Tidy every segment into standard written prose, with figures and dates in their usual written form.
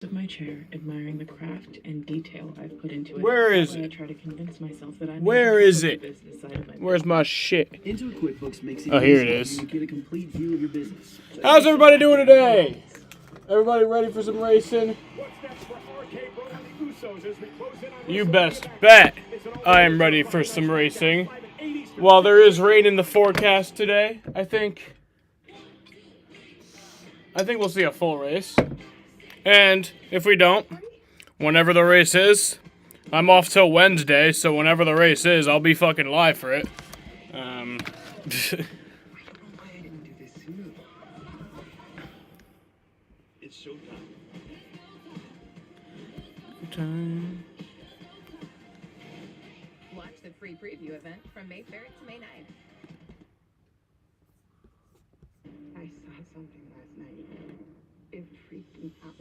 of my chair, admiring the craft and detail I've put into it. Where is I it? try to convince myself that I'm Where is it? business side of my Where's my shit? Intuit QuickBooks makes it Oh, here it easy is. to get a complete view of your business. How's everybody doing today? Everybody ready for some racing? You best bet I am ready for some racing. While there is rain in the forecast today, I think we'll see a full race. And if we don't, whenever the race is, I'm off till Wednesday, so whenever the race is, I'll be fucking live for it. It's showtime. Time. Watch the free preview event from May 3rd to May 9th. I saw something last night. It freaked me out.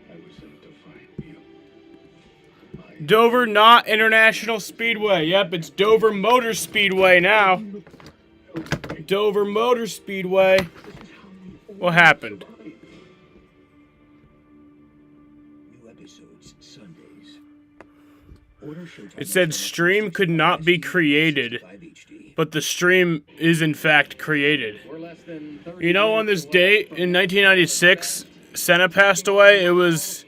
I was sent to find you. Dover not International Speedway. Yep, it's Dover Motor Speedway now. Dover Motor Speedway. What happened? New episodes Sundays. It said stream could not be created, but the stream is in fact created. You know, on this date in 1996, Senna passed away. It was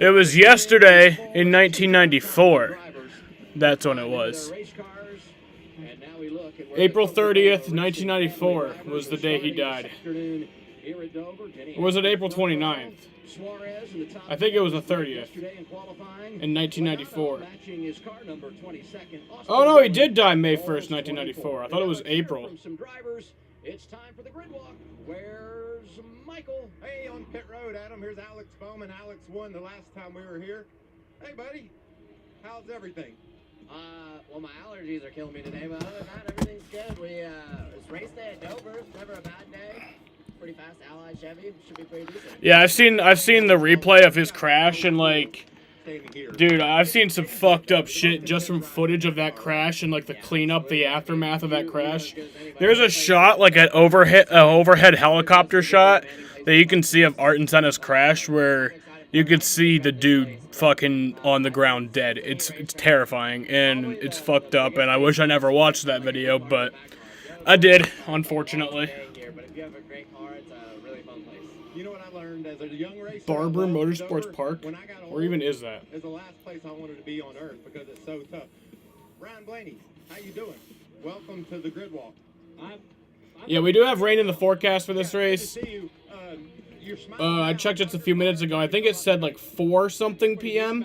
yesterday in 1994. That's when it was. April 30th, 1994 was the day he died. Or was it April 29th? I think it was the 30th in 1994. Oh no, he did die May 1st, 1994. I thought it was April. It's time for the grid walk. Where's Michael? Hey, on pit road, Adam. Here's Alex Bowman. Alex won the last time we were here. Hey, buddy. How's everything? Well, my allergies are killing me today, but other than that, everything's good. It's race day at Dover. Never a bad day. Pretty fast Allied Chevy. Should be pretty decent. Yeah, I've seen the replay of his crash, and like, dude, I've seen some fucked up shit just from footage of that crash and like the cleanup, the aftermath of that crash. There's a shot, like an overhead helicopter shot that you can see of Art and Senna's crash, where you could see the dude fucking on the ground dead. It's terrifying and it's fucked up, and I wish I never watched that video, but I did, unfortunately. You know what I learned as a young racer? Barber Motorsports Park? When I got Or even is that? It's the last place I wanted to be on earth because it's so tough. Ryan Blaney, how you doing? Welcome to the grid walk. Yeah, we do have rain in the forecast for this race. Good to see you. You're smiling I now. checked just a few minutes ago. I think it said like 4 something p.m.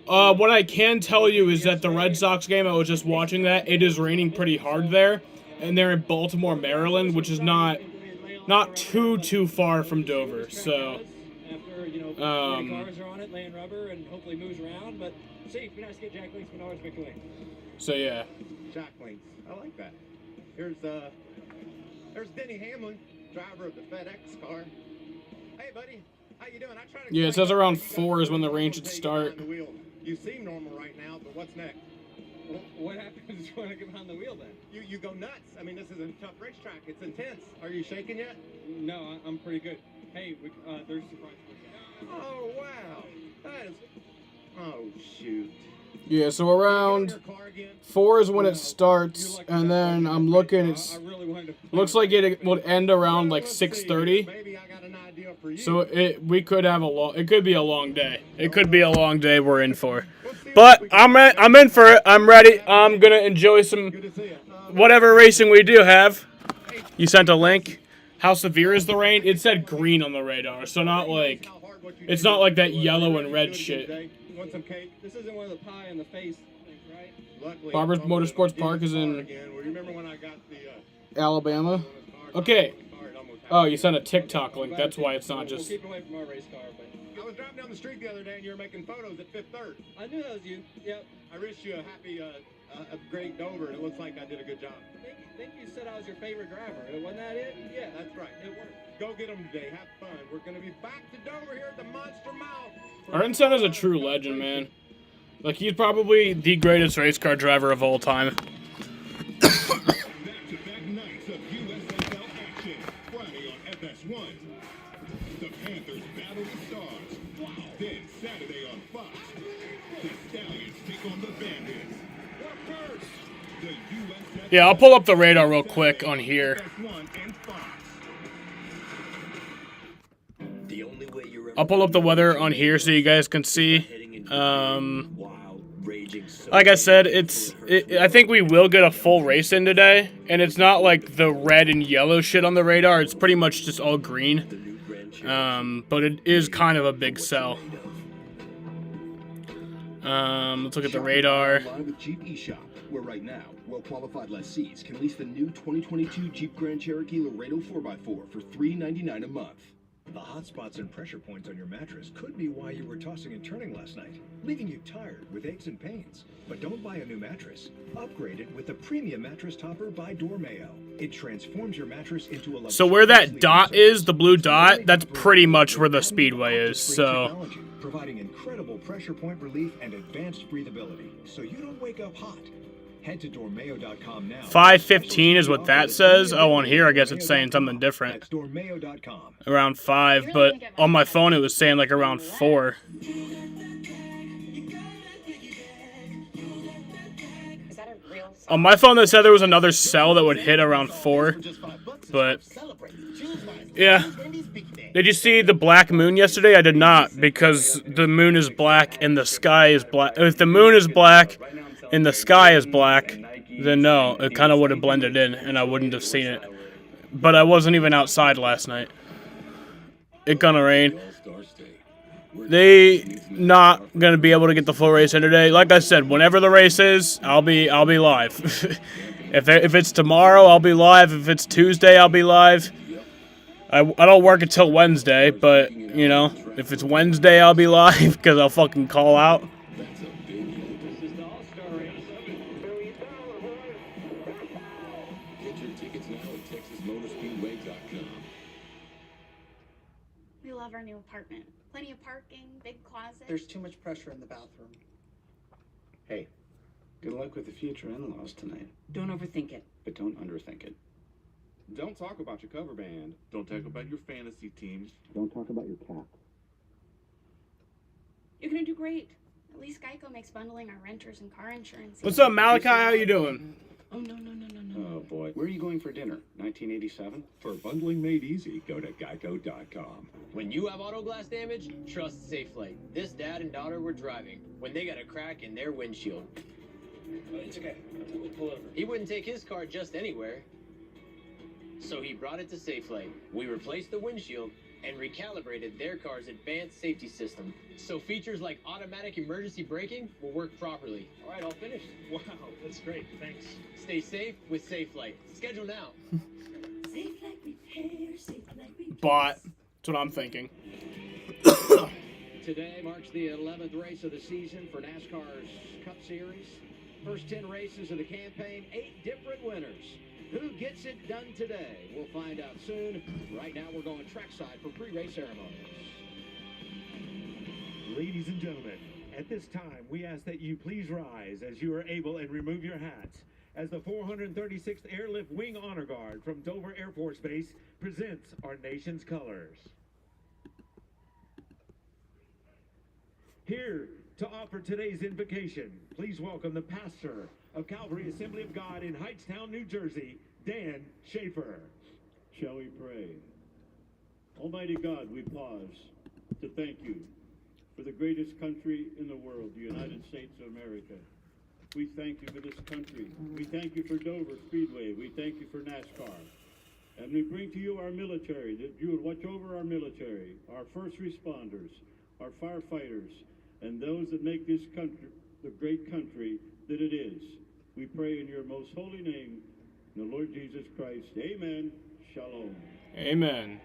What I can tell you is that the Red Sox game, I was just watching that, it is raining pretty hard there. And they're in Baltimore, Maryland, which is not too far from Dover. So, After, you know, cars are on it, laying rubber, and hopefully moves around. But see, be nice to get Jack Link's Menards Victor Lane. so yeah. Jack Links. I like that. There's Denny Hamlin, driver of the FedEx car. Hey, buddy. How you doing? I try to Yeah, it says explain around to you 4 is when the rain guys should behind start. the wheel. You seem normal right now, but what's next? What happens when I get behind the wheel then? You go nuts. I mean, this is a tough racetrack. It's intense. Are you shaking yet? No, I'm pretty good. Hey, there's a surprise for you. Oh, wow. That is... Oh, shoot. Yeah, so around Your car again? 4 is when it starts, and then I'm looking, I really wanted to. looks like it would end around like 6:30. Maybe I got an idea for you. So it could be a long day. It could be a long day we're in for. But I'm in for it. I'm ready. I'm gonna enjoy some Good to see you. whatever racing we do have. You sent a link. How severe is the rain? It said green on the radar, so it's not like that yellow and red shit. Want some cake? This isn't one of the pie in the face things, right? Luckily, Barber's I'm Motorsports gonna Park get is the in car again. Well, remember when I got the Alabama. car? Okay. Car, it almost Oh, happened. you sent a TikTok link. That's why it's not We'll just. keep it away from our race car, but I was driving down the street the other day and you were making photos at Fifth Third. I knew that was you. Yep. I wish you a happy, a great Dover, and it looks like I did a good job. Think you said I was your favorite driver. Wasn't that it? Yeah, that's right. It worked. Go get them today. Have fun. We're going to be back to Dover here at the Monster Mouth. Aaron Senna's a true legend, man. Like, he's probably the greatest race car driver of all time. Back-to-back nights of USFL action. Friday on FS1. The Panthers Panthers battle the Stars. Wow. Then Saturday on Fox, the Stallions take on the Bandits. What first? The USF. Yeah, I'll pull up the radar real quick on here. FS1 and Fox. The only way you're ever I'll pull up the weather on here so you guys can see. heading into wild, raging Like I said, I think we will get a full race in today, and it's not like the red and yellow shit on the radar. It's pretty much just all green. the new Grand Cherokee. But it is kind of a big sell. Made of. Let's look at the radar. Live with Jeep eShop, where right now, well-qualified lessees can lease the new 2022 Jeep Grand Cherokee Laredo 4x4 for $399 a month. The hot spots and pressure points on your mattress could be why you were tossing and turning last night, leaving you tired with aches and pains. But don't buy a new mattress. Upgrade it with the premium mattress topper by Dormeo. It transforms your mattress into a So where that dot is, the blue dot, that's pretty much where the Speedway is. So providing incredible pressure point relief and advanced breathability, so you don't wake up hot. Head to dormeo.com now. 5:15 is what that says. Oh, on here I guess it's saying something different. That's dormeo.com. Around 5, but on my phone it was saying like around 4. Is that a real song? On my phone, they said there was another cell that would hit around 4, but yeah. Did you see the black moon yesterday? I did not, because the moon is black and the sky is black. If the moon is black and the sky is black, then no, it kind of would have blended in and I wouldn't have seen it. But I wasn't even outside last night. It gonna rain. They not gonna be able to get the full race in today. Like I said, whenever the race is, I'll be live. If it's tomorrow, I'll be live. If it's Tuesday, I'll be live. I don't work until Wednesday, but you know, if it's Wednesday, I'll be live because I'll fucking call out. Get your tickets now at TexasMotorspeedway.com. We love our new apartment. Plenty of parking, big closet. There's too much pressure in the bathroom. Hey, good luck with the future in-laws tonight, Don't overthink it. but don't underthink it. Don't talk about your cover band. Don't talk about your fantasy teams. Don't talk about your cat. You're gonna do great. At least Geico makes bundling our renters and car insurance. What's up, Malachi? How you doing? Oh, no. Oh boy, where are you going for dinner? 1987? For bundling made easy, go to geico.com. When you have auto glass damage, trust SafeLight. This dad and daughter were driving when they got a crack in their windshield. It's okay. We'll pull over. He wouldn't take his car just anywhere. So he brought it to SafeLight. We replaced the windshield and recalibrated their car's advanced safety system. So features like automatic emergency braking will work properly. All right, all finished. Wow, that's great. Thanks. Stay safe with SafeLight. Schedule now. Safe like repair, safe like repair. Bot. That's what I'm thinking. Today marks the 11th race of the season for NASCAR's Cup Series. First 10 races of the campaign, 8 different winners. Who gets it done today? We'll find out soon. Right now, we're going trackside for pre-race ceremonies. Ladies and gentlemen, at this time, we ask that you please rise as you are able and remove your hats as the 436th Airlift Wing Honor Guard from Dover Air Force Base presents our nation's colors. Here to offer today's invocation, please welcome the pastor of Calvary Assembly of God in Hightstown, New Jersey, Dan Schaefer. Shall we pray? Almighty God, we pause to thank you for the greatest country in the world, the United States of America. We thank you for this country. We thank you for Dover Speedway. We thank you for NASCAR. And we bring to you our military, that you would watch over our military, our first responders, our firefighters, and those that make this country the great country that it is. We pray in your most holy name, in the Lord Jesus Christ. Amen. Shalom. Amen.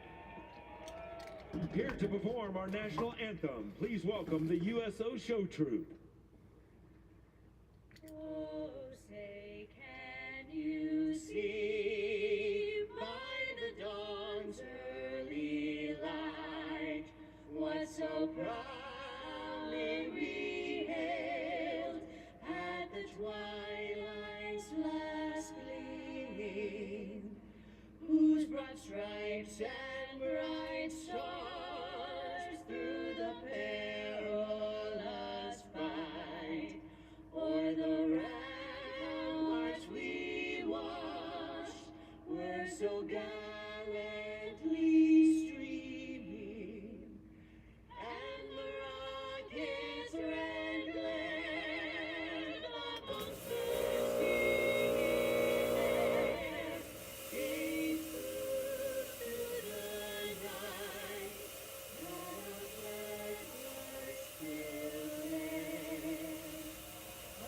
Here to perform our national anthem, please welcome the USO Show Troupe. Oh, say, can you see by the dawn's early light what so proudly we hailed at the twilight's last gleaming, whose broad stripes and bright stars so gallantly streaming, and the rockets ran glad up on he flew through the night, not a flag was still there.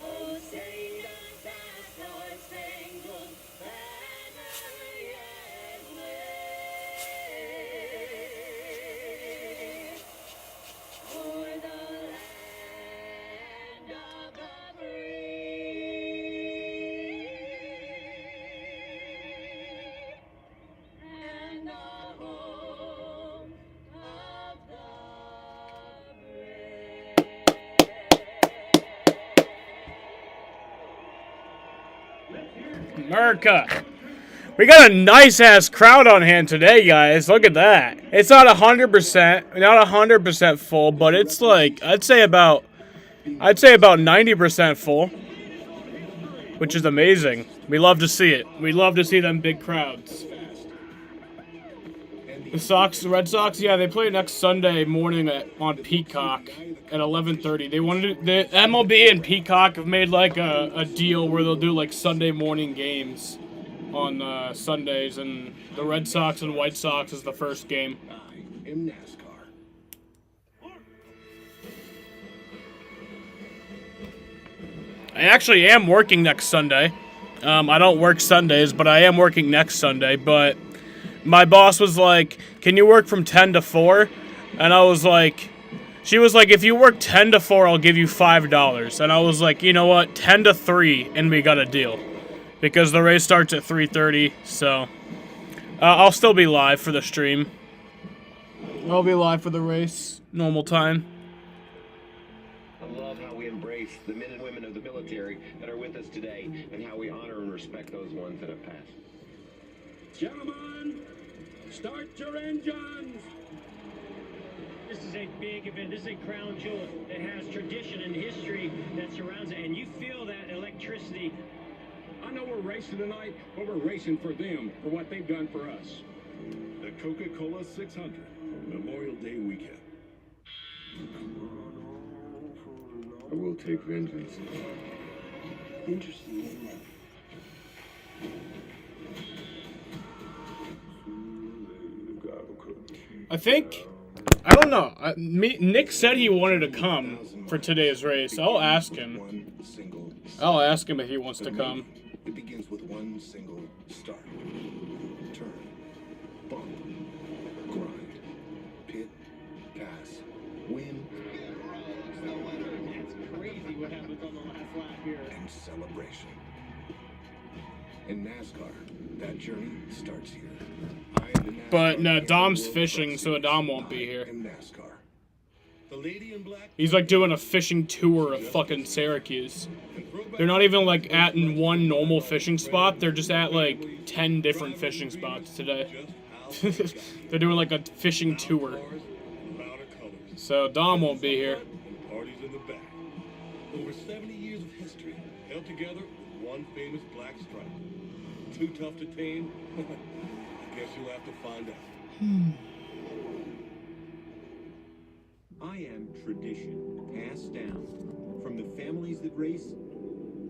Oh, say does that star-spangled banner yet wave o'er the land of the free and the home of the America. We got a nice ass crowd on hand today, guys. Look at that. It's not 100% full, but it's like I'd say about 90% full, which is amazing. We love to see it. We love to see them big crowds. The Red Sox, yeah, they play next Sunday morning on Peacock at 11:30. They wanted to, the MLB and Peacock have made like a deal where they'll do like Sunday morning games on Sundays, and the Red Sox and White Sox is the first game. In NASCAR. I actually am working next Sunday. I don't work Sundays, but I am working next Sunday. But my boss was like, "Can you work from 10 to 4?" And I was like, she was like, "If you work 10 to 4, I'll give you $5. And I was like, you know what, 10 to 3, and we got a deal. Because the race starts at 3:30, so I'll still be live for the stream. I'll be live for the race, normal time. I love how we embrace the men and women of the military that are with us today, and how we honor and respect those ones that have passed. Gentlemen, start your engines. This is a big event. This is a crown jewel that has tradition and history that surrounds it, and you feel that electricity. I know we're racing tonight, but we're racing for them, for what they've done for us. The Coca-Cola 600 Memorial Day weekend. I will take vengeance. Interesting, isn't it? I think, I don't know. Nick said he wanted to come for today's race. I'll ask him. I'll ask him if he wants to come. It begins with one single start. Turn. Bump. Grind. Pit. Pass. Win. That's crazy what happens on the last lap here. And celebration. In NASCAR, that journey starts here. But no, Dom's fishing, so Dom won't be here. He's like doing a fishing tour of fucking Syracuse. They're not even like at in one normal fishing spot. They're just at like 10 different fishing spots today. They're doing like a fishing tour. So Dom won't be here. Parties in the back. Over 70 years of history held together with one famous black stripe. Too tough to tame? I guess you'll have to find out. I am tradition, passed down from the families that race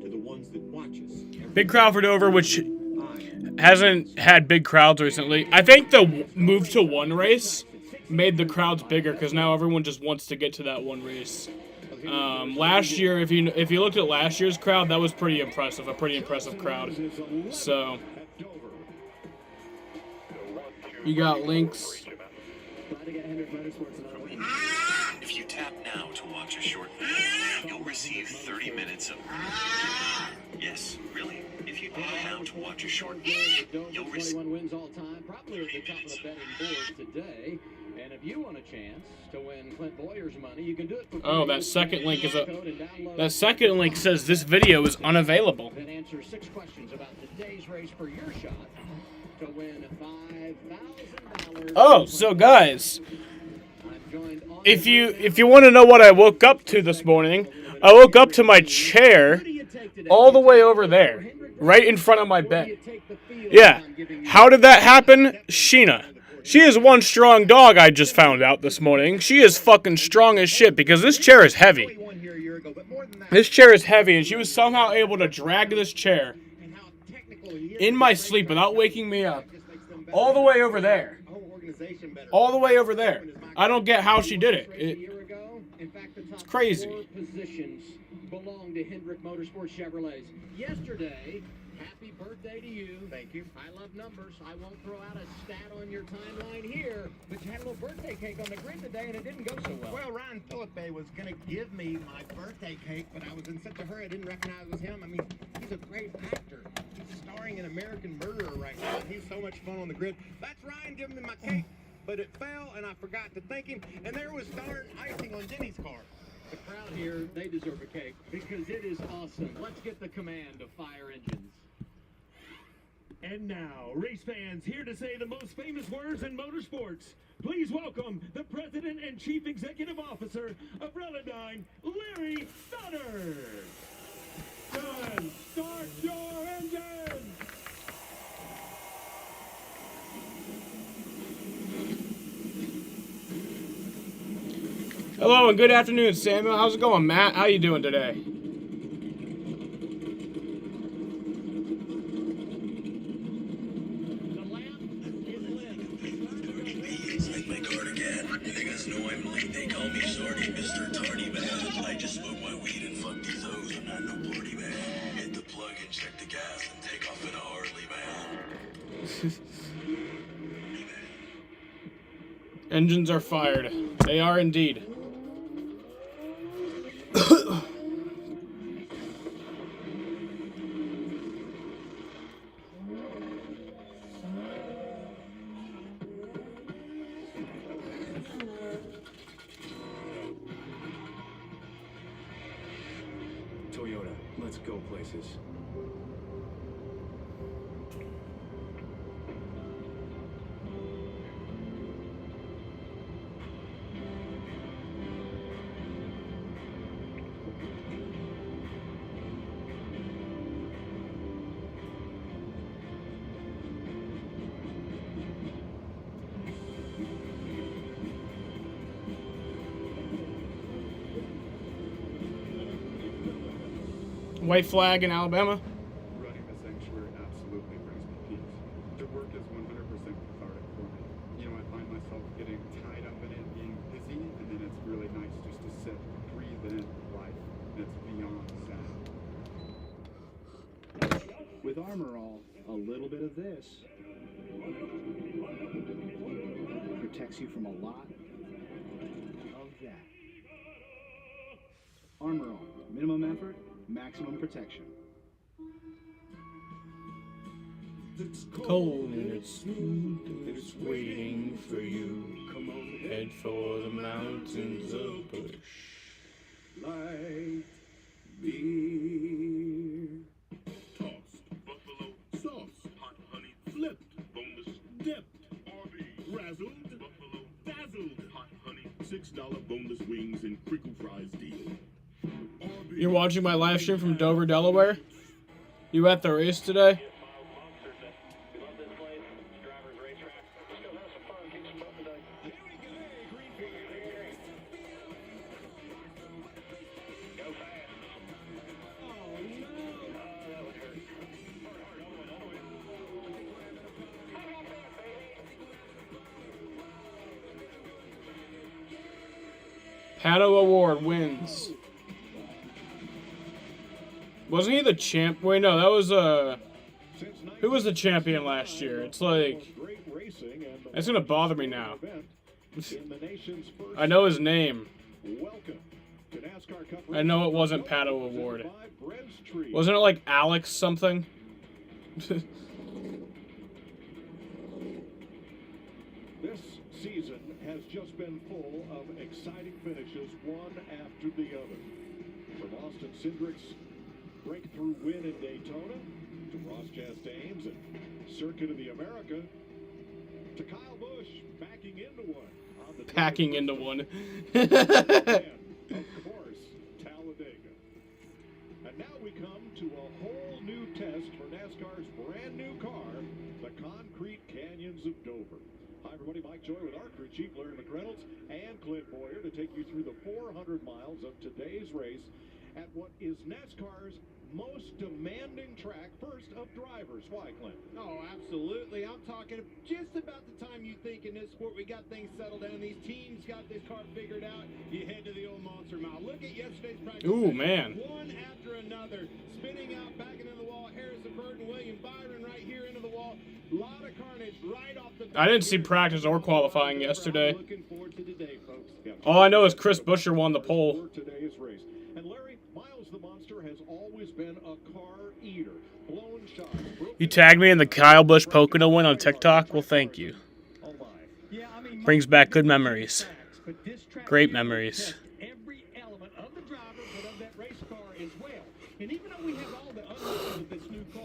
to the ones that watch us. Big crowd for Dover, which hasn't had big crowds recently. I think the move to one race made the crowds bigger because now everyone just wants to get to that one race. Last year, if you looked at last year's crowd, that was pretty impressive. A pretty impressive crowd. So you got links. If you tap now to watch a short video, you'll receive 30 minutes of... Yes, really. If you tap now to watch a short video, you'll receive... wins all time, probably at the top of the betting board today. And if you want a chance to win Clint Boyer's money, you can do it for free. Oh, that second link is a... That second link says this video is unavailable. Then answer 6 questions about today's race for your shot to win $5,000. Oh, so guys, if you want to know what I woke up to this morning, I woke up to my chair all the way over there. Right in front of my bed. Yeah. How did that happen? Sheena. She is one strong dog, I just found out this morning. She is fucking strong as shit because this chair is heavy. This chair is heavy, and she was somehow able to drag this chair in my sleep without waking me up all the way over there. All the way over there. I don't get how she did it. It's crazy. Positions belong to Hendrick Motorsports Chevrolets. Yesterday, happy birthday to you. Thank you. I love numbers. I won't throw out a stat on your timeline here, but you had a little birthday cake on the grid today, and it didn't go so well. Well, Ryan Philippe was going to give me my birthday cake, but I was in such a hurry I didn't recognize it was him. I mean, he's a great actor. He's starring in American Murderer right now, and he's so much fun on the grid. That's Ryan giving me my cake, but it fell, and I forgot to thank him, and there was darn icing on Denny's car. The crowd here, they deserve a cake because it is awesome. Let's get the command of fire engines. And now, race fans here to say the most famous words in motorsports. Please welcome the President and Chief Executive Officer of Relodyne, Larry Sutter. Done. Start your engine. Hello and good afternoon, Samuel. How's it going, Matt? How you doing today? Like my cardigan. You guys know I'm late. They call me Shorty, Mr. Tardy Man. I just smoke my weed and fuck these hoes. I'm not no party man. Hit the plug and check the gas and take off in a Harley, man. Engines are fired. They are indeed. Toyota, let's go places. White flag in Alabama. Running the sanctuary absolutely brings me peace. The work is 100% cathartic for me. You know, I find myself getting tied up in it, being busy, and then it's really nice just to sit, breathe in life. It's beyond sad. With Armor All, a little bit of this protects you from a lot of that. Armor All, minimum effort, maximum protection. It's cold and it's smooth and it's waiting for you. Come on, head for the mountains of Bush. Light beer. Tossed, buffalo, sauce, hot honey, flipped, boneless, dipped, razzled, buffalo, dazzled, hot honey, $6 boneless wings and crinkle fries deal. You're watching my live stream from Dover, Delaware? You at the race today? Pato Award wins. Wasn't he the champ? Wait, no, that was who was the champion last year? It's like, it's gonna bother me now. I know his name. I know it wasn't Pato Award. Wasn't it like Alex something? This season has just been full of exciting finishes, one after the other. From Austin Cindric's breakthrough win in Daytona, to Ross Chastain's and Circuit of the America, to Kyle Busch backing into one on the Packing into one. of course, Talladega. And now we come to a whole new test test for NASCAR's brand new car, the Concrete Canyons of Dover. Hi, everybody. Mike Joy with our crew chief, Larry McReynolds, and Clint Boyer to take you through the 400 miles of today's race at what is NASCAR's most demanding track, first of drivers. Why, Clint? Oh, absolutely. I'm talking just about the time you think in this sport we got things settled down. These teams got this car figured out. You head to the old Monster Mile. Look at yesterday's practice. Ooh, man. One after another. Spinning out, backing into the wall. Harrison Burton, William Byron right here into the wall. A lot of carnage right off the I didn't see practice or qualifying yesterday. All I know is Chris Buescher won the pole. Today's race. And Larry, Miles the Monster has always been a car eater. Blown shots. You tagged me in the Kyle Busch Pocono win on TikTok? Well, thank you. Brings back good memories. Great memories. Every element of the driver, but of that race car as well. And even though we have all the unknowns of this new car,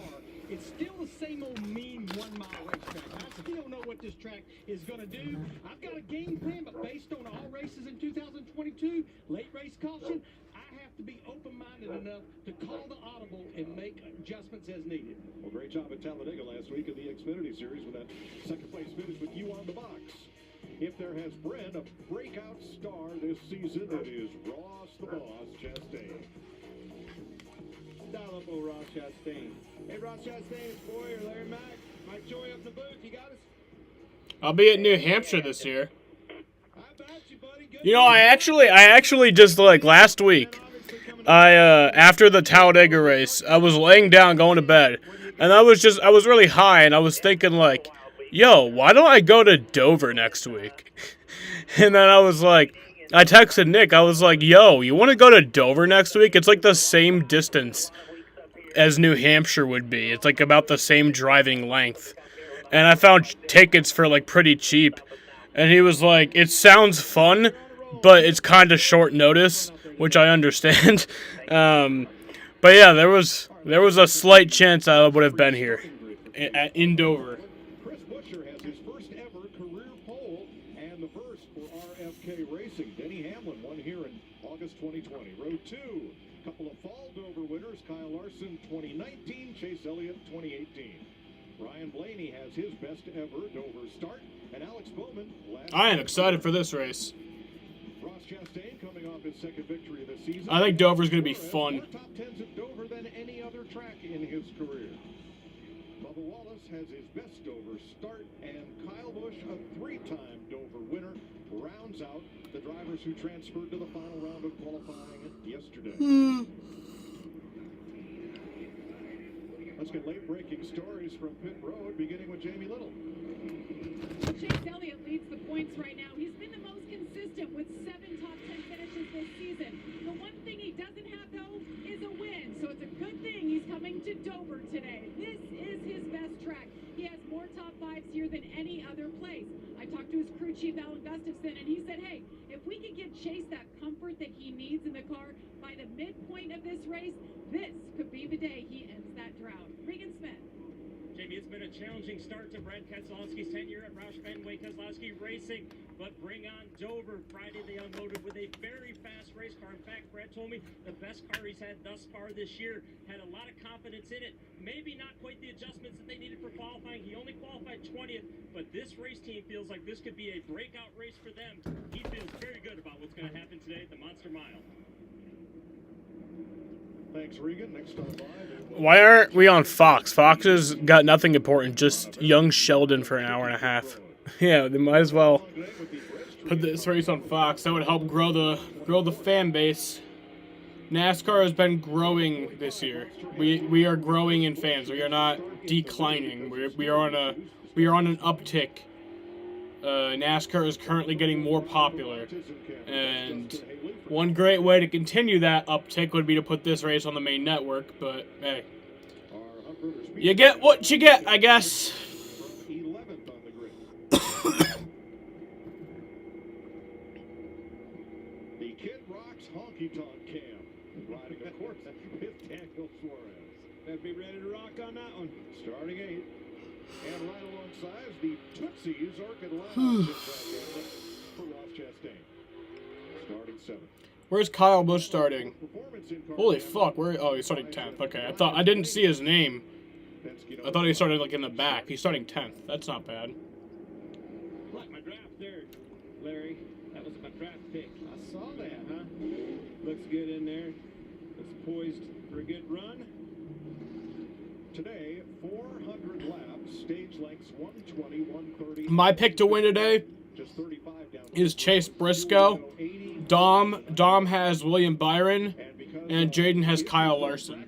it's still the same old mean 1 mile racetrack. I still know what this track is going to do. I've got a game plan, but based on all races in 2022, late race caution, I have to be open-minded enough to call the audible and make adjustments as needed. Well, great job at Talladega last week in the Xfinity Series with that second place finish with you on the box. If there has been a breakout star this season, it is Ross the Boss Chastain. Dial up old Ross Chastain. Hey, Ross Chastain, it's Boyer, Larry Mack, Mike Joy up in the booth. You got us? I'll be at New Hampshire this year. You know, I actually just like last week, after the Talladega race, I was laying down going to bed, and I was really high, and I was thinking like, yo, why don't I go to Dover next week? And then I was like, I texted Nick, I was like, yo, you want to go to Dover next week? It's like the same distance as New Hampshire would be. It's like about the same driving length. And I found tickets for like pretty cheap. And he was like, it sounds fun, but it's kind of short notice, which I understand. But yeah, there was a slight chance I would have been here in Dover. Chris Buescher has his first ever career pole and the first for RFK Racing. Denny Hamlin won here in August 2020. Row 2, couple of fall Dover winners. Kyle Larson 2019, Chase Elliott 2018. Ryan Blaney has his best ever Dover start, and Alex Bowman last. I am excited for this race. Ross Chastain coming off his second victory of the season. I think Dover's going to be fun. More top tens at Dover than any other track in his career. Bubba Wallace has his best Dover start, and Kyle Busch, a 3-time Dover winner, rounds out the drivers who transferred to the final round of qualifying yesterday. Let's get late-breaking stories from pit road, beginning with Jamie Little. Chase Elliott leads the points right now. He's been the most consistent with 7 top 10 finishes this season. The one thing he doesn't have, though, is a win. So it's a good thing he's coming to Dover today. This is his best track. He has more top 5s here than any other place. I talked to his crew chief, Alan Gustafson, and he said, hey, if we could get Chase that comfort that he needs in the car by the midpoint of this race, this could be the day he ends that drought. Regan Smith. Jamie, it's been a challenging start to Brad Keselowski's tenure at Roush Fenway Keselowski Racing, but bring on Dover. Friday they unloaded with a very fast race car. In fact, Brad told me the best car he's had thus far this year, had a lot of confidence in it. Maybe not quite the adjustments that they needed for qualifying. He only qualified 20th, but this race team feels like this could be a breakout race for them. He feels very good about what's going to happen today at the Monster Mile. Thanks, Regan. Next on live. Why aren't we on Fox? Fox has got nothing important, just young Sheldon for an hour and a half. Yeah, they might as well put this race on Fox. That would help grow the fan base. NASCAR has been growing this year. We are growing in fans. We are not declining. We are on an uptick. NASCAR is currently getting more popular, and one great way to continue that uptick would be to put this race on the main network, but hey, you get what you get, I guess. The Kid Rock's Honky Tonk Cam, riding of course with Daniel Suarez. Better be ready to rock on that one. Starting 8. And right alongside the Tootsie's Orchid Lounge for Ross Chastain. Starting 7. Where's Kyle Busch starting? Holy fuck! Oh, he's starting 10th. Okay, I didn't see his name I thought he started like in the back. He's starting 10th. That's not bad. Like my draft there, Larry. That was my draft pick. I saw that, huh? Looks good in there. Looks poised for a good run. Today, 400 laps, stage lengths 120, 130. My pick to win today Just 35 down. is Chase Briscoe. Dom has William Byron, and Jaden has Kyle Larson.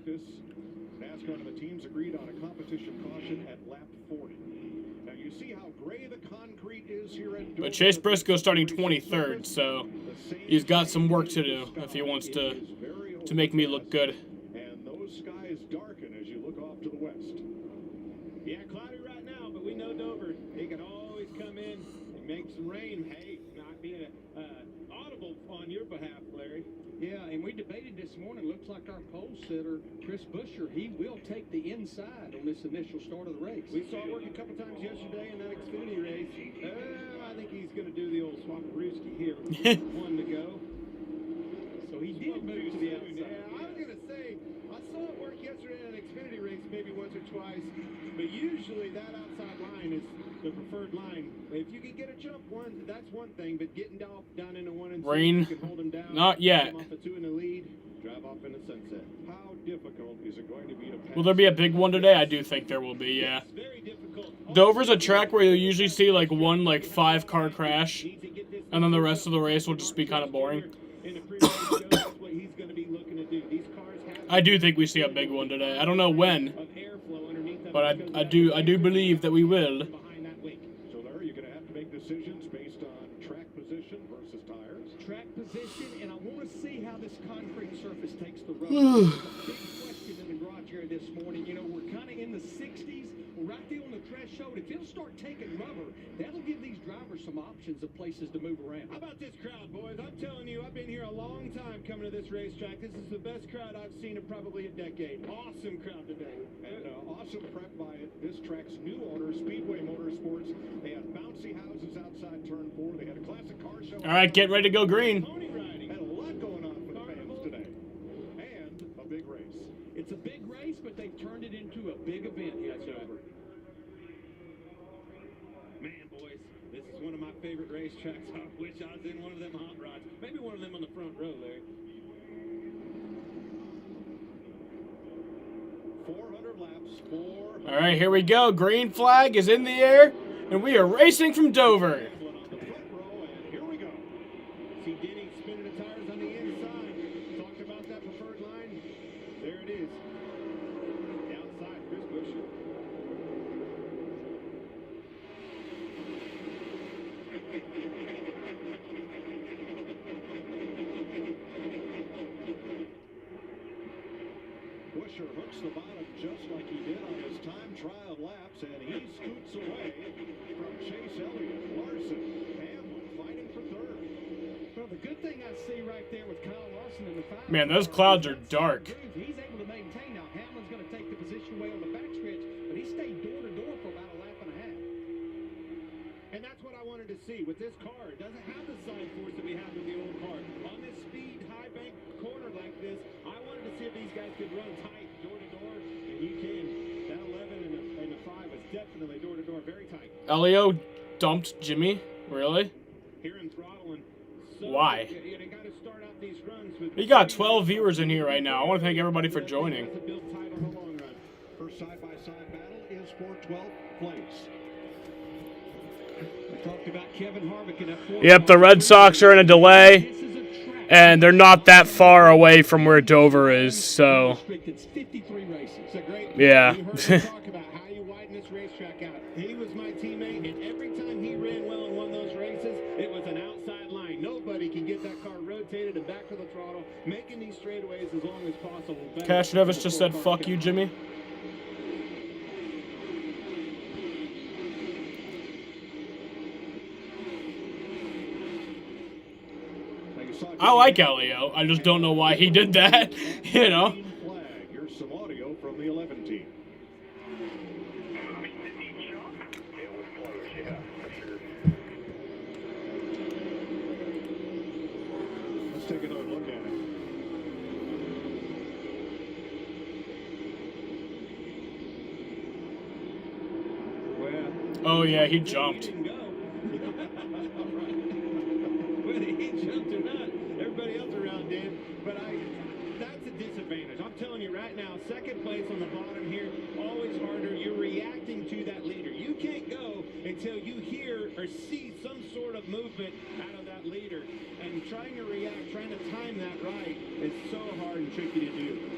NASCAR and the teams agreed on a competition caution at lap 40. Now you see how gray the concrete is here at But Chase Briscoe's starting 23rd, so he's got some work to do if he wants to make me look good. And those skies darken as you look off to the west. Yeah, cloudy right now, but we know Dover. He can always come in and make some rain. Hey, not being audible on your behalf, Larry. Yeah, and we debated this morning. Looks like our pole sitter, Chris Buescher, he will take the inside on this initial start of the race. We saw it work a couple times yesterday in that Xfinity race. I think he's going to do the old Swaparooski here. One to go. So he did move to the outside. Yeah, I was going to say, I saw it work yesterday in an Xfinity race maybe once or twice, but usually that outside line is the preferred line. If you can get a jump one, that's one thing, but getting down into 1 and 2, Rain. you can hold him down. Not yet. Come off a 2 in the lead, drive off in the sunset. How difficult is it going to be to pass? Will there be a big one today? I do think there will be, yeah. It's very difficult. Dover's a track where you'll usually see like one 5-car crash, and then the rest of the race will just be kind of boring. In the pre-race show, that's what he's going to be looking to do. These cars have I do think we see a big one today. I don't know when, of airflow underneath them. but I do believe that we will. Behind that wing. So there, you're going to have to make decisions based on track position versus tires. Track position, and I want to see how this concrete surface takes the road. There's a big question in the garage area this morning. You know, we're kind of in the 60s. We're right there on the threshold. If it'll start taking rubber, that'll give these drivers some options of places to move around. How about this crowd, boys? I'm telling you, I've been here a long time coming to this racetrack. This is the best crowd I've seen in probably a decade. Awesome crowd today. And awesome prep by this track's new owner, Speedway Motorsports. They had bouncy houses outside turn 4. They had a classic car show. All right, get ready to go green. Pony riding. Had a lot going on for the fans today. And a big race. It's a big race, but they've turned it into a big event here at Dover. Man, boys, this is one of my favorite racetracks. I wish I was in one of them hot rods. Maybe one of them on the front row, Larry. 400 laps. All right, here we go. Green flag is in the air, and we are racing from Dover. On the front row, and here we go. See Denny spinning the tires on the inside. Talked about that preferred line. There it is. The outside, Chris Buescher. Buescher hooks the bottom just like he did on his time trial laps, and he scoots away from Chase Elliott. Larson, Hamlin fighting for third. Well, the good thing I see right there with Kyle Larson in the 5. Man, those clouds are dark. He's able to maintain. Now, Hamlin's going to take the position away on the backstretch, but he stayed door to door for about a lap and a half. And that's what I wanted to see with this car. It doesn't have the side force that we have with the old car. On this speed, high bank corner like this, I wanted to see if these guys could run tight door to door, and you can. That 11 and the 5 is definitely door to door, very tight. Elio dumped Jimmy? Really? Here in throttling. So, Why? Yeah, they got to start out these runs with. We got 12 viewers in here right now. I want to thank everybody for joining. To build tight on the long run. First side-by-side battle is for 12th place. We talked about Kevin Harvick in that Yep, the Red Sox are in a delay, and they're not that far away from where Dover is, so It's 53 races. It's a great. yeah. You heard him talk about how you widen this racetrack out. He was my teammate, and every time he ran well and won those races, it was an outside line. Nobody can get that car rotated and back to the throttle, making these straightaways as long as possible. Cash Nevis just said, "Fuck you, Jimmy." I like Elio. I just don't know why he did that. You know. Flag. Here's some audio from the 11 team. Let's take another look at it. Oh yeah, he jumped. Whether he jumped or not, everybody else around did. But that's a disadvantage. I'm telling you right now, second place on the bottom here, always harder. You're reacting to that leader. You can't go until you hear or see some sort of movement out of that leader. And trying to react, trying to time that right is so hard and tricky to do.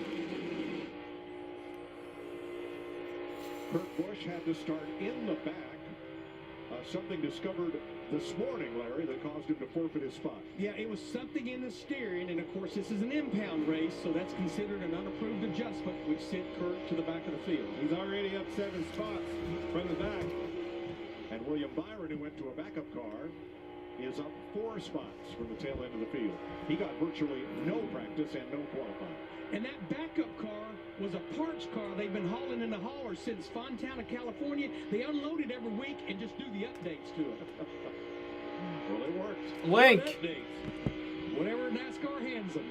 Kurt Busch had to start in the back. Something discovered this morning, Larry, that caused him to forfeit his spot. Yeah, it was something in the steering, and of course this is an impound race, so that's considered an unapproved adjustment, which sent Kurt to the back of the field. He's already up 7 spots from the back. And William Byron, who went to a backup car, is up 4 spots from the tail end of the field. He got virtually no practice and no qualifying. And that backup car was a parts car they've been hauling in the hauler since Fontana, California. They unload it every week and just do the updates to it. Well, it worked. Link. Whatever NASCAR hands them.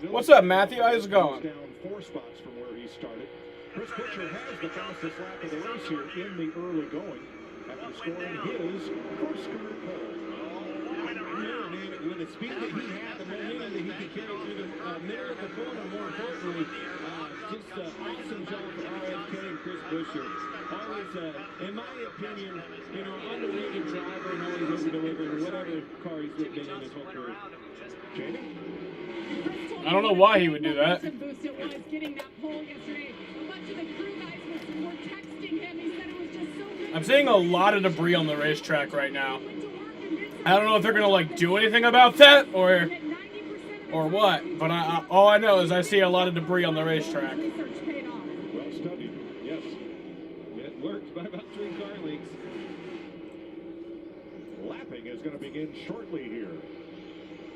What's up, Matthew? How's it going? Down 4 spots from where he started. Chris Buescher has the fastest lap of the race here in the early going after scoring his first career pole. With the speed that he had, the momentum that he could carry through the middle of the corner, more importantly, just awesome job for RFK and Chris Buescher. Always, in my opinion, underrated driver and always over-delivering whatever car he's been in his whole career. Jamie? I don't know why he would do that. Boost it was getting that pole yesterday. A bunch of the crew guys were texting him. He said it was just so good. I'm seeing a lot of debris on the racetrack right now. I don't know if they're gonna like do anything about that or what, but all I know is I see a lot of debris on the racetrack. Well studied, yes. It worked by about 3 car lengths. Lapping is going to begin shortly here.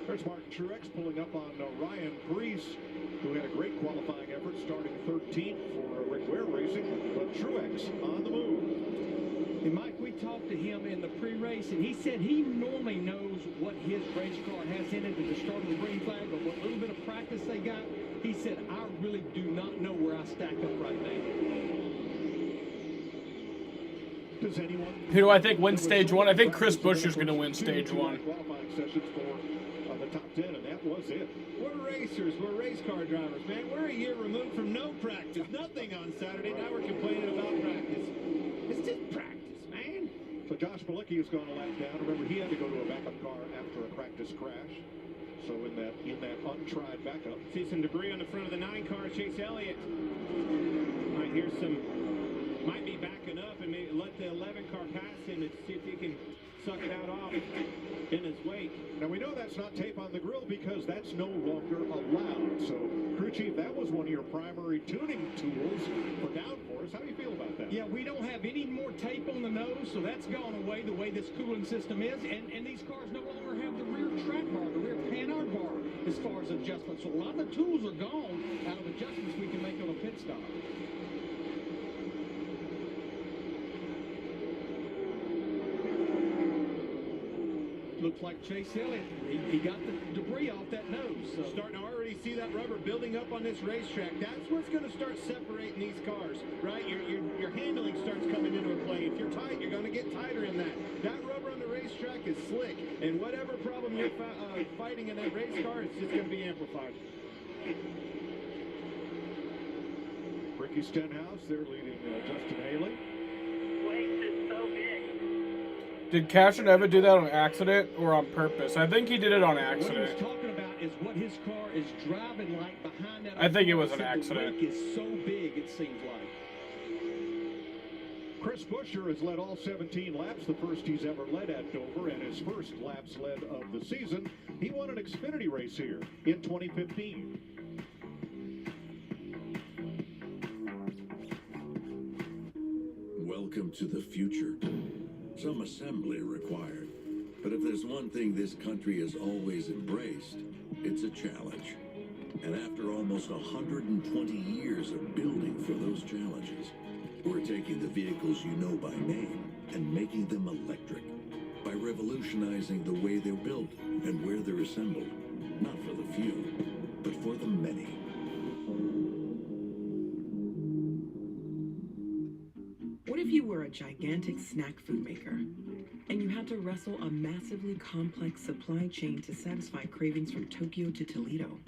There's Martin Truex pulling up on Ryan Preece, who had a great qualifying effort, starting 13th for Rick Ware Racing, but Truex on the move. And Mike, we talked to him in the pre-race, and he said he normally knows what his race car has in it at the start of the green flag, or what little bit of practice they got. He said, I really do not know where I stack up right now. Does anyone? Who do I think wins stage 1? I think Chris Buescher's going to win stage 1. Qualifying sessions for the top 10, and that was it. We're racers. We're race car drivers, man. We're a year removed from no practice. Nothing on Saturday. Now we're complaining about practice. It's just practice. So Josh Bilicki has gone a lap down. Remember, he had to go to a backup car after a practice crash. So in that untried backup. See some debris on the front of the 9 car. Chase Elliott might hear some, might be backing up and maybe let the 11 car pass him and see if he can suck it out off in his wake. Now we know that's not tape on the grill because that's no longer allowed. So crew chief, that was one of your primary tuning tools for downforce. How do you feel about that? Yeah, we don't have any more tape on the nose, so that's gone away the way this cooling system is. And these cars no longer have the rear track bar, the rear panhard bar as far as adjustments. So a lot of the tools are gone out of adjustments we can make on a pit stop. Looks like Chase Elliott, he got the debris off that nose. So. Starting to already see that rubber building up on this racetrack. That's what's going to start separating these cars, right? Your handling starts coming into play. If you're tight, you're going to get tighter in that. That rubber on the racetrack is slick, and whatever problem you're fighting in that race car, it's just going to be amplified. Ricky Stenhouse, they're leading Justin Haley. Did Cashin ever do that on accident or on purpose? I think he did it on What accident. he's talking about is what his car is driving like behind that. I think it was an The accident. wake is so big, it seems like. Chris Buescher has led all 17 laps, the first he's ever led at Dover, and his first laps led of the season. He won an Xfinity race here in 2015. Welcome to the future. Some assembly required. But if there's one thing this country has always embraced, it's a challenge. And after almost 120 years of building for those challenges, we're taking the vehicles you know by name and making them electric by revolutionizing the way they're built and where they're assembled. Not for the few, but for the many. gigantic snack food maker. And you had to wrestle a massively complex supply chain to satisfy cravings from Tokyo to Toledo.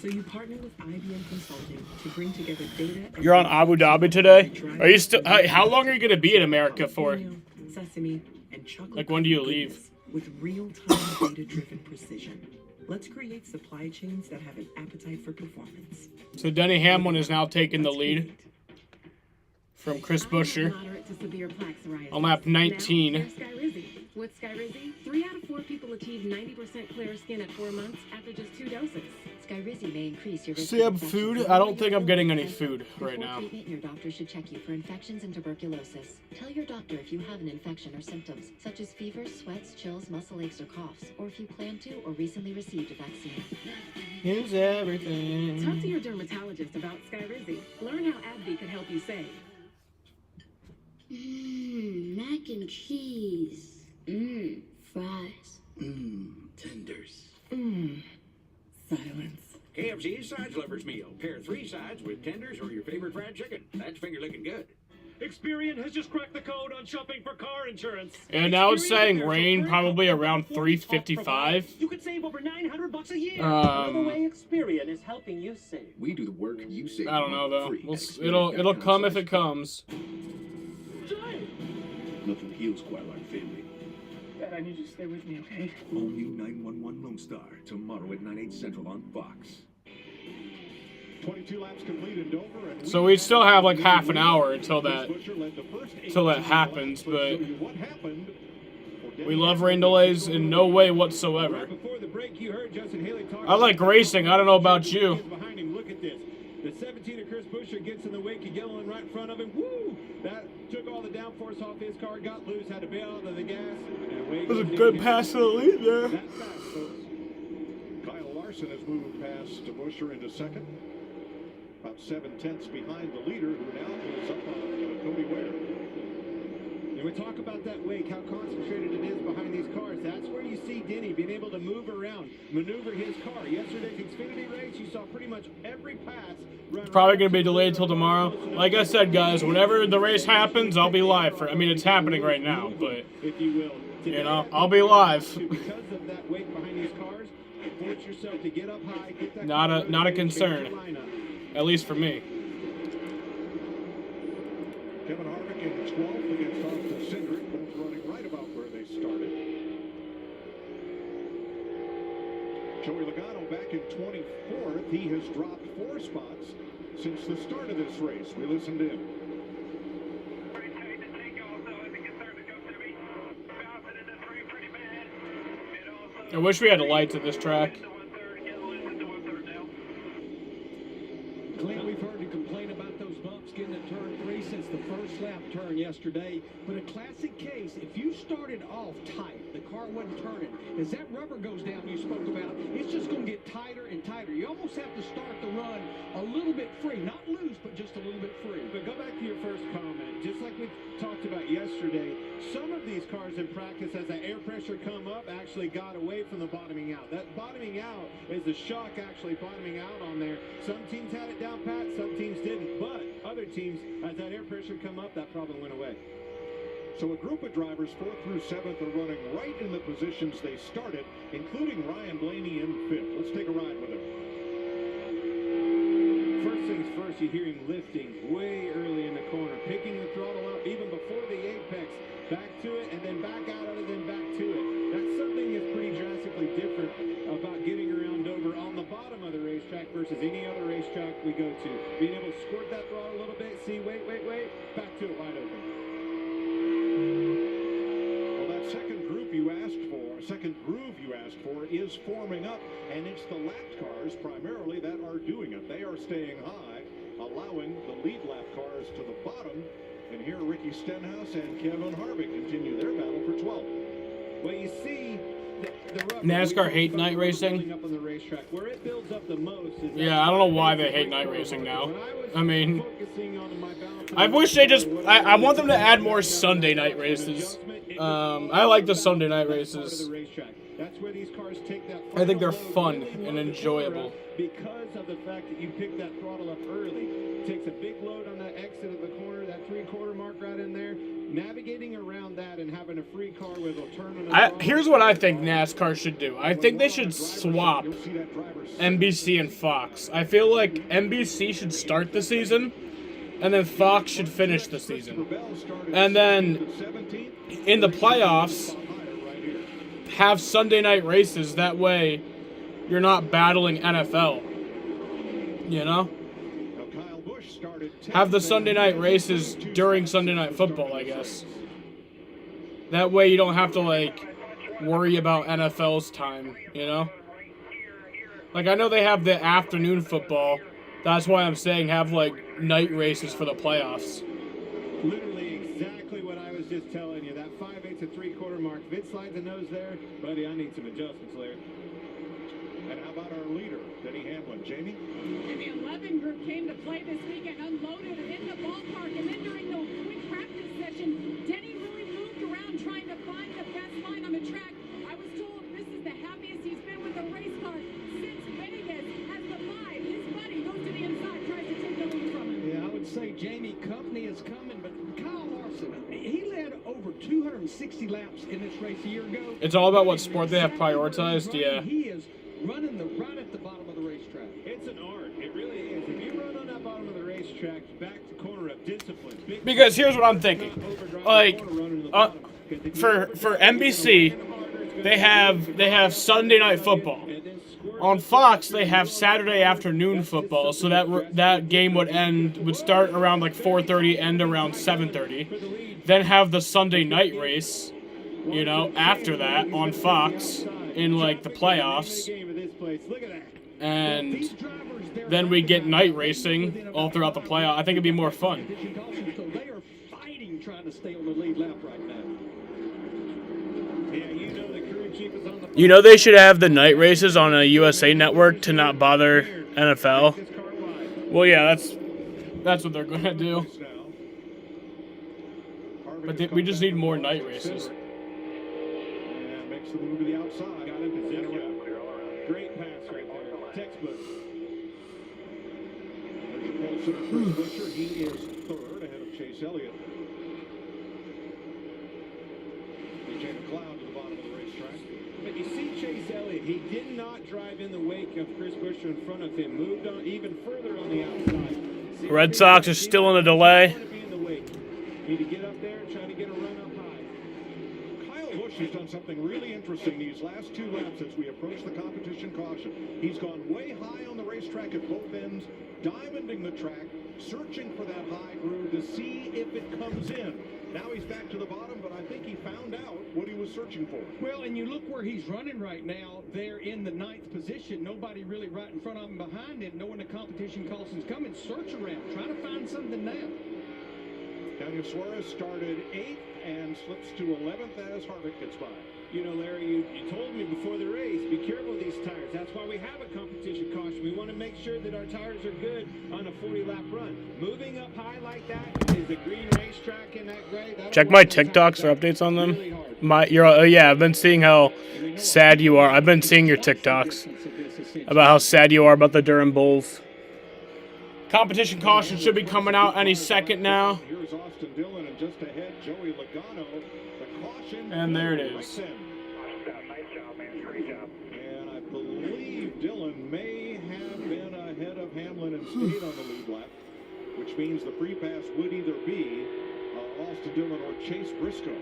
So you partnered with IBM Consulting to bring together data. You're on Abu Dhabi today? Are you still? How long are you gonna be in America for? Sesame and chocolate. Like, when do you leave? With real-time data-driven precision. Let's create supply chains that have an appetite for performance. So Denny Hamlin is now taking the lead from Chris Buescher on lap 19. With Skyrizi, 3 out of 4 people achieve 90% clear skin at 4 months after just 2 doses. Skyrizi may increase your risk. See, I'm food. I don't think I'm getting any food right now. Before treatment, your doctor should check you for infections and tuberculosis. Tell your doctor if you have an infection or symptoms, such as fever, sweats, chills, muscle aches, or coughs, or if you plan to or recently received a vaccine. Here's everything. Talk to your dermatologist about Skyrizi. Learn how AbbVie can help you save. Mac and cheese. Fries. Tenders. Silence. KFC's Sides Lovers Meal. Pair 3 sides with tenders or your favorite fried chicken. That's finger licking good. Experian has just cracked the code on shopping for car insurance. And now it's saying rain probably around 3:55. You could save over $900 a year. Another way Experian is helping you save. We do the work, you save. I don't know though. It'll come if it comes. Nothing heals quite like family. Dad, I need you to stay with me, okay? All new 911 Lone Star tomorrow at 9/8 Central on Fox. 22 laps complete in Dover, and So we still have like half an hour until that happens, but we love rain delays in no way whatsoever. I like racing. I don't know about you. Behind him, look at this. The 17 of Chris Buescher gets in the wake of yelling right in front of him. Woo! That took all the downforce off his car, got loose, had to bail out of the gas. And away It was a goes good Denny pass to the lead there. That's fast, folks. Kyle Larson has moved past Buescher into second. About 7/10 behind the leader, who now is up on Cody Ware. And we talk about that wake, how concentrated it is behind these cars. That's where you see Denny being able to move around, maneuver his car. Yesterday's Xfinity race, you saw pretty much every pass run. Probably gonna be delayed till tomorrow. Like I said, guys, whenever the race happens, I'll be live. I mean, it's happening right now, but if you will, you know, I'll be live. Because of that weight behind these cars, force yourself to get up high, get that Not a concern, at least for me. Kevin Harvick in 12th against Austin Cindric, both running right about where they started. Joey Logano back in 24th. He has dropped 4 spots since the start of this race. We listened in. I wish we had lights at this track. Clint, we've heard you complain about those bumps getting at turn 3 since the first lap turn yesterday. But a classic case, if you started off tight, the car wasn't turning. As that rubber goes down you spoke about, it's just going to get tighter and tighter. You almost have to start the run a little bit free. Not loose, but just a little bit free. But go back to your first comment. Just like we talked about yesterday, some of these cars in practice, as the air pressure come up, actually got away from the bottoming out. That bottoming out is the shock actually bottoming out on there. Some teams had it down pat, some teams didn't. But other teams, as that air pressure come up, that problem went away. So a group of drivers, 4th through 7th, are running right in the positions they started, including Ryan Blaney in 5th. Let's take a ride with him. First things first, you hear him lifting way early in the corner, picking the throttle up even before the apex, back to it, and then back out of it, then back to it. That's something that's pretty drastically different about getting around Dover on the bottom of the racetrack versus any other racetrack we go to. Being able to squirt that throttle a little bit, see, wait, back to it wide open. Well, that second groove you asked for is forming up, and it's the lapped cars primarily that are doing it. They are staying high, allowing the lead lap cars to the bottom. And here Ricky Stenhouse and Kevin Harvick continue their battle for 12th. Well, you see, NASCAR hate night racing. up on the racetrack where it builds up the most. Yeah, I don't know why they hate night racing now. I mean, I wish they just. I want them to add more Sunday night races. I like the Sunday night races. That's where these cars take that. I think they're final load, fun really and load the enjoyable. car up because of the fact that you pick that throttle up early. Takes a big load on that exit of the corner, that 3/4 mark right in there. Navigating around that and having a free car with a turn on the throttle. Here's what I think NASCAR should do. I think they should swap NBC and Fox. I feel like NBC should start the season, and then Fox should finish the season. And then in the playoffs, have Sunday night races. That way, you're not battling NFL. You know? Have the Sunday night races during Sunday night football, I guess. That way you don't have to, like, worry about NFL's time, you know? Like, I know they have the afternoon football. That's why I'm saying have, like, night races for the playoffs. Literally exactly what I was just telling you. That 5/8 to 3/4 mark. Vince slides a nose there. Buddy, I need some adjustments there. And how about our leader, Denny Hamlin? Jamie? And the 11 group came to play this weekend, unloaded in the ballpark, and then during the quick practice session, Denny really moved around trying to find the best line on the track. I was told this is the happiest he's been with a race car since Vegas. As the 5, his buddy goes to the inside, tries to take the lead from him. Yeah, I would say Jamie company is coming, but Kyle Larson, he led over 260 laps in this race a year ago. It's all about what sport they have prioritized, yeah. He is running right at the bottom of the racetrack. It's an art. It really is. If you run on that bottom of the racetrack, back to corner up, discipline. Because here's what I'm thinking. Like, for NBC, they have Sunday night football. On Fox, they have Saturday afternoon football, so that game would start around like 4:30, end around 7:30. Then have the Sunday night race, you know, after that on Fox in like the playoffs. And then we get night racing all throughout the playoff. I think it'd be more fun. They are fighting trying to stay on the lead lap right now. Yeah, you know the crew chief is on the. You know they should have the night races on a USA Network to not bother NFL. Well, yeah, that's what they're gonna do. But we just need more night races. Yeah, makes the move to the outside. Got in position. Great pass right there. Textbook. There's a close to Chris Buescher. He is third ahead of Chase Elliott. DJ McLeod to the bottom of the racetrack. But you see Chase Elliott, he did not drive in the wake of Chris Buescher in front of him. Moved on even further on the outside. Red Sox are still in a delay. Need to get up there and try to get a run up high. Kyle Busch has done something really interesting these last 2 laps as we approach the competition caution. He's gone way high on the racetrack at both ends, diamonding the track, searching for that high groove to see if it comes in. Now he's back to the bottom, but I think he found out what he was searching for. Well, and you look where he's running right now. They're in the 9th position. Nobody really right in front of him, behind him. Knowing the competition caution's coming, search around, trying to find something now. Daniel Suarez started 8th and slips to 11th as Harvick gets by. You know, Larry, you told me before the race, be careful of these tires. That's why we have a competition caution. We want to make sure that our tires are good on a 40-lap run. Moving up high like that is a green racetrack in that gray. Check my TikToks for updates on them. I've been seeing how sad you are. I've been seeing your TikToks about how sad you are about the Durham Bulls. Competition caution should be coming out any second now. Here's Austin Dillon and just ahead Joey Logano. The caution. And there it is. Nice job, man. Great job. And I believe Dillon may have been ahead of Hamlin and stayed on the lead lap, which means the free pass would either be Austin Dillon or Chase Briscoe.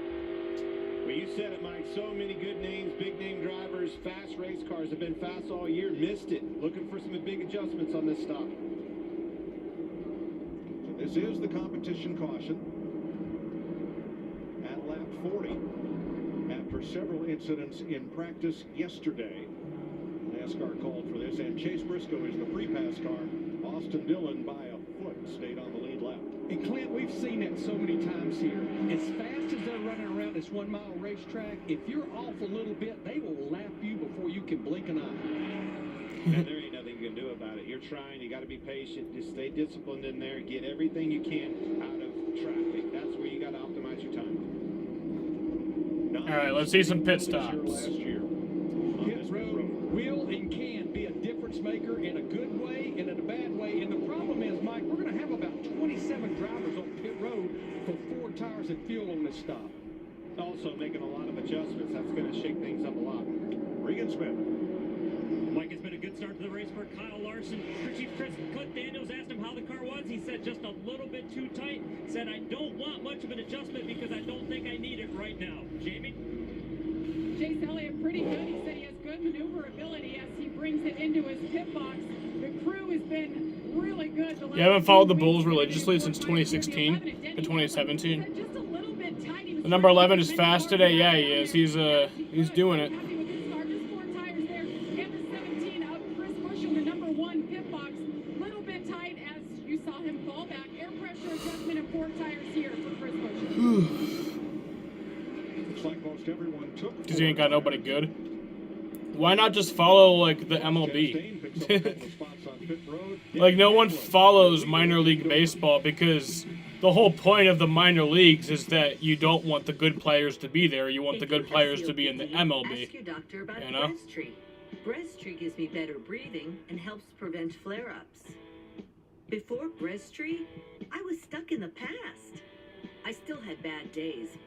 Well, you said it, Mike. So many good names, big name drivers, fast race cars have been fast all year. Missed it. Looking for some big adjustments on this stop. This is the competition caution at lap 40 after several incidents in practice yesterday. NASCAR called for this, and Chase Briscoe is the free pass car. Austin Dillon by a foot stayed on the lead lap. And Clint, we've seen it so many times here. As fast as they're running around this 1 mile racetrack, if you're off a little bit, they will lap you before you can blink an eye. And there ain't nothing you can do about it. You're trying, you got to be patient, just stay disciplined in there, get everything you can out of traffic. That's where you got to optimize your time. right, let's see some pit stops. Last year. Pit road will and can be a difference maker in a good way and in a bad way. And the problem is, Mike, we're going to have about 27 drivers on pit road for 4 tires and fuel on this stop. Also making a lot of adjustments. That's going to shake things up a lot. Regan Smith. Mike, it's been a good start to the race for Kyle Larson. Crew Chief Clint Daniels asked him how the car was. He said just a little bit too tight. Said, I don't want much of an adjustment because I don't think I need it right now. Jamie? Chase Elliott pretty good. He said he has good maneuverability as he brings it into his pit box. The crew has been really good. You haven't followed the Bulls religiously since 2016 and 2017. Just a little bit tight. The number 11 is fast today. Yeah, he is. He's doing it. Because he ain't got nobody good. Why not just follow, like, the MLB? Like, no one follows minor league baseball because the whole point of the minor leagues is that you don't want the good players to be there. You want the good players to be in the MLB. Ask your doctor about You know? Breztri. Breztri gives me better breathing and helps prevent flare-ups. Before Breztri, I was stuck in the past. I still had bad days.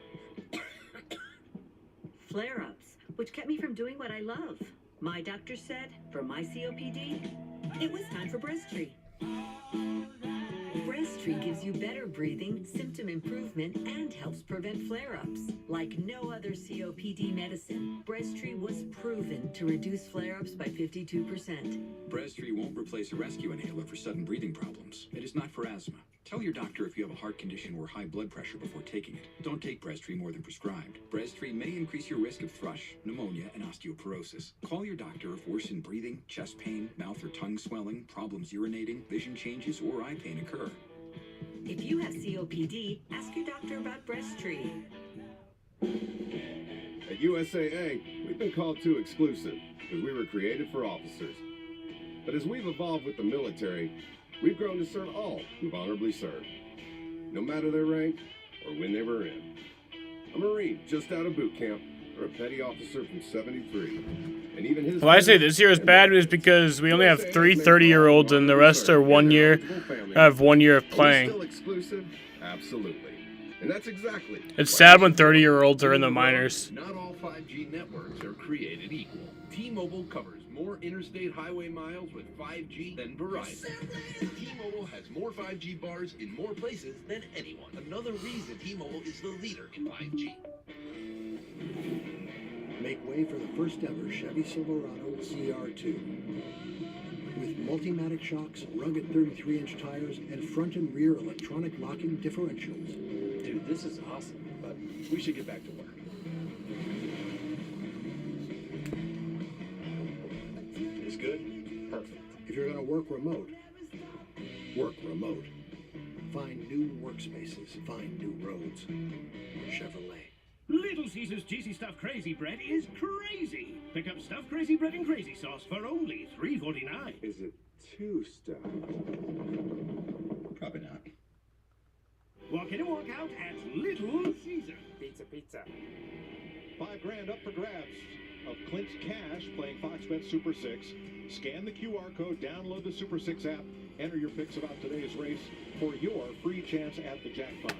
Flare-ups, which kept me from doing what I love. My doctor said, for my COPD, it was time for Breztri. Breztri gives you better breathing, symptom improvement, and helps prevent flare-ups. Like no other COPD medicine, Breztri was proven to reduce flare-ups by 52%. Breztri won't replace a rescue inhaler for sudden breathing problems. It is not for asthma. Tell your doctor if you have a heart condition or high blood pressure before taking it. Don't take Breztri more than prescribed. Breztri may increase your risk of thrush, pneumonia, and osteoporosis. Call your doctor if worsened breathing, chest pain, mouth or tongue swelling, problems urinating, vision changes, or eye pain occur. If you have COPD, ask your doctor about Breztri. At USAA, we've been called too exclusive because we were created for officers. But as we've evolved with the military, we've grown to serve all who've honorably served, no matter their rank or when they were in. A Marine just out of boot camp, or a petty officer from 73. And even his Why I say this year is bad is because we only have 3 30-year-olds and the rest are 1 year. Have 1 year of playing. Still exclusive? Absolutely. And that's exactly. It's sad when 30-year-olds are in the minors. Not all 5G networks are created equal. T-Mobile covers more interstate highway miles with 5G than Verizon. T-Mobile has more 5G bars in more places than anyone. Another reason T-Mobile is the leader in 5G. Make way for the first ever Chevy Silverado CR2. With Multimatic shocks, rugged 33-inch tires, and front and rear electronic locking differentials. Dude, this is awesome, but we should get back to work. It's good? Perfect. If you're going to work remote, work remote. Find new workspaces, find new roads. Chevrolet. Little Caesar's Cheesy Stuffed Crazy Bread is crazy. Pick up Stuffed Crazy Bread and Crazy Sauce for only $3.49. Is it too stuffed? Probably not. Walk in and walk out at Little Caesar. Pizza. $5,000 up for grabs of Clint's cash playing Fox Bet Super 6. Scan the QR code, download the Super 6 app, enter your picks about today's race for your free chance at the jackpot.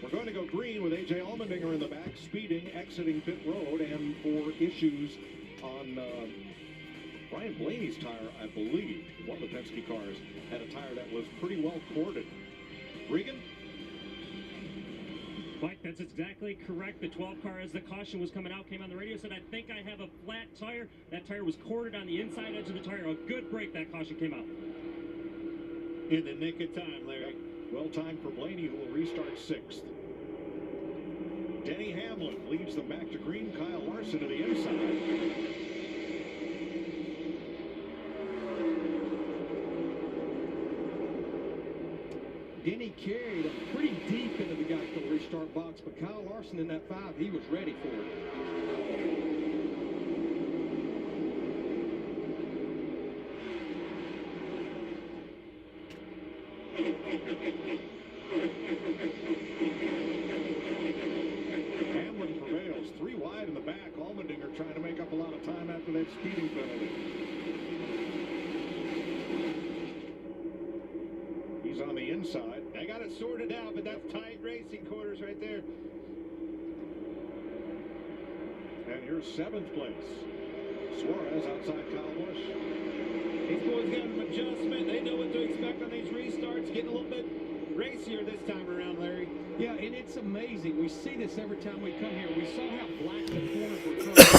We're going to go green with A.J. Allmendinger in the back, speeding, exiting pit road, and for issues on Brian Blaney's tire, I believe. One of the Penske cars had a tire that was pretty well corded. Regan? Mike, that's exactly correct. The 12 car, as the caution was coming out, came on the radio, said, I think I have a flat tire. That tire was corded on the inside edge of the tire. A good break, that caution came out. In the nick of time, Larry. Well timed for Blaney, who will restart 6th. Denny Hamlin leads them back to green. Kyle Larson to the inside. Denny carried him pretty deep into the Geico restart box, but Kyle Larson in that 5, he was ready for it. Hamlin prevails, 3 wide speeding penalty. He's on the inside. They got it sorted out, but that's tight racing quarters right there. And here's 7th place. Suarez outside Kyle Busch. These boys got an adjustment. They know what to expect on these restarts. Getting a little bit racier this time around, Larry. Yeah, and it's amazing. We see this every time we come here. We saw how black the corners were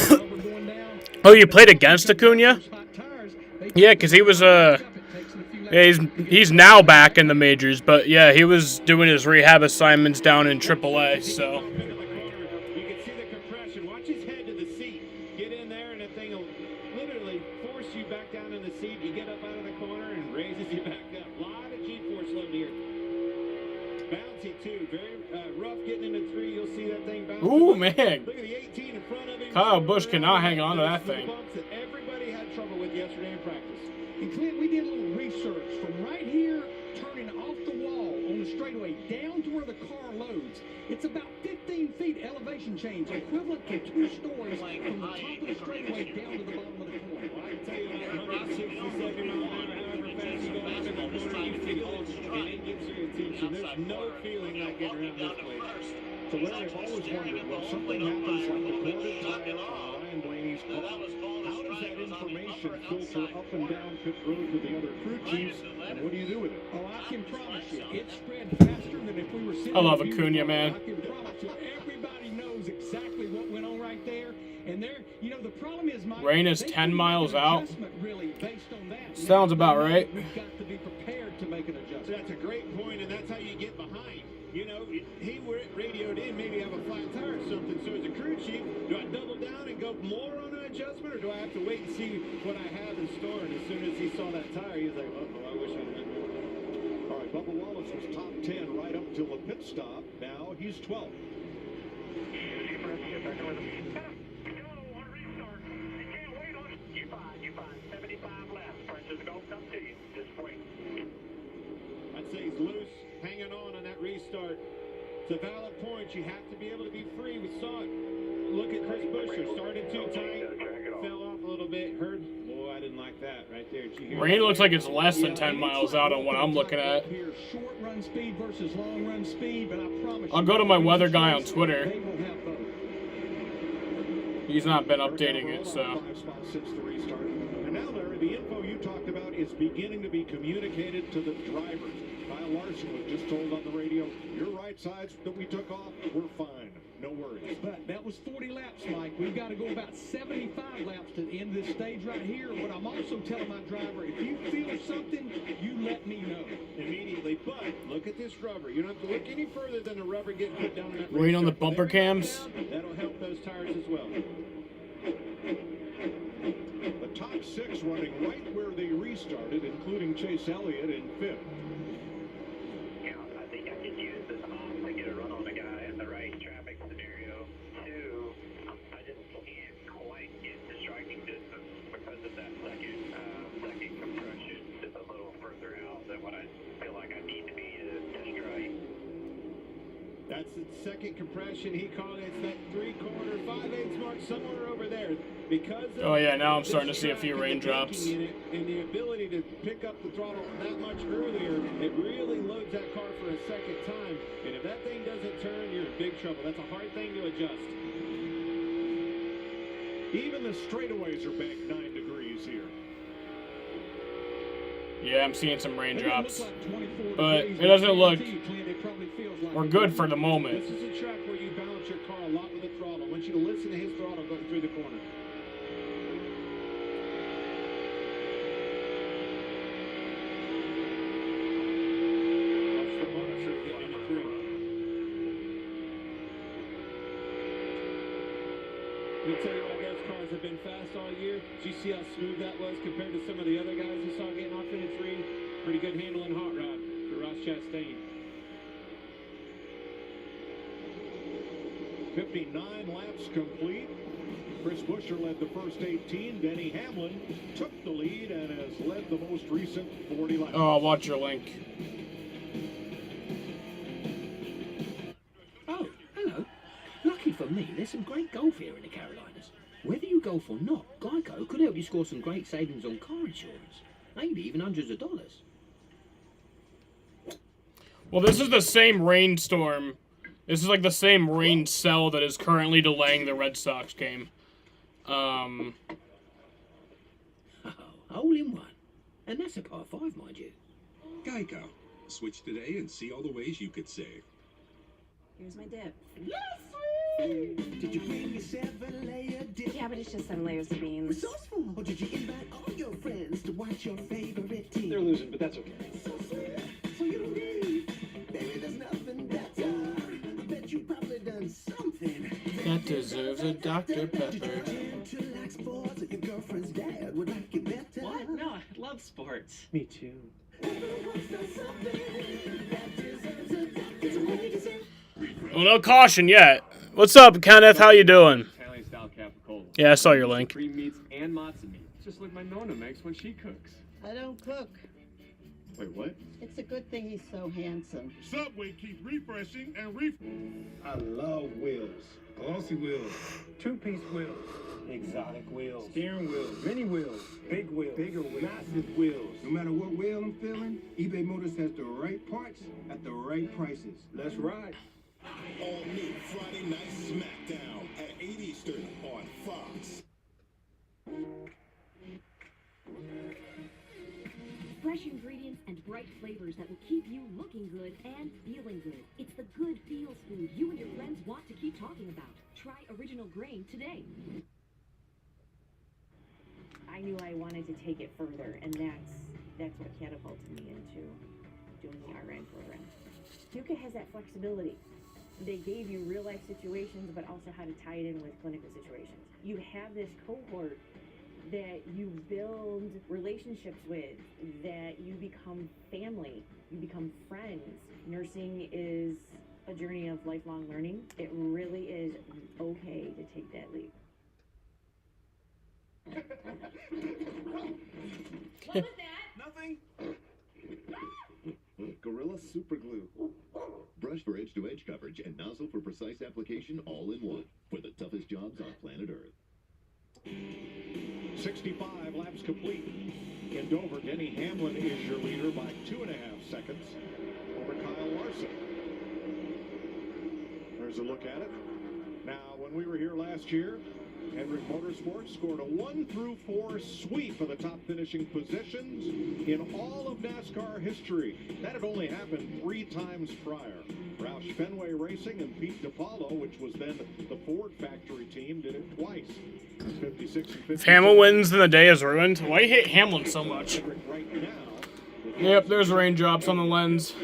turning, rubber going down. Oh, you played against Acuna? Yeah, because he was yeah, he's now back in the majors, but yeah, he was doing his rehab assignments down in AAA. So. You can see the compression. Watch his head to the seat. Get in there, and that thing will literally force you back down in the seat. You get up out of the corner and raises you back up. A lot of G-force load here. Bouncy too, very rough getting into 3. You'll see that thing bounce. Ooh, man. Look at the 18 in front of him. Kyle Busch cannot hang on to that thing. Bumps that everybody had trouble with yesterday in practice. And Clint, we did a little research from right here, turning off the wall on the straightaway down to where the car loads. It's about 15 feet elevation change, equivalent to 2 stories from the top of the straightaway down to the bottom of the corner. Well, I can tell you that 167 mile an hour, however fast you go out of the corner, you feel it, and it gets your attention. There's no feeling like getting around this place. So Larry, I've always wondered, when something happens like the quarter tire on Ryan Blaney's car, how does that information filter up and down pit road to the other crew chiefs, and what do you do with it? Oh, I can promise you, it spread faster than if we were sitting. I love Acuna, man. I can promise you, everybody knows exactly what went on right there. And there, you know, the problem is, Mike, Rain is 10 miles out. Really based on that. Sounds about right. We've got to be prepared to make an adjustment. So that's a great point, and that's how you get behind. You know, he radioed in, maybe have a flat tire or something. So as a crew chief, do I double down and go more on an adjustment, or do I have to wait and see what I have in store? And as soon as he saw that tire, he was like, oh, I wish I had more. All right, Bubba Wallace was top 10 right up till the pit stop. Now he's 12th. You find 75 laps. Pressure's going to come to you. Just wait. I'd say he's loose, hanging on that restart. It's a valid point. You have to be able to be free. We saw it. Look at Chris Buescher. Started too tight, fell off a little bit. Heard? Boy, I didn't like that right there. Did you hear Rain that? looks like it's less than 10 miles out on what I'm looking at. Short run speed versus long run speed, but I promise I'll go to my weather guy on Twitter. they will have both. He's not been updating it, so. 5 spots since the restart. And now, Larry, the info you talked about is beginning to be communicated to the drivers. Kyle Larson was just told on the radio, your right sides that we took off, we're fine. No worries. But that was 40 laps, Mike. We've got to go about 75 laps to the end of this stage right here. But I'm also telling my driver, if you feel something, you let me know. Immediately. But look at this rubber. You don't have to look any further than the rubber getting put down in that Rain on the restart. bumper cams. That'll help those tires as well. The top 6 running right where they restarted, including Chase Elliott in 5th. Yeah, I think I could use this off to get a run on the guy in the right traffic scenario. 2, I just can't quite get to striking distance because of that second compression. Just a little further out than what I feel like I need to be to strike. That's the second compression. He called it. It's that 3-quarter, 5/8 mark somewhere over there. Because of Oh, yeah, now I'm starting to see a few raindrops. and the ability to pick up the throttle that much earlier, it really loads that car for a second time. And if that thing doesn't turn, you're in big trouble. That's a hard thing to adjust. Even the straightaways are back 9 degrees here. Yeah, I'm seeing some raindrops. But it doesn't look... We're good for the moment. This is a track where you balance your car a lot with the throttle. I want you to listen to his throttle going through the corner. That's the monitor getting into 3. Let me tell you why those cars have been fast all year. Did you see how smooth that was compared to some of the other guys you saw getting off in a 3? Pretty good handling hot rod for Ross Chastain. 59 laps complete. Chris Buescher led the first 18. Denny Hamlin took the lead and has led the most recent 40 laps. Oh, I'll watch your link. Oh, hello. Lucky for me, there's some great golf here in the Carolinas. Whether you golf or not, Geico could help you score some great savings on car insurance. Maybe even hundreds of dollars. Well, this is the same rainstorm. This is like the same rain cell that is currently delaying the Red Sox game. Oh, hole in one. And that's a par 5, mind you. Geico. Switch today and see all the ways you could save. Here's my dip. Did you bring your 7-layer dip? Yeah, but it's just 7 layers of beans. Resourceful. Or did you invite all your friends to watch your favorite team? They're losing, but that's okay. So sweet. So you don't need. Baby, there's nothing better. I bet you probably done something That deserves a Dr. Pepper. to like sports, or your girlfriend's dad would like it better. What? No, I love sports. Me too. Well, no caution yet. What's up, Kenneth? How you doing? Italian style capicola. Yeah, I saw your link. Cream meats and matzo meat. Just like my Nonna makes when she cooks. I don't cook. Wait, what? It's a good thing he's so handsome. Subway keeps refreshing and I love wheels. Glossy wheels. Two-piece wheels. Exotic wheels. Steering wheels. Mini wheels. Big wheels. Bigger wheels. Massive wheels. No matter what wheel I'm feeling, eBay Motors has the right parts at the right prices. Let's ride. All new Friday Night Smackdown at 8 Eastern on Fox. Fresh ingredients and bright flavors that will keep you looking good and feeling good. It's the good feels food you and your friends want to keep talking about. Try Original Grain today. I knew I wanted to take it further, and that's what catapulted me into doing the RN program. Duca has that flexibility. They gave you real life situations, but also how to tie it in with clinical situations. You have this cohort that you build relationships with, that you become family, you become friends. Nursing is a journey of lifelong learning. It really is okay to take that leap. What was that? Nothing. Gorilla Super Glue. Brush for edge-to-edge coverage and nozzle for precise application all in one. For the toughest jobs on planet Earth. 65 laps complete. In Dover, Denny Hamlin is your leader by 2.5 seconds over Kyle Larson. There's a look at it. Now, when we were here last year, Hendrick Motorsports scored a 1-4 sweep of the top finishing positions in all of NASCAR history. That had only happened 3 times prior. Roush Fenway Racing and Pete DiPaolo, which was then the Ford factory team, did it twice. 56 and 57. If Hamlin wins, then the day is ruined. Why do you hate Hamlin so much? Yep, there's raindrops on the lens.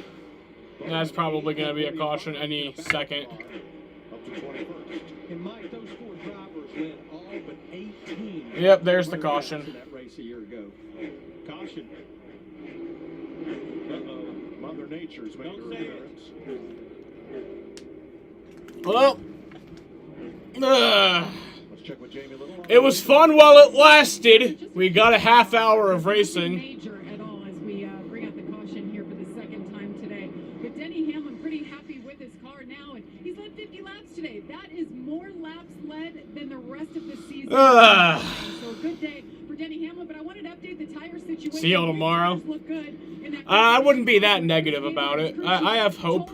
That's probably going to be a caution any second. Up to 21st. And Mike, those 4 drivers led all but 18. Yep, there's the caution. That race a year ago. Caution. Uh-oh. Mother Nature's made her appearance. Well, Let's check with Jamie Little. it was fun while it lasted. We got a half hour of racing. Major at all as we bring out the caution here for the second time today. But Denny Hamlin pretty happy with his car now, and he's led 50 laps today. That is more laps led than the rest of the season. So a good day for Denny Hamlin, but I wanted to update the tire situation. See you tomorrow. Look good in that I wouldn't be that negative about it. I have hope.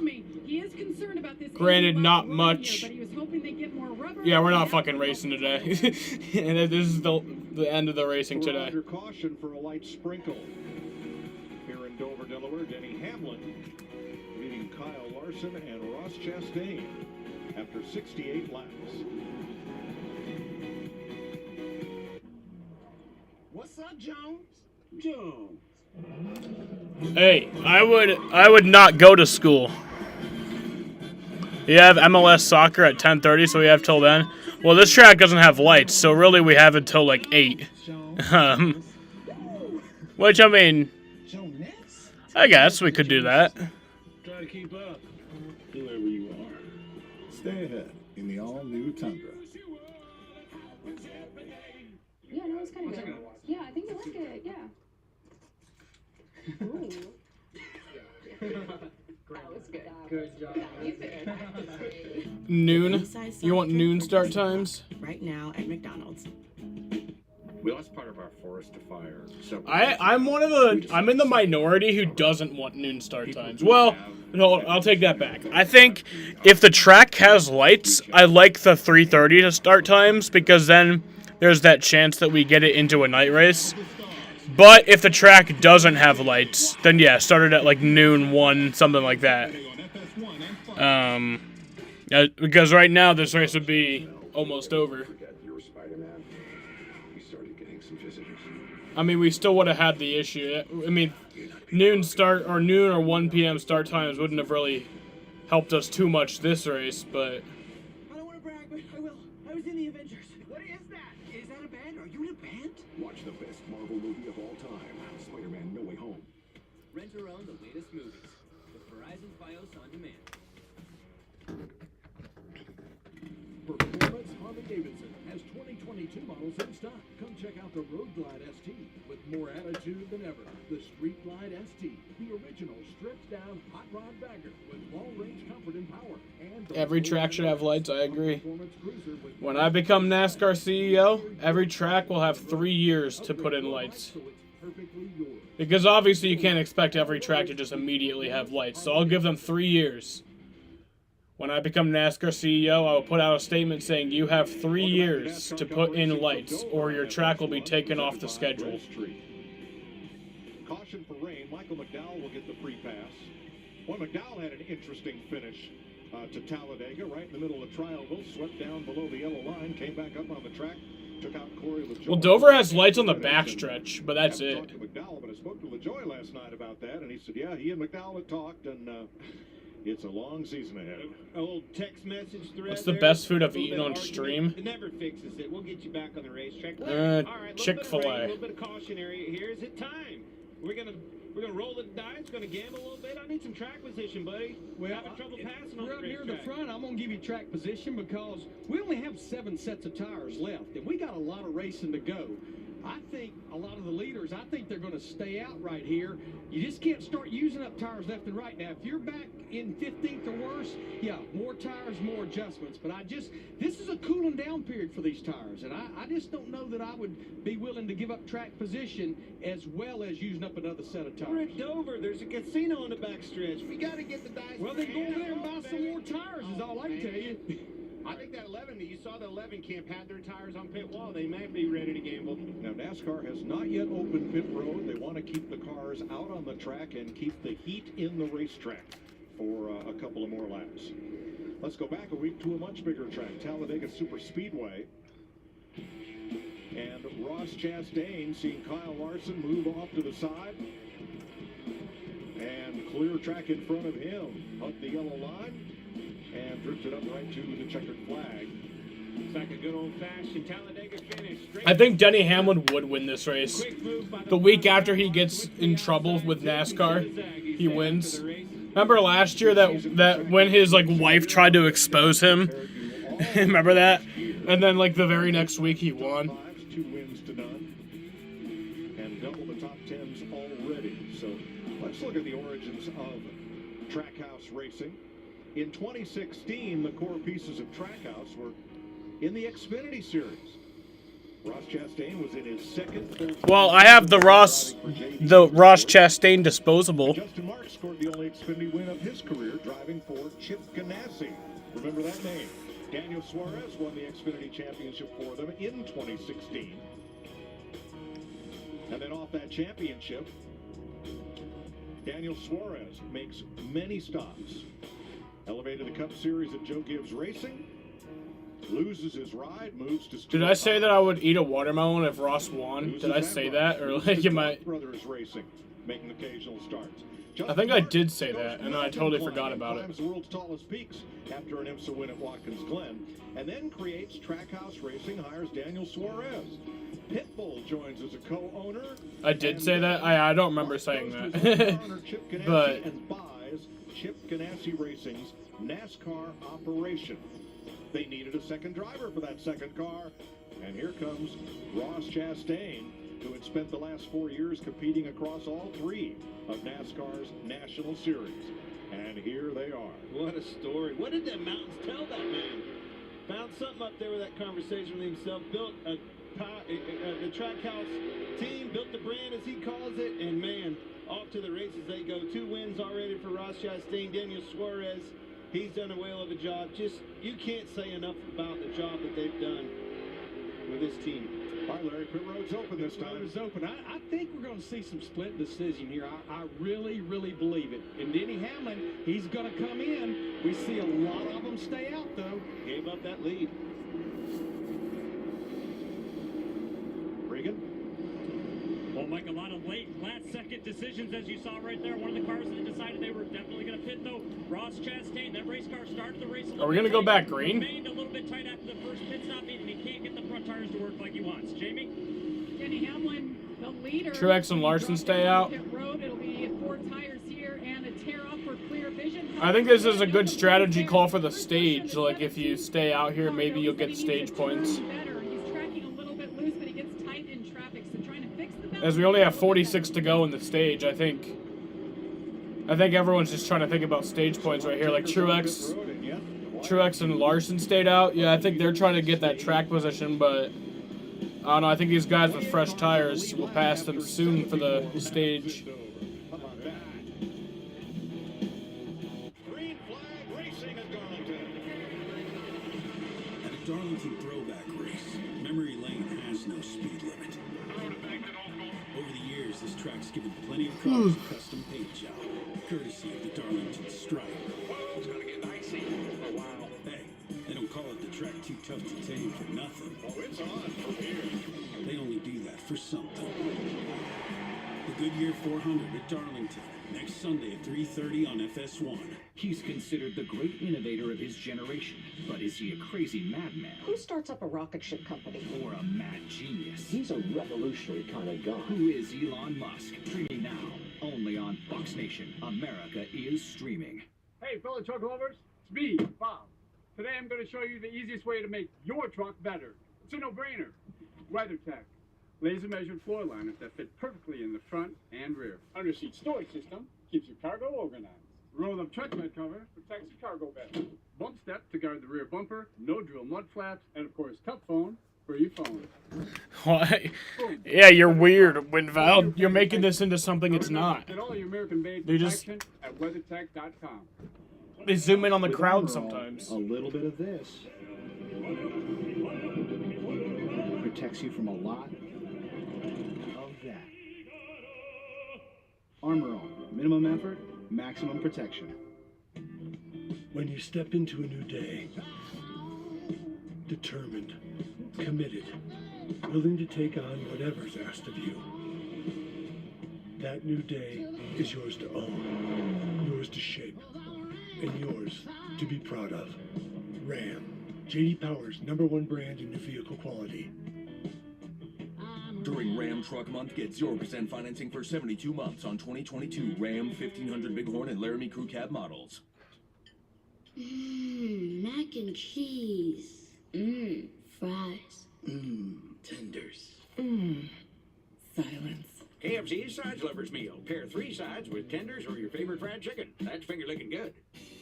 he is concerned about this. Granted, not much. Here, but he was hoping they get more rubber. Yeah, we're not fucking racing today. And this is the end of the racing today. Under caution for a light sprinkle. Here in Dover, Delaware, Denny Hamlin leading Kyle Larson and Ross Chastain after 68 laps. What's up, Jones? Jones. Hey, I would not go to school. You have MLS soccer at 10:30, so we have till then. Well, this track doesn't have lights, so really we have until like 8. Which, I mean, I guess we could do that. Try to keep up, whoever you are. Stay ahead in the all-new Tundra. Yeah, no, it's kind of good. Yeah, I think it was good. Yeah. Ooh. That was good. Good job. Noon? You want noon start times? Right right now at McDonald's. We lost part of our forest to fire. I'm in the minority who doesn't want noon start times. Well, no, I'll take that back. I think if the track has lights, I like the 3:30 to start times because then there's that chance that we get it into a night race. But if the track doesn't have lights, then yeah, start it at like noon, 1, something like that. Because right now this race would be almost over. I mean, we still would have had the issue. I mean, noon or 1 p.m. start times wouldn't have really helped us too much this race, but... I don't want to brag, but I will. I was in the Avengers. What is that? Is that a band? Are you in a band? Watch the best Marvel movie of all time, Spider-Man No Way Home. Rent or own the latest movies with Verizon Fios On Demand. Performance Harley-Davidson has 2022 models in stock. Come check out the Road Glide ST with more attitude than ever. The Street Glide ST, the original stripped-down hot rod bagger with long-range comfort and power. And Every track should have lights, I agree. When I become NASCAR CEO, every track will have 3 years to put in lights. Because obviously you can't expect every track to just immediately have lights, so I'll give them 3 years. When I become NASCAR CEO, I will put out a statement saying you have 3 years to put in lights, or your track will be taken off the schedule. Caution for rain. Michael McDowell will get the free pass. Well, McDowell had an interesting finish to Talladega, right in the middle of Trialville, swept down below the yellow line, came back up on the track, took out Corey LaJoy. Well, Dover has lights on the backstretch, but that's it. I talked to McDowell, but I spoke to LaJoy last night about that, and he said, yeah, he and McDowell had talked, and it's a long season ahead. Old text message thread. What's the best food I've eaten on stream? It never fixes it. We'll get you back on the racetrack. Chick-fil-A. A little bit of cautionary here. Is it time? We're gonna roll the dice. Gonna gamble a little bit. I need some track position, buddy. We're having trouble passing on the We're up near the racetrack. front. I'm gonna give you track position because we only have 7 sets of tires left, and we got a lot of racing to go. I think a lot of the leaders, I think they're going to stay out right here. You just can't start using up tires left and right. Now, if you're back in 15th or worse, yeah, more tires, more adjustments. But this is a cooling down period for these tires. And I just don't know that I would be willing to give up track position as well as using up another set of tires. We're at Dover. There's a casino on the backstretch. We got to get the dice. Well, then go over there and buy some more tires is all I can tell you. I think that 11, you saw the 11 camp had their tires on pit wall. They might be ready to gamble. Now, NASCAR has not yet opened pit road. They want to keep the cars out on the track and keep the heat in the racetrack for a couple of more laps. Let's go back a week to a much bigger track, Talladega Super Speedway. And Ross Chastain seeing Kyle Larson move off to the side. And clear track in front of him. Up the yellow line. And drifted up right to the checkered flag. It's like a good old-fashioned Talladega finish. I think Denny Hamlin would win this race. The week after he gets in trouble with NASCAR, he wins. Remember last year that when his wife tried to expose him? Remember that? And then the very next week he won. 2 wins to none. And double the top 10s already. So let's look at the origins of Trackhouse racing. In 2016, the core pieces of Trackhouse were in the Xfinity Series. Ross Chastain was in his second. Well, I have the Ross Chastain disposable. Justin Marks scored the only Xfinity win of his career, driving for Chip Ganassi. Remember that name? Daniel Suarez won the Xfinity Championship for them in 2016. And then off that championship, Daniel Suarez makes many stops. Elevated the Cup Series at Joe Gibbs Racing. Loses his ride, moves to... Did I say that I would eat a watermelon if Ross won? Did I say that? Or am I... Brothers Racing, making occasional starts. I think I did say that, and I totally forgot about it. Climbs the world's tallest peaks after an IMSA win at Watkins Glen, and then creates Trackhouse Racing, hires Daniel Suarez. Pitbull joins as a co-owner. I did say that? I don't remember saying that. But... and buys Chip Ganassi Racing's NASCAR operation. They needed a second driver for that second car, and here comes Ross Chastain, who had spent the last 4 years competing across all 3 of NASCAR's National Series. And here they are. What a story. What did the mountains tell that man? found something up there with that conversation with himself, built the Trackhouse team, built the brand as he calls it, and man, off to the races they go. 2 wins already for Ross Chastain. Daniel Suarez, he's done a whale of a job. Just, you can't say enough about the job that they've done with this team. All right, Larry, pit road's open this time. Pit road is open. I think we're going to see some split decision here. I really, really believe it. And Denny Hamlin, he's going to come in. We see a lot of them stay out, though. Gave up that lead. Regan? Well, Mike, a lot of last-second decisions, as you saw right there. One of the cars that decided they were definitely going to pit, though. Ross Chastain, that race car started the race a little Are we going to go back green? Remained a little bit tight after the first pit stop, and he can't get the front tires to work like he wants. Jamie? Denny Hamlin, the leader. Truex and Larson stay out. Pit road, it'll be 4 tires here and a tear off for clear vision. I think this is a good strategy call for the stage. Like, if you stay out here, maybe you'll get stage points. As we only have 46 to go in the stage, I think everyone's just trying to think about stage points right here. Like Truex and Larson stayed out. Yeah, I think they're trying to get that track position, but I don't know. I think these guys with fresh tires will pass them soon for the stage. Green flag racing at Darlington. At a Darlington throwback race, memory lane has no speed limit. Over the years, this track's given plenty of cars a custom paint job, courtesy of the Darlington Stripe. It's going to get icy. Oh, wow. Hey, they don't call it the track too tough to tame for nothing. Oh, it's on from here. They only do that for something. The Goodyear 400 at Darlington, next Sunday at 3:30 on FS1. He's considered the great innovator of his generation, but is he a crazy madman? Who starts up a rocket ship company? Or a mad genius? He's a revolutionary kind of guy. Who is Elon Musk? Streaming now, only on Fox Nation. America is streaming. Hey, fellow truck lovers, it's me, Bob. Today I'm going to show you the easiest way to make your truck better. It's a no-brainer. WeatherTech. Laser measured floor liners that fit perfectly in the front and rear. Underseat storage system keeps your cargo organized. Roll-up truck bed cover protects your cargo bed. Bump step to guard the rear bumper, no drill mud flaps, and of course cup phone for your phone. What? Yeah, you're weird, Winval. You're making this into something it's not. Get all your American-made They just- protection at WeatherTech.com. They zoom in on the crowd sometimes. A little bit of this protects you from a lot of that. Armor All. Minimum effort, maximum protection. When you step into a new day, determined, committed, willing to take on whatever's asked of you, that new day is yours to own, yours to shape, and yours to be proud of. Ram, J.D. Power's #1 brand in new vehicle quality. During Ram Truck Month, get 0% financing for 72 months on 2022 Ram 1500 Bighorn and Laramie Crew Cab models. Mac and cheese. Fries. Tenders. Silence. KFC's Sides Lovers Meal. Pair 3 sides with tenders or your favorite fried chicken. That's finger licking good.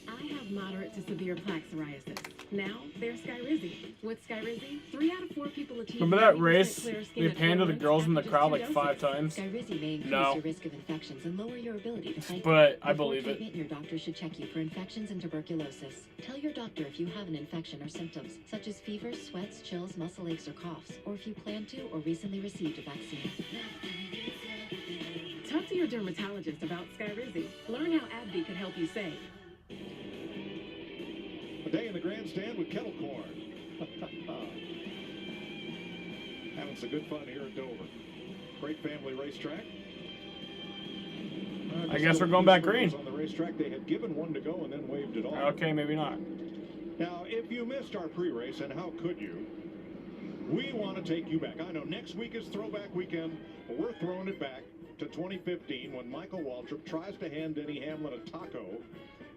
I have moderate to severe plaque psoriasis. Now, there's Skyrizi. With Skyrizi, 3 out of 4 people achieve. Remember that 90% race? clear skin They at panned to 4 the months girls in the after crowd just like 2 5 doses. times. Skyrizi may increase No. your risk of infections and lower your ability to fight. But I Before believe it. treatment, your doctor should check you for infections and tuberculosis. Tell your doctor if you have an infection or symptoms, such as fever, sweats, chills, muscle aches, or coughs, or if you plan to or recently received a vaccine. Talk to your dermatologist about Skyrizi. Learn how AbbVie can help you save. A day in the grandstand with kettle corn. Having some good fun here at Dover. Great family racetrack. I guess we're going back green. On the racetrack, they had given one to go and then waved it off. Okay, maybe not. Now, if you missed our pre-race, and how could you, we want to take you back. I know next week is throwback weekend, but we're throwing it back to 2015 when Michael Waltrip tries to hand Denny Hamlin a taco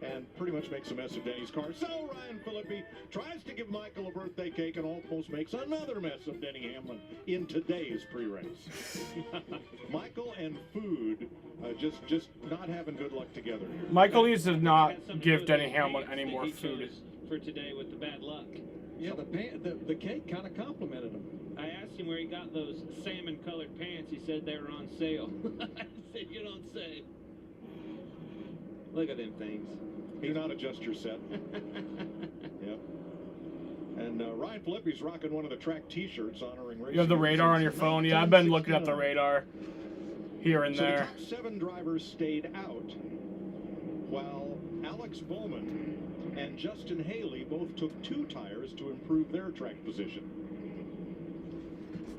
and pretty much makes a mess of Denny's car. So Ryan Phillippe tries to give Michael a birthday cake and almost makes another mess of Denny Hamlin in today's pre-race. Michael and food just not having good luck together here. Michael needs to not give Denny Hamlin any more food. For today with the bad luck. Yeah, the cake kind of complimented him. I asked him where he got those salmon-colored pants. He said they were on sale. I said, you don't say. Look at them things. Do not adjust your set. Yep. And Ryan Filippi's rocking one of the track T-shirts honoring racing. You have the radar on your phone? Yeah, I've been looking at the radar here and there. So the top 7 drivers stayed out, while Alex Bowman and Justin Haley both took 2 tires to improve their track position.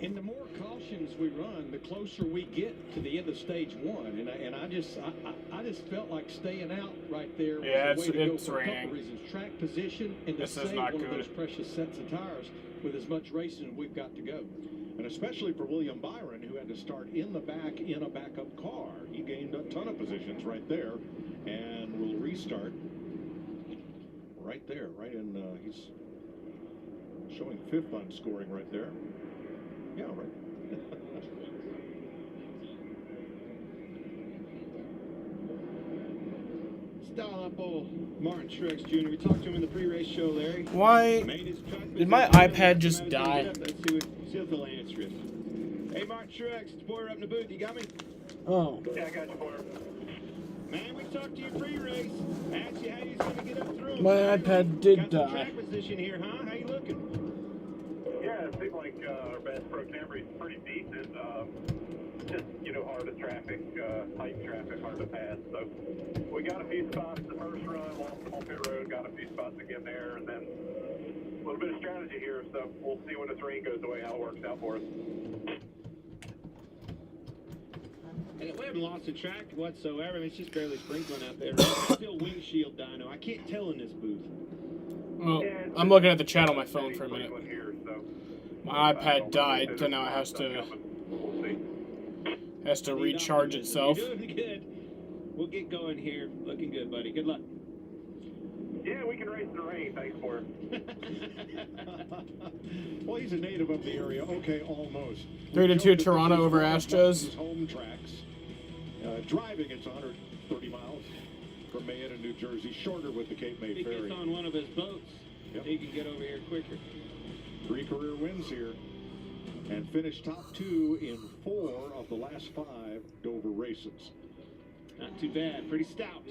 And the more cautions we run, the closer we get to the end of stage 1. And I just felt like staying out right there was Yeah, the way to go it's for a couple raining. reasons. Track position and to This is save not one of good. those precious sets of tires with as much racing as we've got to go. And especially for William Byron, who had to start in the back in a backup car. He gained a ton of positions right there and will restart right there, right in, he's showing 5th on scoring right there. Yeah, right. Style up old Martin Truex Jr. We talked to him in the pre-race show, Larry. Why did my iPad just die? Let's see if they'll answer it. Hey, Martin Truex, it's Boyer up in the booth. You got me? Oh. Yeah, I got you, Boyer. Man, we talked to you pre-race. Asked you how you was going to get up through. My iPad did got some die. track position here, huh? How you looking? Yeah, it seems like our best pro Camry is pretty decent. Just, hard to traffic, tight traffic, hard to pass. So we got a few spots the first run, lost them on pit road, got a few spots again there, and then a little bit of strategy here. So we'll see when this rain goes away how it works out for us. And we haven't lost a track whatsoever. I mean, it's just barely sprinkling out there. Still windshield dyno. I can't tell in this booth. Well, I'm looking at the chat on my phone for a minute. My iPad died, so now it has to recharge itself. You're doing good. We'll get going here. Looking good, buddy. Good luck. Yeah, we can race in the rain. Thanks for it. Well, he's a native of the area. Okay, almost. 3-2 Toronto over Astros. His home tracks. Driving, it's 130 miles from Mayhew to New Jersey. Shorter with the Cape May If he Ferry. gets on one of his boats, he can get over here quicker. 3 career wins here. And finished top 2 in 4 of the last 5 Dover races. Not too bad. Pretty stout.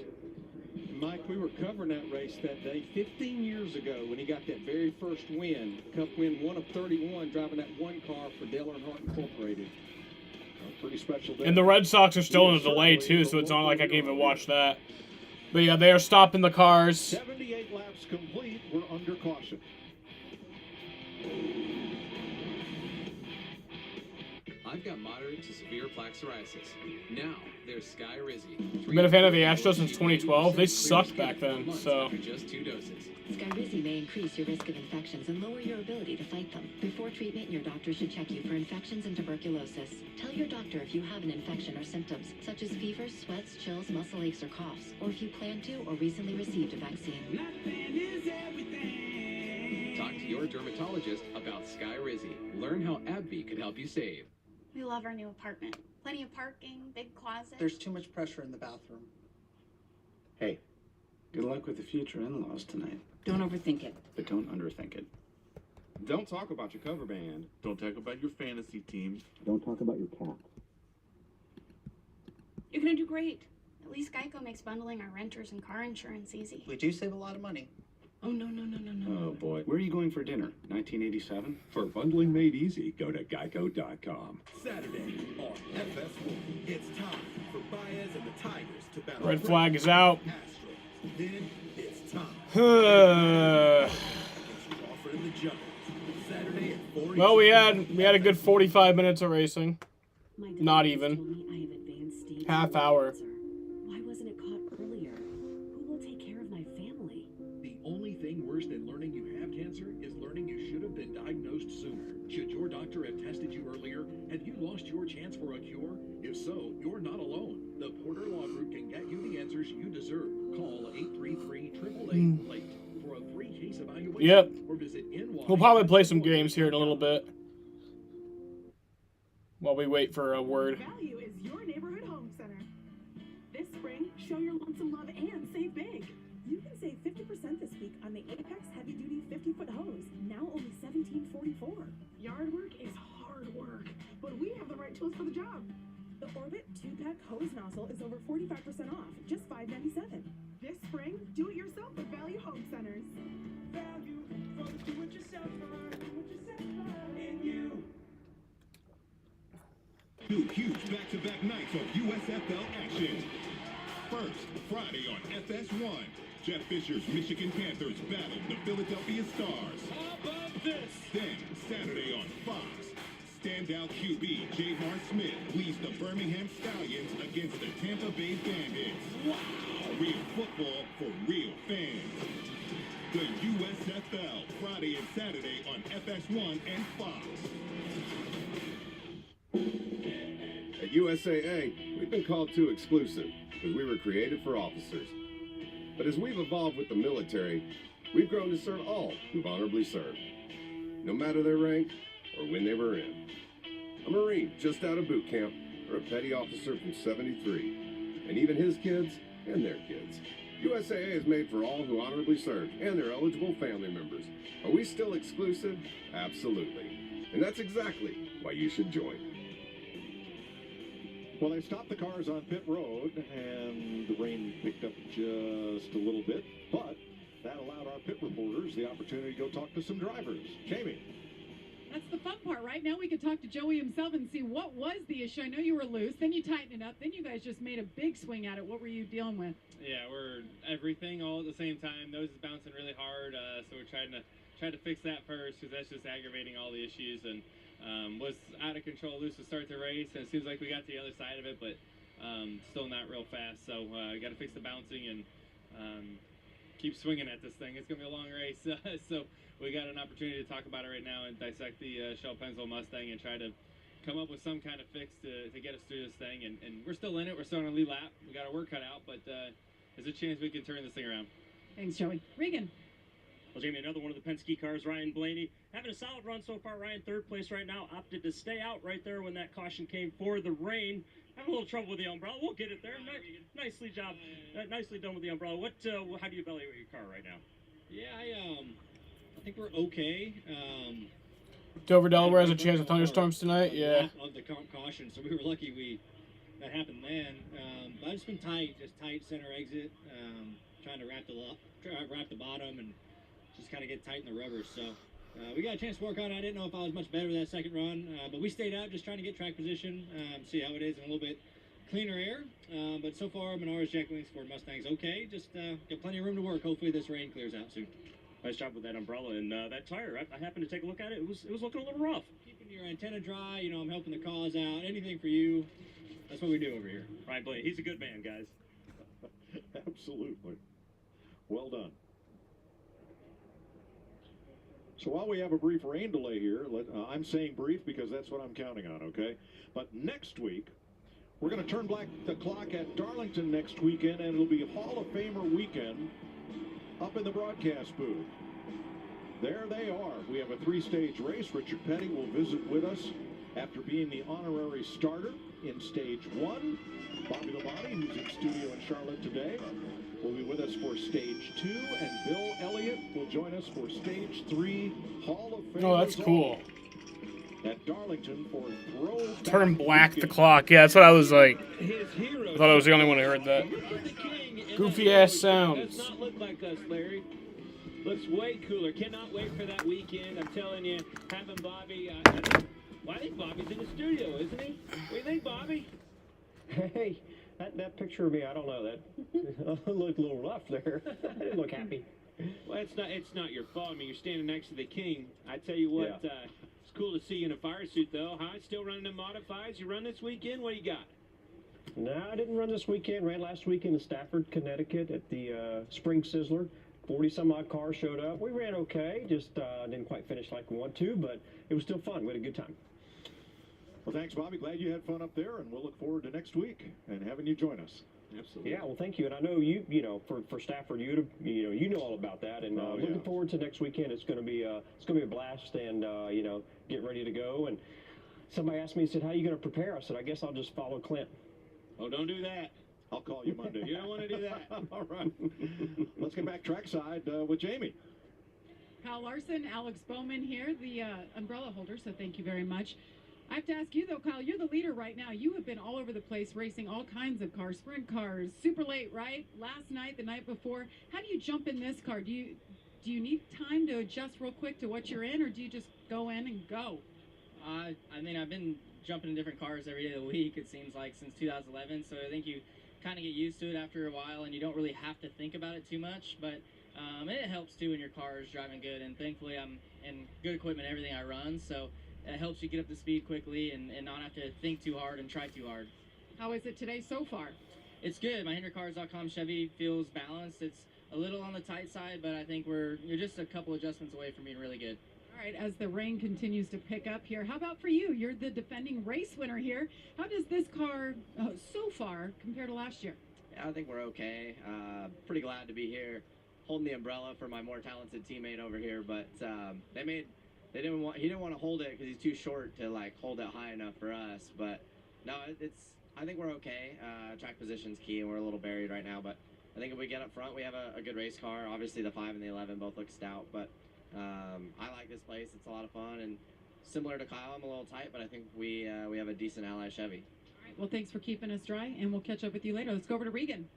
Mike, we were covering that race that day 15 years ago when he got that very first win. Cup win 1 of 31, driving that one car for Dale Earnhardt Incorporated. A pretty special day. And the Red Sox are still in a delay, too, so it's not like I can even watch that. But yeah, they are stopping the cars. 78 laps complete. We're under caution. I've got moderate to severe plaque psoriasis. Now, there's Sky Rizzy. I've been a fan of the Astros since 2012. They sucked back then, so... Just 2 doses. Skyrizi may increase your risk of infections and lower your ability to fight them. Before treatment, your doctor should check you for infections and tuberculosis. Tell your doctor if you have an infection or symptoms, such as fever, sweats, chills, muscle aches, or coughs, or if you plan to or recently received a vaccine. Talk to your dermatologist about Sky Rizzy. Learn how AbbVie can help you save. We love our new apartment. Plenty of parking, big closet. There's too much pressure in the bathroom. Hey, good luck with the future in-laws tonight. Don't overthink it. But don't underthink it. Don't talk about your cover band. Don't talk about your fantasy team. Don't talk about your cat. You're gonna do great. At least Geico makes bundling our renters and car insurance easy. We do save a lot of money. Oh, no. Oh, boy. Where are you going for dinner? 1987? For bundling made easy, go to geico.com. Saturday on FS1, it's time for Baez and the Tigers to battle. Red flag is out. Astros. Then it's time. Saturday at 4. Well, we had a good 45 minutes of racing. Not even. Half hour. Why wasn't it caught earlier? Who will take care of my family? The only thing worse than learning you have cancer is learning you should have been diagnosed sooner. Should your doctor have tested you earlier? Have you lost your chance for a cure? If so, you're not alone. The Porter Law Group can get you the answers you deserve. Call 833-888-LATE for a free case evaluation. Yep. Or visit NY. We'll probably play some games here in a little bit. While we wait for a word. Value is your neighborhood home center. This spring, show your lawn some love and save big. You can save 50% this week on the Apex Heavy Duty 50-foot hose, now only $17.44. Yard work is hard work, but we have the right tools for the job. The Orbit 2-pack hose nozzle is over 45% off, just $5.97. This spring, do it yourself with Value Home Centers. Value for the do-it-yourselfer in you. 2 huge back-to-back nights of USFL action. First, Friday on FS1, Jeff Fisher's Michigan Panthers battled the Philadelphia Stars. How about this? Then, Saturday on Fox, standout QB J.R. Smith leads the Birmingham Stallions against the Tampa Bay Bandits. Wow! Real football for real fans. The USFL, Friday and Saturday on FS1 and Fox. At USAA, we've been called too exclusive because we were created for officers. But as we've evolved with the military, we've grown to serve all who've honorably served, no matter their rank or when they were in. A Marine just out of boot camp, or a petty officer from 73, and even his kids and their kids. USAA is made for all who honorably served and their eligible family members. Are we still exclusive? Absolutely. And that's exactly why you should join. Well, they stopped the cars on pit road, and the rain picked up just a little bit, but that allowed our pit reporters the opportunity to go talk to some drivers. Jamie. That's the fun part, right? Now we could talk to Joey himself and see what was the issue. I know you were loose, then you tightened it up, then you guys just made a big swing at it. What were you dealing with? Yeah, we're everything all at the same time. Nose is bouncing really hard, so we're trying to fix that first because that's just aggravating all the issues and was out of control, loose to start the race. And it seems like we got to the other side of it, but still not real fast. So we got to fix the bouncing and keep swinging at this thing. It's gonna be a long race, so we got an opportunity to talk about it right now and dissect the Shell Pennzoil Mustang and try to come up with some kind of fix to get us through this thing. And we're still in it. We're still on a lead lap. We got our work cut out, but there's a chance we can turn this thing around. Thanks, Joey. Regan. Well, Jamie, another one of the Penske cars, Ryan Blaney, having a solid run so far. Ryan, third place right now, opted to stay out right there when that caution came for the rain. Having a little trouble with the umbrella. We'll get it there. Nicely done with the umbrella. How do you evaluate your car right now? Yeah, I think we're okay. Dover, Delaware has a chance of thunderstorms tonight. Yeah. Of the caution, so we were lucky that happened then. But it's been tight, just tight center exit. Trying to wrap the bottom and just kind of get tight in the rubber. So we got a chance to work on it. I didn't know if I was much better with that second run, but we stayed out just trying to get track position, see how it is in a little bit cleaner air. But so far, Menards, Jack Wings, Ford Mustangs, okay. Just got plenty of room to work. Hopefully this rain clears out soon. Nice job with that umbrella and that tire. I happened to take a look at it. It was looking a little rough. Keeping your antenna dry, I'm helping the cause out. Anything for you. That's what we do over here. Ryan Blaney, he's a good man, guys. Absolutely. Well done. So while we have a brief rain delay here, I'm saying brief because that's what I'm counting on, okay? But next week, we're going to turn back the clock at Darlington next weekend, and it'll be Hall of Famer weekend up in the broadcast booth. There they are. We have a 3-stage race. Richard Petty will visit with us after being the honorary starter in Stage 1. Bobby Labonte, who's in studio in Charlotte today, will be with us for Stage 2, and Bill Elliott will join us for Stage 3 Hall of Fame. Oh, that's cool. At Darlington for Throwback Turn black the clock. Yeah, that's what I was like. I thought I was the only one who heard that. Goofy ass sounds. Does not look like us, Larry. Looks way cooler. Cannot wait for that weekend. I'm telling you, having Bobby. I think Bobby's in the studio, isn't he? What do you think, Bobby? Hey, that picture of me, I don't know. That looked a little rough there. I didn't look happy. Well, it's not your fault. I mean, you're standing next to the king. I tell you what, Yeah. It's cool to see you in a fire suit, though. Huh? Still running the modifieds? You run this weekend? What do you got? No, I didn't run this weekend. Ran last weekend in Stafford, Connecticut at the Spring Sizzler. 40-some-odd cars showed up. We ran okay. Just didn't quite finish like we want to, but it was still fun. We had a good time. Well, thanks, Bobby. Glad you had fun up there, and we'll look forward to next week and having you join us. Absolutely. Yeah, well, thank you. And I know for Stafford, you know all about that. And looking forward to next weekend. It's going to be a blast, and get ready to go. And somebody asked me, said, "How are you going to prepare?" I said, "I guess I'll just follow Clint." Oh, don't do that. I'll call you Monday. You don't want to do that. All right. Let's get back trackside with Jamie. Kyle Larson, Alex Bowman here, the umbrella holder, so thank you very much. I have to ask you, though, Kyle, you're the leader right now. You have been all over the place racing all kinds of cars, sprint cars, super late, right? Last night, the night before. How do you jump in this car? Do you need time to adjust real quick to what you're in, or do you just go in and go? I mean, I've been jumping in different cars every day of the week, it seems like, since 2011, so I think you kind of get used to it after a while, and you don't really have to think about it too much, but it helps, too, when your car is driving good, and thankfully I'm in good equipment everything I run, so it helps you get up to speed quickly and not have to think too hard and try too hard. How is it today so far? It's good. My HenryCars.com Chevy feels balanced. It's a little on the tight side, but I think you're just a couple adjustments away from being really good. All right, as the rain continues to pick up here, how about for you? You're the defending race winner here. How does this car so far compare to last year? Yeah, I think we're okay. Pretty glad to be here, holding the umbrella for my more talented teammate over here, but he didn't want to hold it because he's too short to like hold it high enough for us. But no, I think we're okay. Track position's key, and we're a little buried right now. But I think if we get up front, we have a good race car. Obviously, the 5 and the 11 both look stout, but I like this place. It's a lot of fun, and similar to Kyle, I'm a little tight, but I think we have a decent Ally Chevy. All right, well, thanks for keeping us dry, and we'll catch up with you later. Let's go over to Regan.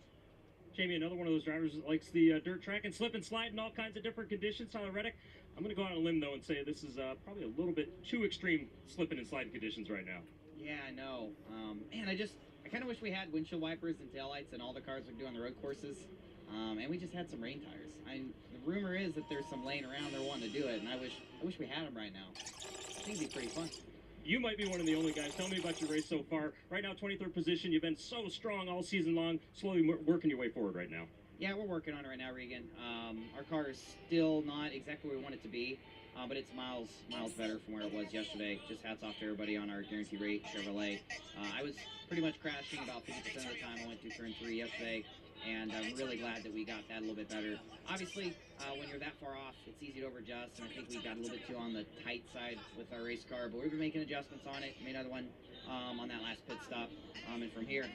Jamie, another one of those drivers that likes the dirt track and slip and slide in all kinds of different conditions. Tyler Reddick, I'm going to go out on a limb, though, and say this is probably a little bit too extreme slipping and sliding conditions right now. Yeah, I know. Man, I kind of wish we had windshield wipers and taillights and all the cars we do on the road courses. And we just had some rain tires. The rumor is that there's some laying around there wanting to do it, and I wish we had them right now. I think it'd be pretty fun. You might be one of the only guys. Tell me about your race so far. Right now, 23rd position. You've been so strong all season long. Slowly working your way forward right now. Yeah, we're working on it right now, Regan. Our car is still not exactly where we want it to be, but it's miles better from where it was yesterday. Just hats off to everybody on our guarantee rate Chevrolet. I was pretty much crashing about 50% of the time I went through turn 3 yesterday, and I'm really glad that we got that a little bit better. Obviously, when you're that far off, it's easy to overdust, and I think we got a little bit too on the tight side with our race car, but we've been making adjustments on it. Made another one on that last pit stop, and from here,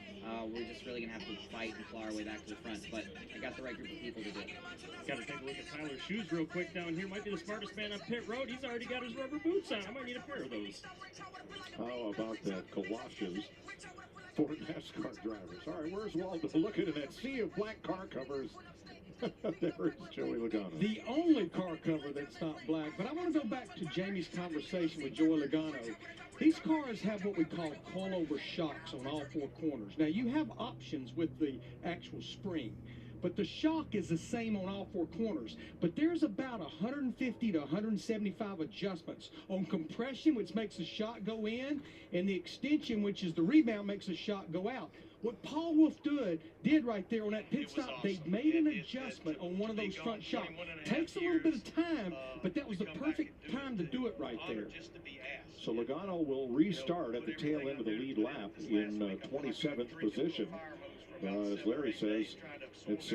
we're just really going to have to fight and claw our way back to the front, but I got the right group of people to do it. Got to take a look at Tyler's shoes real quick down here. Might be the smartest man on pit road. He's already got his rubber boots on. I might need a pair of those. How about that galoshes for NASCAR drivers? All right, where's Waldo? Looking at that sea of black car covers. There's Joey Logano. The only car cover that's not black. But I want to go back to Jamie's conversation with Joey Logano. These cars have what we call coilover shocks on all 4 corners. Now, you have options with the actual spring, but the shock is the same on all 4 corners. But there's about 150 to 175 adjustments on compression, which makes the shock go in, and the extension, which is the rebound, makes the shock go out. What Paul Wolf did right there on that pit stop, they made an adjustment on one of those front shocks. Takes a little bit of time, but that was the perfect time to do it right there. So Logano will restart at the tail end of the lead lap in 27th position. As Larry says, it's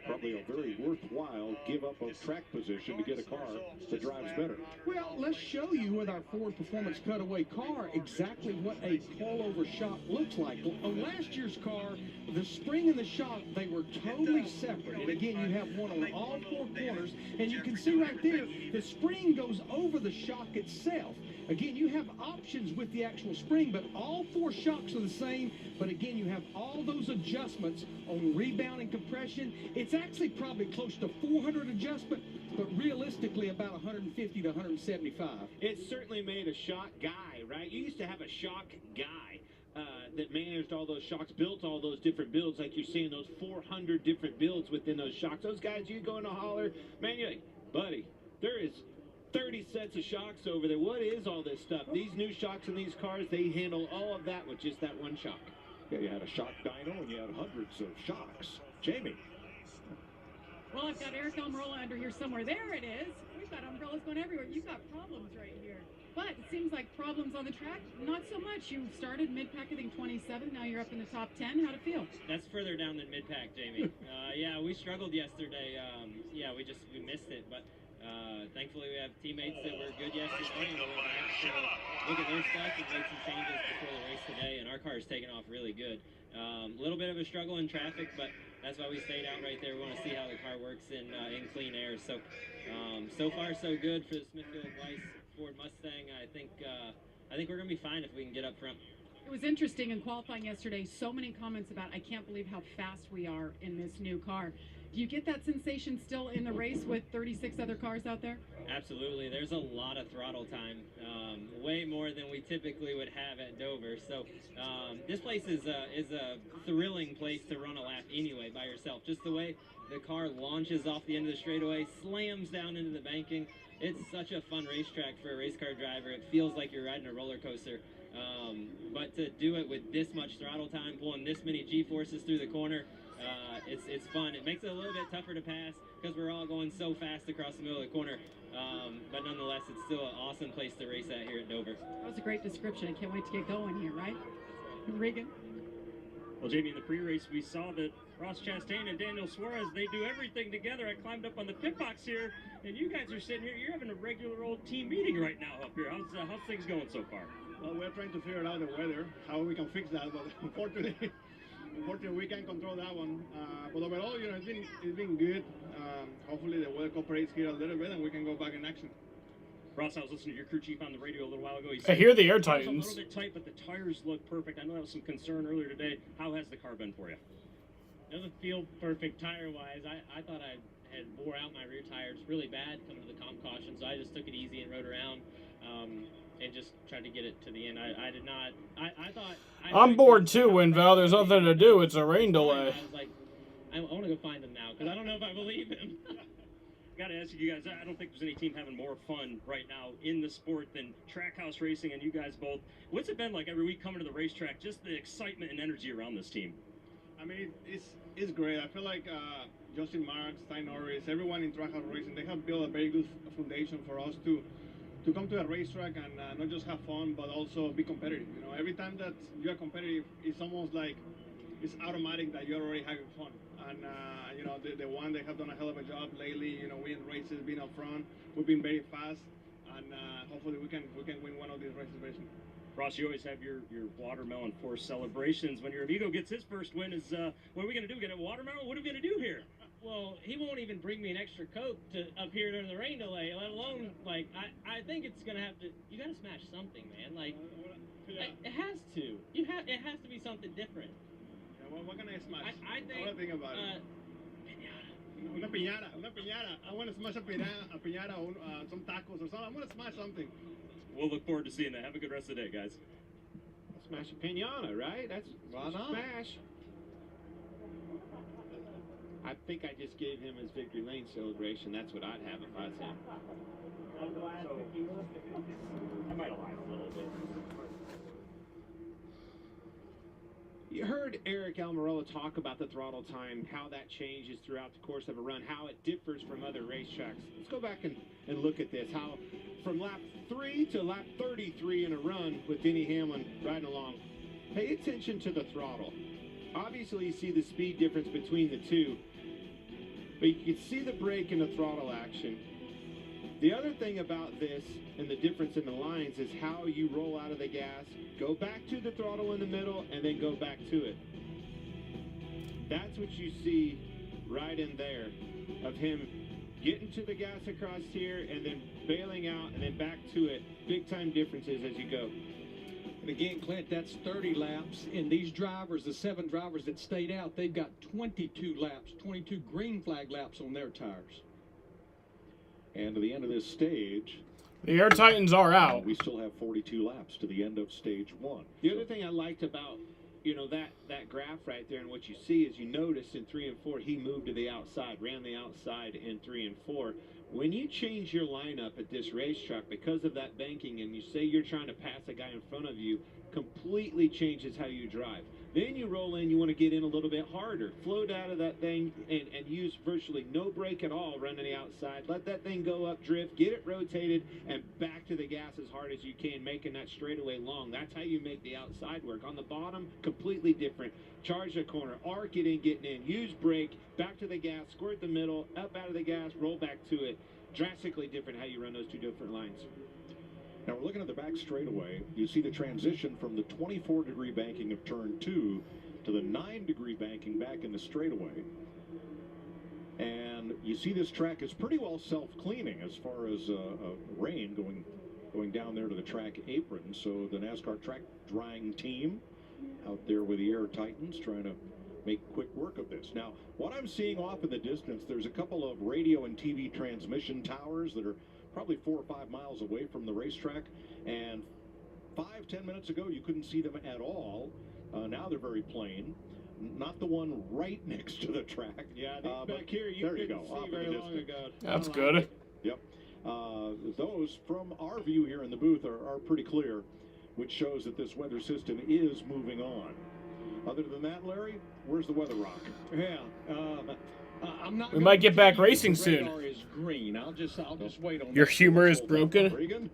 probably a very worthwhile give up of track position to get a car that drives better. Well, let's show you with our Ford Performance Cutaway car exactly what a coilover shock looks like. Well, on last year's car, the spring and the shock, they were totally separate. And again, you have one on all 4 corners, and you can see right there, the spring goes over the shock itself. Again, you have options with the actual spring, but all 4 shocks are the same. But again, you have all those adjustments on rebound and compression. It's actually probably close to 400 adjustment, but realistically about 150 to 175. It certainly made a shock guy, right? You used to have a shock guy that managed all those shocks, built all those different builds, like you're seeing those 400 different builds within those shocks. Those guys, you go in a holler, man, you're like, buddy, there is 30 sets of shocks over there. What is all this stuff? These new shocks in these cars, they handle all of that with just that one shock. Yeah, you had a shock dyno and you had hundreds of shocks. Jamie. Well, I've got Eric Almirola under here somewhere. There it is. We've got umbrellas going everywhere. You've got problems right here. But it seems like problems on the track, not so much. You started mid-pack, I think 27. Now you're up in the top 10. How'd it feel? That's further down than mid-pack, Jamie. Yeah, we struggled yesterday. Yeah, we missed it, but thankfully we have teammates that were good yesterday, and we're back to look at their stuff and make some changes before the race today, and our car is taking off really good. A little bit of a struggle in traffic, but that's why we stayed out right there. We want to see how the car works in clean air. So, so far so good for the Smithfield Weiss Ford Mustang. I think we're gonna be fine if we can get up front. It was interesting in qualifying yesterday. So many comments about, I can't believe how fast we are in this new car. Do you get that sensation still in the race with 36 other cars out there? Absolutely. There's a lot of throttle time, way more than we typically would have at Dover. So this place is a thrilling place to run a lap anyway by yourself. Just the way the car launches off the end of the straightaway, slams down into the banking. It's such a fun racetrack for a race car driver. It feels like you're riding a roller coaster. But to do it with this much throttle time, pulling this many G-forces through the corner, it's fun. It makes it a little bit tougher to pass because we're all going so fast across the middle of the corner. But nonetheless, it's still an awesome place to race at here at Dover. That was a great description. I can't wait to get going here, right? Regan? Well, Jamie, in the pre-race, we saw that Ross Chastain and Daniel Suarez, they do everything together. I climbed up on the pit box here, and you guys are sitting here. You're having a regular old team meeting right now up here. How's things going so far? Well, we're trying to figure out the weather, how we can fix that, but unfortunately we can't control that one. But overall, it's been good. Hopefully the weather cooperates here a little bit and we can go back in action. Ross, I was listening to your crew chief on the radio a little while ago. He I said, hear the Air "It's a Titans." little bit tight, but the tires look perfect." I know that was some concern earlier today. How has the car been for you? Doesn't feel perfect tire-wise. I thought I had wore out my rear tires really bad coming to the comp caution, so I just took it easy and rode around and just tried to get it to the end. I did not. I thought. I'm bored too, Winval. There's nothing to do. It's a rain delay. I was like, I want to go find him now because I don't know if I believe him. Got to ask you guys, I don't think there's any team having more fun right now in the sport than Trackhouse Racing and you guys both. What's it been like every week coming to the racetrack, just the excitement and energy around this team? I mean, it's great. I feel like Justin Marks, Ty Norris, everyone in Trackhouse Racing, they have built a very good foundation for us to come to a racetrack and not just have fun, but also be competitive. Every time that you're competitive, it's almost like it's automatic that you're already having fun. And the one, they have done a hell of a job lately. Winning races, being up front. We've been very fast, and hopefully we can win one of these races very soon. Ross, you always have your watermelon force celebrations. When your amigo gets his first win, what are we going to do? Get a watermelon? What are we going to do here? Well, he won't even bring me an extra Coke to up here during the rain delay, let alone, like, I think it's going to have to, you got to smash something, man. Like, it has to. It has to be something different. What can I smash? I think about it. Una piñata. I want to smash a piñata or some tacos or something. I want to smash something. We'll look forward to seeing that. Have a good rest of the day, guys. Smash a piñata, right? That's why not? Smash. I think I just gave him his victory lane celebration. That's what I'd have if I was him. I might have lied a little bit. You heard Eric Almirola talk about the throttle time, how that changes throughout the course of a run, how it differs from other racetracks. Let's go back and look at this, how from lap 3 to lap 33 in a run with Denny Hamlin riding along. Pay attention to the throttle. Obviously, you see the speed difference between the two, but you can see the brake and the throttle action. The other thing about this and the difference in the lines is how you roll out of the gas, go back to the throttle in the middle, and then go back to it. That's what you see right in there of him getting to the gas across here and then bailing out and then back to it. Big time differences as you go. And again, Clint, that's 30 laps. And these drivers, the 7 drivers that stayed out, they've got 22 laps, 22 green flag laps on their tires. And to the end of this stage, the Air Titans are out. We still have 42 laps to the end of stage 1. The other thing I liked about, that graph right there and what you see is you notice in 3 and 4, he moved to the outside, ran the outside in 3 and 4. When you change your lineup at this racetrack because of that banking and you say you're trying to pass a guy in front of you, completely changes how you drive. Then you roll in, you want to get in a little bit harder. Float out of that thing and use virtually no brake at all running the outside. Let that thing go up drift, get it rotated, and back to the gas as hard as you can, making that straightaway long. That's how you make the outside work. On the bottom, completely different. Charge the corner, arc it in, getting in, use brake, back to the gas, squirt the middle, up out of the gas, roll back to it. Drastically different how you run those two different lines. Now we're looking at the back straightaway. You see the transition from the 24-degree banking of turn 2 to the 9-degree banking back in the straightaway. And you see this track is pretty well self-cleaning as far as rain going down there to the track apron. So the NASCAR track drying team out there with the Air Titans trying to make quick work of this. Now, what I'm seeing off in the distance, there's a couple of radio and TV transmission towers that are probably 4 or 5 miles away from the racetrack. And 5-10 minutes ago, you couldn't see them at all. Now they're very plain. Not the one right next to the track. Yeah, back here you there you couldn't go, see very long ago. That's good. Yep. Those from our view here in the booth are pretty clear, which shows that this weather system is moving on. Other than that, Larry, where's the weather rock? Yeah, I'm not. We might get back racing soon. Is green. I'll just wait on Your humor is broken. Regan?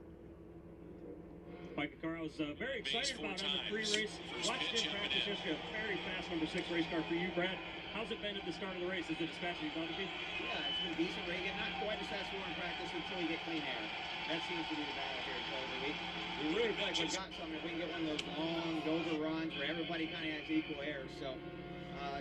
Mike Carr, I was very excited about on the pre-race. Watched him practice yesterday. A very fast number 6 race car for you, Brad. How's it been at the start of the race? Is it as fast as you thought it'd be? Yeah, it's been decent, Reagan. Not quite as fast as we were in practice until you get clean air. That seems to be the battle here in Talladega. We really feel like we've got something if we can get one of those long Dover runs where everybody kind of has equal air. So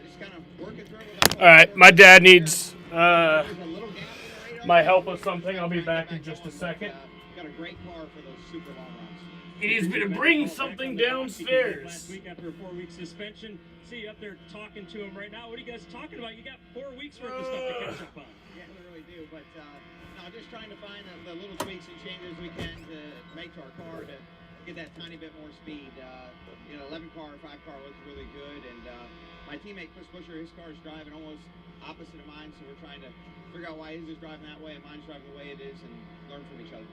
just kind of working through it. All right, my dad needs my help with something. I'll be back in just a second. Got a great car for those super long runs. He needs me to bring something downstairs. Last week after a 4-week suspension. See you up there talking to him right now. What are you guys talking about? You got 4 weeks worth of stuff to catch up on. Yeah, we really do. But no, just trying to find the little tweaks and changes we can to make to our car to get that tiny bit more speed. 11 car, 5 car looks really good. And my teammate Chris Buescher, his car is driving almost opposite of mine. So we're trying to figure out why his is driving that way and mine's driving the way it is and learn from each other.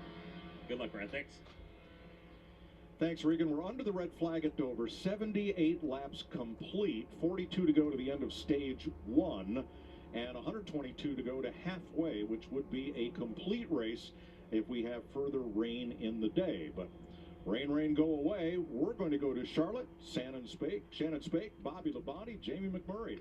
Good luck, Brad. Thanks. Thanks, Regan. We're under the red flag at Dover. 78 laps complete. 42 to go to the end of stage 1. And 122 to go to halfway, which would be a complete race if we have further rain in the day. But rain, go away. We're going to go to Charlotte, Shannon Spake, Bobby Labonte, Jamie McMurray.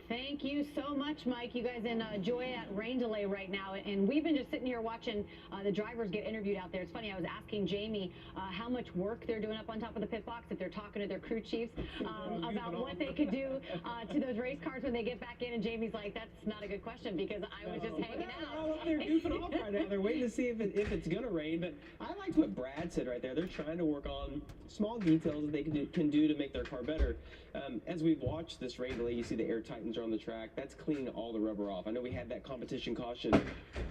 Thank you so much, Mike. You guys enjoy that rain delay right now. And we've been just sitting here watching the drivers get interviewed out there. It's funny, I was asking Jamie how much work they're doing up on top of the pit box, if they're talking to their crew chiefs about what they could do to those race cars when they get back in. And Jamie's like, that's not a good question because I was just hanging out. They're goofing off right now. They're waiting to see if it's going to rain. But I liked what Brad said right there. They're trying to work on small details that they can do to make their car better. As we've watched this rain delay, you see the Air Titans are on the track. That's cleaning all the rubber off. I know we had that competition caution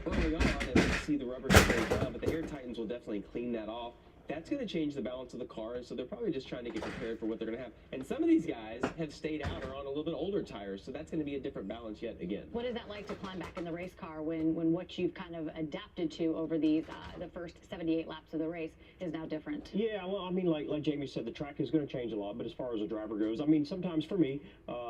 early on, and you see the rubber going down, but the Air Titans will definitely clean that off. That's going to change the balance of the car, so they're probably just trying to get prepared for what they're going to have. And some of these guys have stayed out or on a little bit older tires, so that's going to be a different balance yet again. What is that like to climb back in the race car when what you've kind of adapted to over these the first 78 laps of the race is now different? Yeah, well, I mean, like Jamie said, the track is going to change a lot, but as far as the driver goes, I mean, sometimes for me,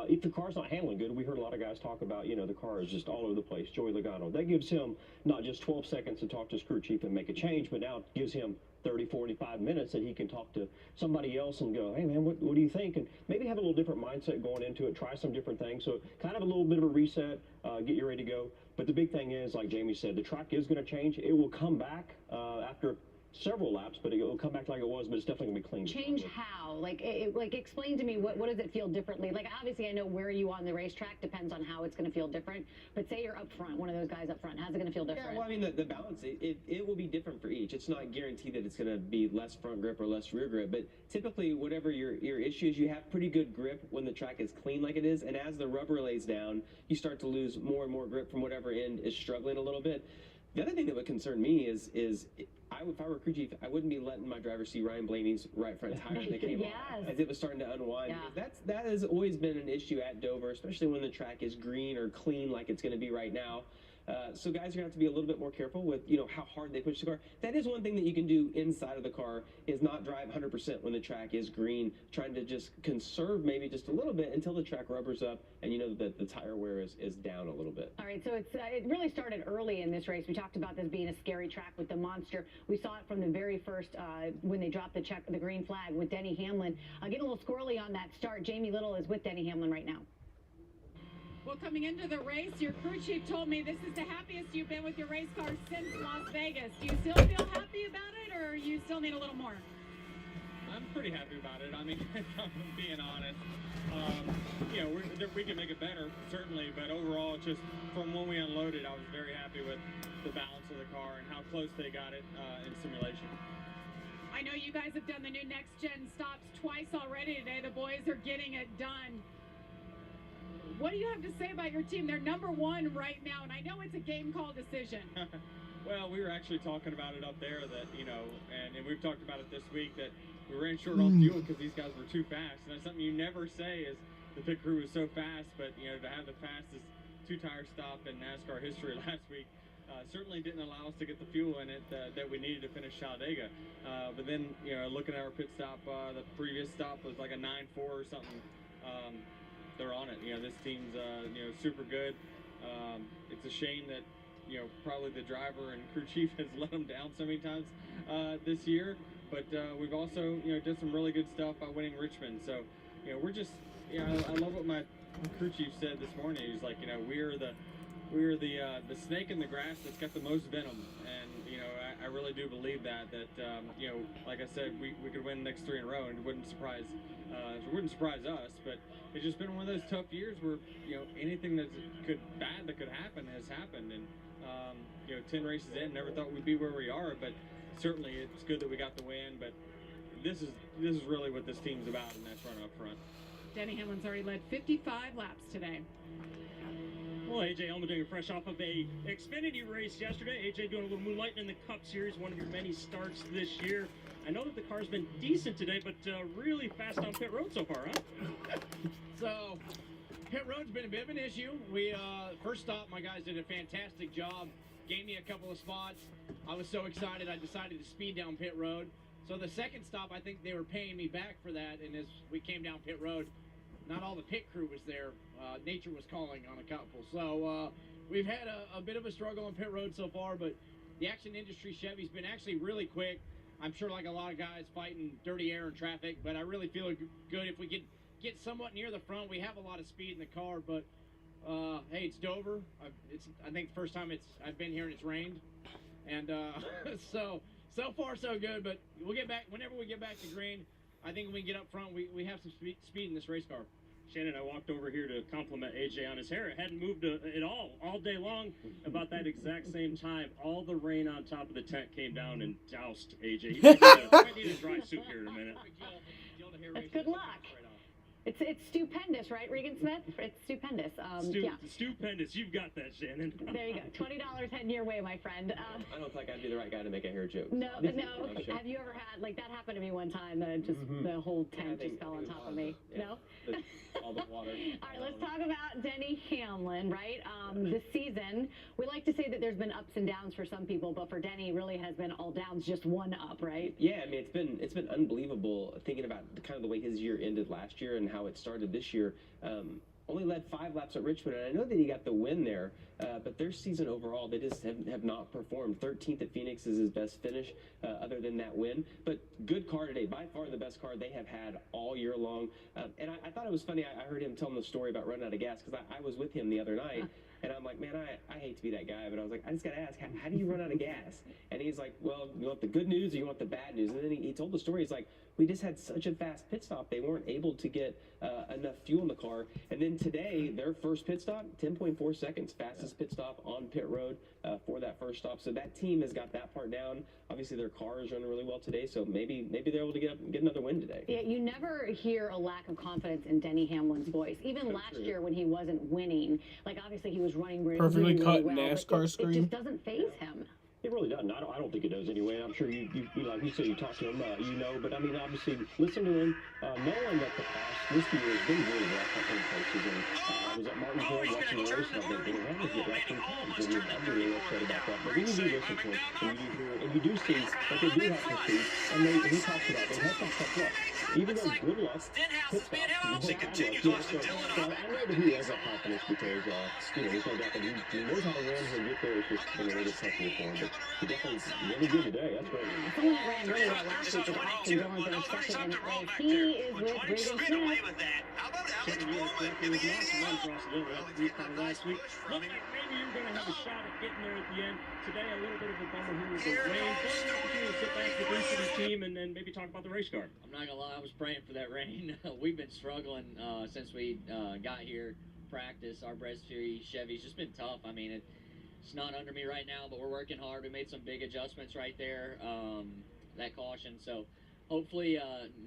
if the car's not handling good, we heard a lot of guys talk about, the car is just all over the place. Joey Logano, that gives him not just 12 seconds to talk to his crew chief and make a change, but now it gives him 30, 45 minutes that he can talk to somebody else and go, hey, man, what do you think? And maybe have a little different mindset going into it, try some different things. So kind of a little bit of a reset, get you ready to go. But the big thing is, like Jamie said, the track is going to change. It will come back after several laps, but it will come back like it was, but it's definitely going to be clean. Change how? Like explain to me, what does it feel differently? Like, obviously, I know where you on the racetrack depends on how it's going to feel different, but say you're up front, one of those guys up front, how's it going to feel different? Yeah, well, I mean, the balance, it will be different for each. It's not guaranteed that it's going to be less front grip or less rear grip, but typically, whatever your issue is, you have pretty good grip when the track is clean like it is, and as the rubber lays down, you start to lose more and more grip from whatever end is struggling a little bit. The other thing that would concern me is if I were crew chief, I wouldn't be letting my driver see Ryan Blaney's right front tire when they came off, as it was starting to unwind. Yeah. That has always been an issue at Dover, especially when the track is green or clean like it's going to be right now. So guys are going to have to be a little bit more careful with, how hard they push the car. That is one thing that you can do inside of the car, is not drive 100% when the track is green, trying to just conserve maybe just a little bit until the track rubbers up and you know that the tire wear is down a little bit. All right, so it really started early in this race. We talked about this being a scary track with the monster. We saw it from the very first when they dropped the green flag with Denny Hamlin. Getting a little squirrely on that start. Jamie Little is with Denny Hamlin right now. Well, coming into the race, your crew chief told me this is the happiest you've been with your race car since Las Vegas. Do you still feel happy about it, or you still need a little more? I'm pretty happy about it. I mean, if I'm being honest, you know, we can make it better, certainly, but overall, just from when we unloaded, I was very happy with the balance of the car and how close they got it in simulation. I know you guys have done the new next-gen stops twice already today. The boys are getting it done. What do you have to say about your team? They're number one right now, and I know it's a game call decision. Well, we were actually talking about it up there that, you know, and we've talked about it this week, that we ran short on fuel because these guys were too fast. And that's something you never say is the pit crew was so fast, but, you know, to have the fastest two-tire stop in NASCAR history last week certainly didn't allow us to get the fuel in it that we needed to finish Talladega. But then, you know, looking at our pit stop, the previous stop was like a 9.4 or something. They're on it. You know, this team's, you know, super good. It's a shame that, you know, probably the driver and crew chief has let them down so many times this year. But we've also, you know, did some really good stuff by winning Richmond. So, you know, we're just, you know, I love what my crew chief said this morning. He's like, you know, we're the snake in the grass that's got the most venom. And, you know, I really do believe that, you know, like I said, we could win the next 3 in a row and it wouldn't surprise us. But it's just been one of those tough years where, you know, anything that could happen has happened. And, you know, 10 races in, never thought we'd be where we are, but certainly it's good that we got the win. But this is really what this team's about, and that's running up front. Denny Hamlin's already led 55 laps today. Well, AJ Allmendinger fresh off of a Xfinity race yesterday. AJ doing a little moonlighting in the Cup Series, one of your many starts this year. I know that the car's been decent today, but really fast on pit road so far, huh? So, pit road's been a bit of an issue. We first stop, my guys did a fantastic job. Gave me a couple of spots. I was so excited, I decided to speed down pit road. So the second stop, I think they were paying me back for that, and as we came down pit road, not all the pit crew was there. Nature was calling on a couple. So we've had a bit of a struggle on pit road so far, but the Action Industry Chevy's been actually really quick. I'm sure like a lot of guys fighting dirty air and traffic, but I really feel good if we could get somewhat near the front. We have a lot of speed in the car, but hey, it's Dover. I think the first time I've been here and it's rained, and so far so good. But we'll get back whenever we get back to green. I think when we get up front, we have some speed in this race car. Shannon, I walked over here to compliment AJ on his hair. It hadn't moved at all day long. About that exact same time, all the rain on top of the tent came down and doused AJ. He might need a dry suit here in a minute. That's good luck. It's stupendous, right, Regan Smith? It's stupendous. Yeah. Stupendous. You've got that, Shannon. There you go. $20 heading your way, my friend. I don't think I'd be the right guy to make a hair joke. No. Have you ever had, like, that happened to me one time, just the whole tent just fell on top of me? Yeah. No? All the water. All right, let's talk about Denny Hamlin, right? This season, we like to say that there's been ups and downs for some people, but for Denny, really has been all downs, just one up, right? Yeah, I mean, it's been unbelievable thinking about kind of the way his year ended last year and how it started this year. Only led 5 laps at Richmond, and I know that he got the win there, but their season overall, they just have not performed. 13th at Phoenix is his best finish, other than that win. But good car today, by far the best car they have had all year long. And I thought it was funny, I heard him telling the story about running out of gas, because I was with him the other night, and I'm like, man, I hate to be that guy, but I was like, I just got to ask, how do you run out of gas? And he's like, well, you want the good news or you want the bad news? And then he told the story, he's like, we just had such a fast pit stop, they weren't able to get enough fuel in the car. And then today, their first pit stop, 10.4 seconds, fastest pit stop on pit road for that first stop. So that team has got that part down. Obviously, their car is running really well today, so maybe they're able to get another win today. Yeah, you never hear a lack of confidence in Denny Hamlin's voice. Even last year when he wasn't winning, like obviously he was running really well. Perfectly cut NASCAR screen. It just doesn't faze him. It really doesn't. I don't think it does anyway. I'm sure you like you said, you talk to him, you know. But I mean, obviously, listen to him, knowing that the past this year has been really rough in places. And I was at Martinsville watching the race, and I think they had to get back 3 times, and I'm really upset about that. But when you do listen to him, and you do hear, and you do see that they do have some speed, and he talks about they have some tough luck. even though good luck, pit stops, he continues on to Dylan. So I know that he has that confidence because, there's no doubt that he knows how to run. He'll get there. It's just been a little tough here for him. But he definitely really good today. That's great. Someone that ran really well last week was Austin Dillon for a second, and he is with Braden Smith. Last week. Looked like maybe you were going to have a shot at getting there at the end. Today, a little bit of a bummer here with the rain. But an opportunity to sit back with the boost of the team and then maybe talk about the race car. I'm not going to lie, I was praying for that rain. We've been struggling since we got here. Practice, our Brez Fury Chevy's just been tough. I mean, it's not under me right now, but we're working hard. We made some big adjustments right there, that caution. So hopefully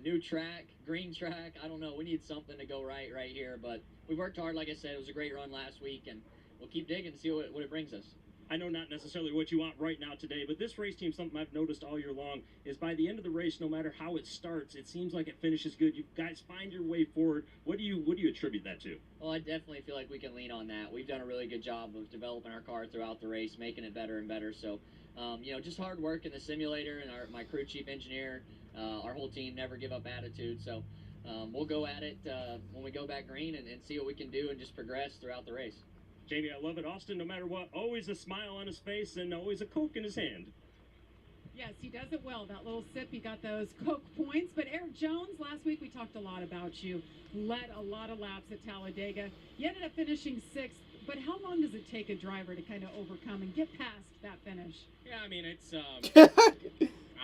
new track, green track. I don't know. We need something to go right here. But we worked hard. Like I said, it was a great run last week, and we'll keep digging and see what it brings us. I know not necessarily what you want right now today, but this race team, something I've noticed all year long, is by the end of the race, no matter how it starts, it seems like it finishes good. You guys find your way forward. What do you attribute that to? Well, I definitely feel like we can lean on that. We've done a really good job of developing our car throughout the race, making it better and better. So, just hard work in the simulator and my crew chief engineer, our whole team never give up attitude. So we'll go at it when we go back green and see what we can do and just progress throughout the race. Jamie, I love it. Austin, no matter what, always a smile on his face and always a Coke in his hand. Yes, he does it well. That little sip, he got those Coke points. But Eric Jones, last week we talked a lot about you. Led a lot of laps at Talladega. You ended up finishing 6th. But how long does it take a driver to kind of overcome and get past that finish? Yeah, I mean, it's, I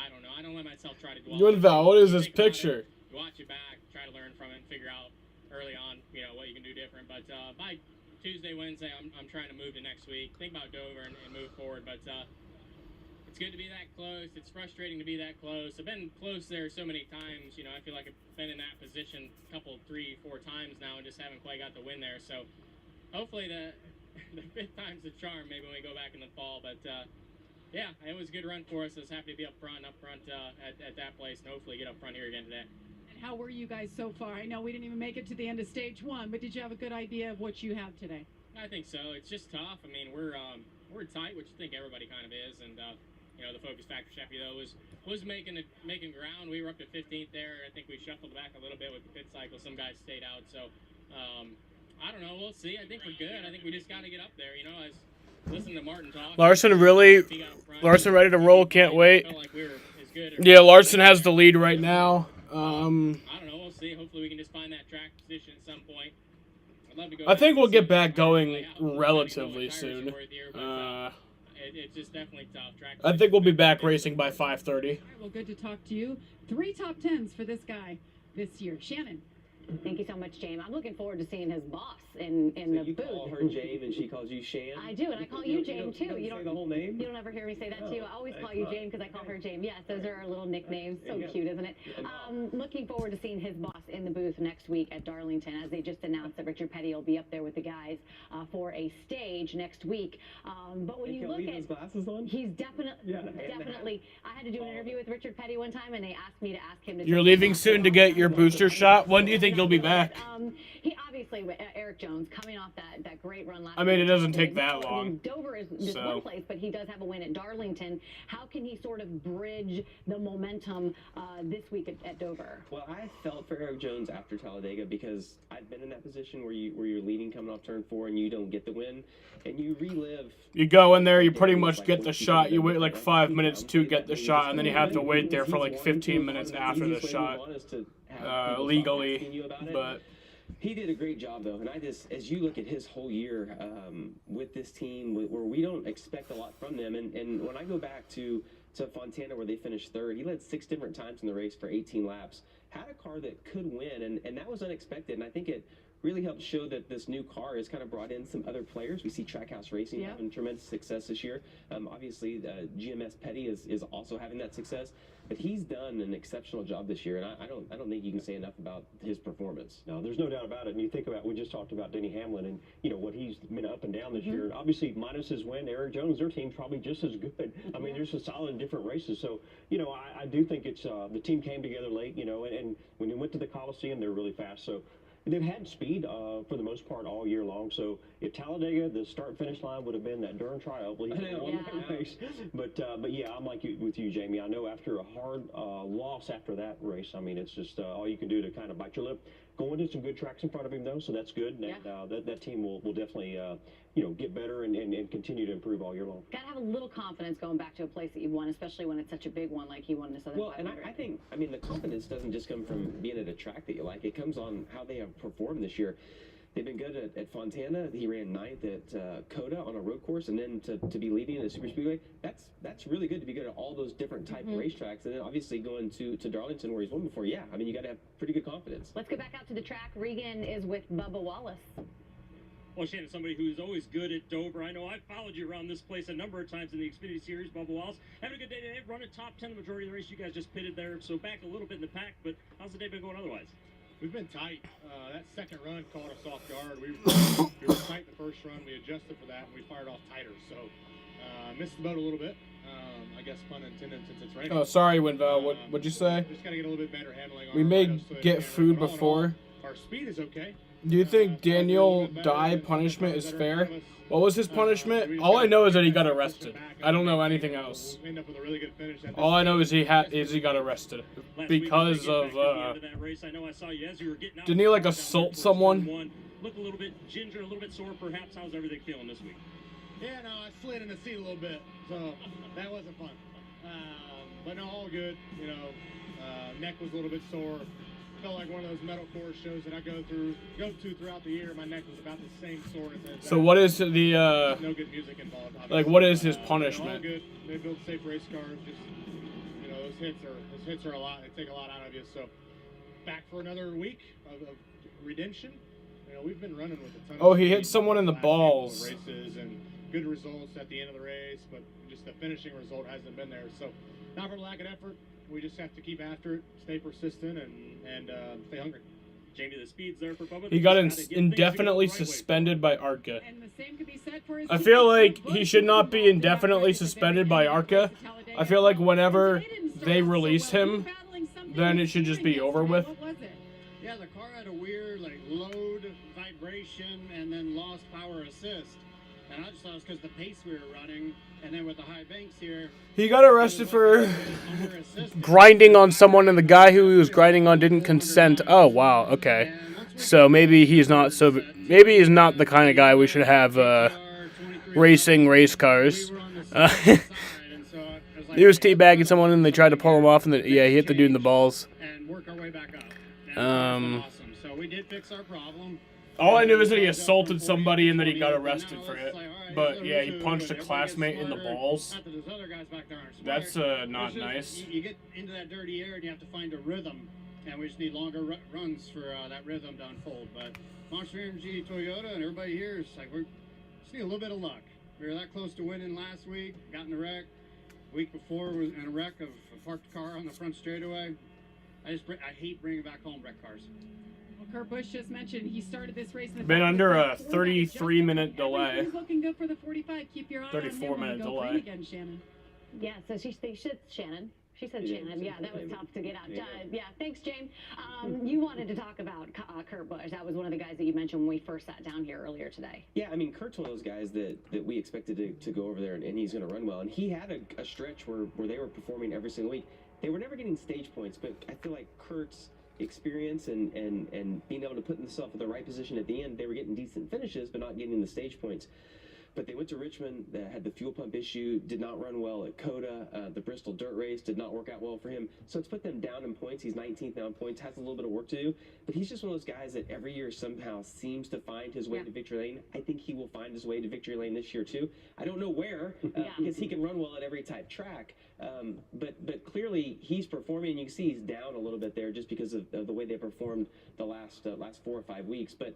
don't know. I don't let myself try to go Good Val, what is this picture? Watch it back, try to learn from it, and figure out early on, what you can do different. But by Tuesday, Wednesday, I'm trying to move to next week. Think about Dover and move forward. But it's good to be that close. It's frustrating to be that close. I've been close there so many times. I feel like I've been in that position a couple, 3, 4 times now and just haven't quite got the win there. So hopefully the 5th time's the charm maybe when we go back in the fall. But yeah, it was a good run for us. I was happy to be up front at that place and hopefully get up front here again today. How were you guys so far? I know we didn't even make it to the end of stage 1, but did you have a good idea of what you have today? I think so. It's just tough. I mean, we're tight, which I think everybody kind of is, and the focus factor Chevy though was making ground. We were up to 15th there. I think we shuffled back a little bit with the pit cycle. Some guys stayed out, so I don't know. We'll see. I think we're good. I think we just got to get up there. I was listening to Martin talk. Larson ready to roll. Can't wait. Yeah, Larson has the lead right now. I don't know. We'll see. Hopefully, we can just find that track position at some point. I'd love to go. I think we'll get back going relatively soon. It's just definitely tough. I think we'll be back racing by 5:30. Well, good to talk to you. 3 top 10s for this guy this year. Shannon. Thank you so much, James. I'm looking forward to seeing his boss in the booth. You call her James and she calls you Shan? I do, and I call you James too. You don't say the whole name? You don't ever hear me say that to you. I always call you James because I call her James. Yes, those are our little nicknames. So cute, isn't it? Looking forward to seeing his boss in the booth next week at Darlington, as they just announced that Richard Petty will be up there with the guys for a stage next week. But when you look at his glasses on? He's definitely. I had to do an interview with Richard Petty one time, and they asked me to ask him to. You're leaving soon to get your booster shot. When do you think you'll be back? He obviously, Eric Jones, coming off that great run last I mean, week. it doesn't take that long. Dover is just one place, but he does have a win at Darlington. How can he sort of bridge the momentum this week at Dover? Well, I felt for Eric Jones after Talladega because I've been in that position where you're leading coming off turn 4 and you don't get the win, and you relive. You go in there, you pretty much get the shot. You wait like 5 minutes to get the shot, and then you have to wait there for like 15 minutes after the shot. Legally, but he did a great job though, and as you look at his whole year with this team, where we don't expect a lot from them, and when I go back to Fontana where they finished 3rd, he led 6 different times in the race for 18 laps, had a car that could win, and that was unexpected, and I think it really helped show that this new car has kind of brought in some other players. We see Trackhouse Racing having tremendous success this year. Obviously, GMS Petty is also having that success, but he's done an exceptional job this year, and I don't think you can say enough about his performance. No, there's no doubt about it. And you think about, we just talked about Denny Hamlin and what he's been up and down this year. And obviously, minus his win, Eric Jones, their team's probably just as good. I mean, there's a solid in different races. So I do think it's the team came together late. And when they went to the Coliseum, they're really fast. So they've had speed for the most part all year long. So if Talladega, the start finish line would have been that darn triumph, he won that race. But yeah, I'm like with you, Jamie. I know after a hard loss after that race, I mean, it's just all you can do to kind of bite your lip. Going to some good tracks in front of him though, so that's good. And that team will definitely get better and continue to improve all year long. Got to have a little confidence going back to a place that you won, especially when it's such a big one like he won in the Southern 500. And I think, I mean, the confidence doesn't just come from being at a track that you like. It comes on how they have performed this year. They've been good at Fontana. He ran 9th at Coda on a road course, and then to be leading in a super speedway, that's really good to be good at all those different type of racetracks. And then obviously going to Darlington where he's won before, yeah, I mean, you got to have pretty good confidence. Let's go back out to the track. Regan is with Bubba Wallace. Well, Shannon, somebody who's always good at Dover. I know I've followed you around this place a number of times in the Xfinity Series. Bubba Wallace, having a good day today. Running top 10 the majority of the race. You guys just pitted there, so back a little bit in the pack. But how's the day been going otherwise? We've been tight. That second run caught us off guard. We were tight the first run. We adjusted for that, and we fired off tighter. So missed the boat a little bit. I guess pun intended since it's raining. Oh, sorry, Winval. What'd you say? Just got to get a little bit better handling. We may get food before. Our speed is okay. Do you think Daniel Dye punishment is fair? What was his punishment? All I know is that he got arrested. I don't know anything else. All I know is he got arrested because of didn't he like assault someone? Look a little bit ginger, a little bit sore perhaps. How's everything feeling this week? Yeah, no, I slid in the seat a little bit, so that wasn't fun. But no, all good. You know, neck was a little bit sore. Felt like one of those metalcore shows that I go to throughout the year. My neck was about the same soreness as So what is the no good music involved, obviously. like what is his All punishment? good. They build safe race cars. Just those hits are a lot. They take a lot out of you. So back for another week of redemption. You know, we've been running with a ton. Oh, of he speed hit someone in the last handful of balls. Races and good results at the end of the race, but just the finishing result hasn't been there. So not for lack of effort. We just have to keep after it, stay persistent, and stay hungry. Jamie, the speed's there for Bubba. He got indefinitely suspended by ARCA. And the same could be said for his I feel like he should not be indefinitely suspended by ARCA. I feel like whenever they release him, then it should just be over with. Yeah, the car had a weird load vibration and then lost power assist. And I just thought it was because the pace we were running, and then with the high banks here. He got arrested for grinding on someone, and the guy who he was grinding on didn't consent. Oh wow, okay. So maybe he's not the kind of guy we should have racing race cars. He was teabagging someone, and they tried to pull him off, and he hit the dude in the balls. And work our way back up. Awesome. So we did fix our problem. All I knew is that he assaulted somebody and that he got arrested for it. But yeah, he punched a classmate in the balls. That's not nice. You get into that dirty air and you have to find a rhythm, and we just need longer runs for that rhythm to unfold. But Monster Energy Toyota and everybody here is like, we just need a little bit of luck. We were that close to winning last week, got in a wreck. Week before was in a wreck of a parked car on the front straightaway. I hate bringing back home wrecked cars. Well, Kurt Busch just mentioned he started this race in the Been under a 33-minute delay. He's looking good for the 45. Keep your eye on him. 34-minute delay. Clean again, Shannon. Yeah, so she said Shannon. She said Shannon. Yeah, that was tough to get out. Yeah, thanks, James. You wanted to talk about Kurt Busch. That was one of the guys that you mentioned when we first sat down here earlier today. Yeah, I mean, Kurt's one of those guys that we expected to go over there, and he's going to run well. And he had a stretch where they were performing every single week. They were never getting stage points, but I feel like Kurt's experience and being able to put himself in the right position at the end, they were getting decent finishes, but not getting the stage points. But they went to Richmond, they had the fuel pump issue, did not run well at Coda. The Bristol dirt race did not work out well for him. So it's put them down in points. He's 19th now in points, has a little bit of work to do. But he's just one of those guys that every year somehow seems to find his way to victory lane. I think he will find his way to victory lane this year too. I don't know where, because he can run well at every type track. But clearly he's performing. You can see he's down a little bit there just because of the way they performed the last 4 or 5 weeks. But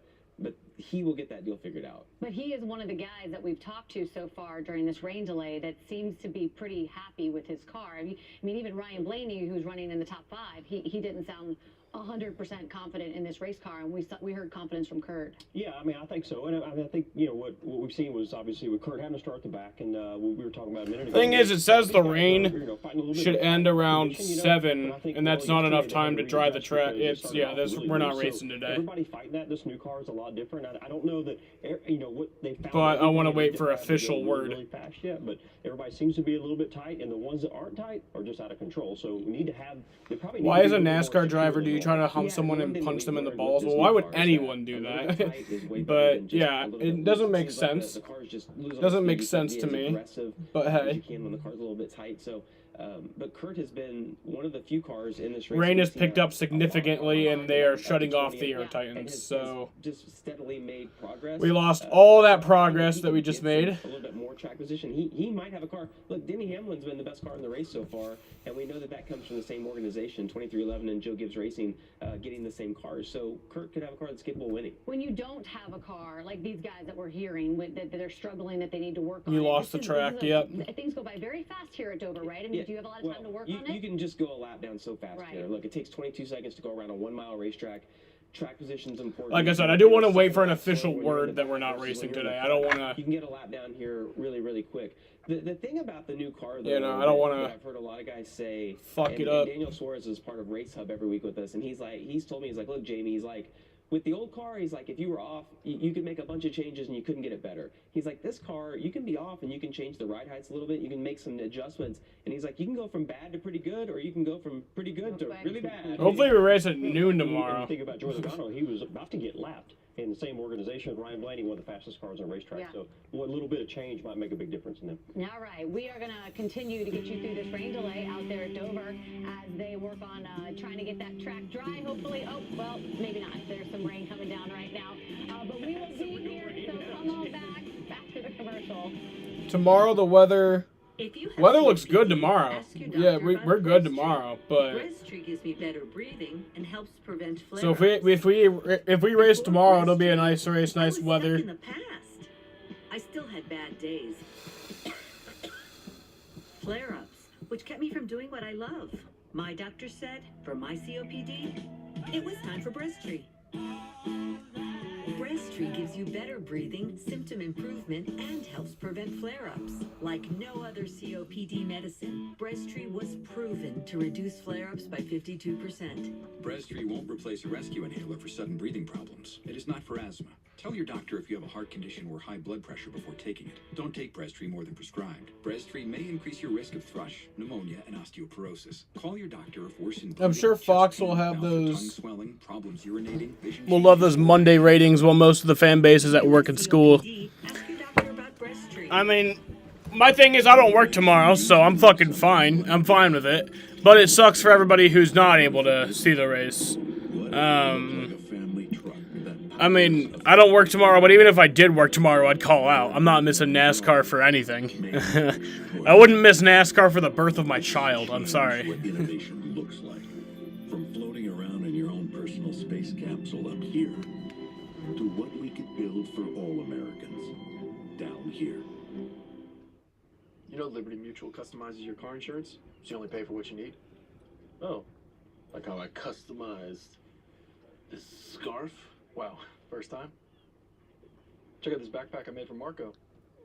he will get that deal figured out. But he is one of the guys that we've talked to so far during this rain delay that seems to be pretty happy with his car. I mean even Ryan Blaney, who's running in the top 5, he didn't sound 100% confident in this race car, and we heard confidence from Kurt. Yeah, I mean, I think so. And I mean, I think, what we've seen was obviously with Kurt having to start the back, and we were talking about a minute ago. Thing is, it says the rain should end around 7, and that's not enough time to dry the track. We're not racing today. Everybody fighting that. This new car is a lot different. I don't know that, what they found. But I want to wait for official word. Really fast yet, but everybody seems to be a little bit tight, and the ones that aren't tight are just out of control. So we need to have. Why as a NASCAR driver do you try to hump someone and punch them in the balls? Well, why would anyone do that? But yeah, it doesn't make sense. Doesn't make sense to me. But hey. When the car's a little bit tight, so. But Kurt has been one of the few cars in this race. Rain has picked up significantly, and they are shutting off the air titans. So just steadily made progress. We lost all that progress that we just made. A little bit more track position. He might have a car. Look, Denny Hamlin's been the best car in the race so far, and we know that comes from the same organization, 2311 and Joe Gibbs Racing, getting the same cars. So Kurt could have a car that's capable of winning. When you don't have a car like these guys that we're hearing that they're struggling, that they need to work on. You lost the track. Yep. Things go by very fast here at Dover, right? I mean, do you have a lot of time to work on it? You can just go a lap down so fast here. Look, it takes 22 seconds to go around a 1-mile racetrack. Track position's important. Like I said, I do want to wait for an official word that we're not racing today. I don't want to. You can get a lap down here really, really quick. The thing about the new car, though, I don't want to. I've heard a lot of guys say. Fuck it up. Daniel Suarez is part of Race Hub every week with us, and he's told me, look, Jamie, he's like, with the old car, he's like, if you were off, you could make a bunch of changes and you couldn't get it better. He's like, this car, you can be off and you can change the ride heights a little bit. You can make some adjustments. And he's like, you can go from bad to pretty good, or you can go from pretty good to really bad. Hopefully we race at noon tomorrow. Think about Jordan O'Donnell. He was about to get lapped in the same organization with Ryan Blaney, one of the fastest cars on the racetrack. Yeah. So one little bit of change might make a big difference in them. All right, we are going to continue to get you through this rain delay out there at Dover as they work on trying to get that track dry, hopefully. Oh, well, maybe not. There's some rain coming down right now. But we will be here, so come on back to the commercial. Tomorrow, the weather looks good tomorrow. Yeah, we're good tomorrow, but Breasttree gives me better breathing and helps prevent flare-ups. so if we race tomorrow, it'll be a nice race, nice weather. In the past, I still had bad days. Flare-ups, which kept me from doing what I love. My doctor said, for my COPD, it was time for Breasttree. Breasttree gives you better breathing, symptom improvement, and helps prevent flare-ups. Like no other COPD medicine, Breasttree was proven to reduce flare-ups by 52%. Breasttree won't replace a rescue inhaler for sudden breathing problems. It is not for asthma. Tell your doctor if you have a heart condition or high blood pressure before taking it. Don't take Breasttree more than prescribed. Breasttree may increase your risk of thrush, pneumonia, and osteoporosis. Call your doctor if worsened. I'm sure Fox will have those. Tongue swelling, problems urinating, vision. We'll love those Monday ratings while most of the fan base is at work and school. I mean, my thing is I don't work tomorrow, so I'm fucking fine. I'm fine with it. But it sucks for everybody who's not able to see the race. I mean, I don't work tomorrow, but even if I did work tomorrow, I'd call out. I'm not missing NASCAR for anything. I wouldn't miss NASCAR for the birth of my child. I'm sorry. What innovation looks like. From floating around in your own personal space capsule up here to what we could build for all Americans down here. You know Liberty Mutual customizes your car insurance, so you only pay for what you need? Oh, like how I customized this scarf? Wow, first time? Check out this backpack I made for Marco.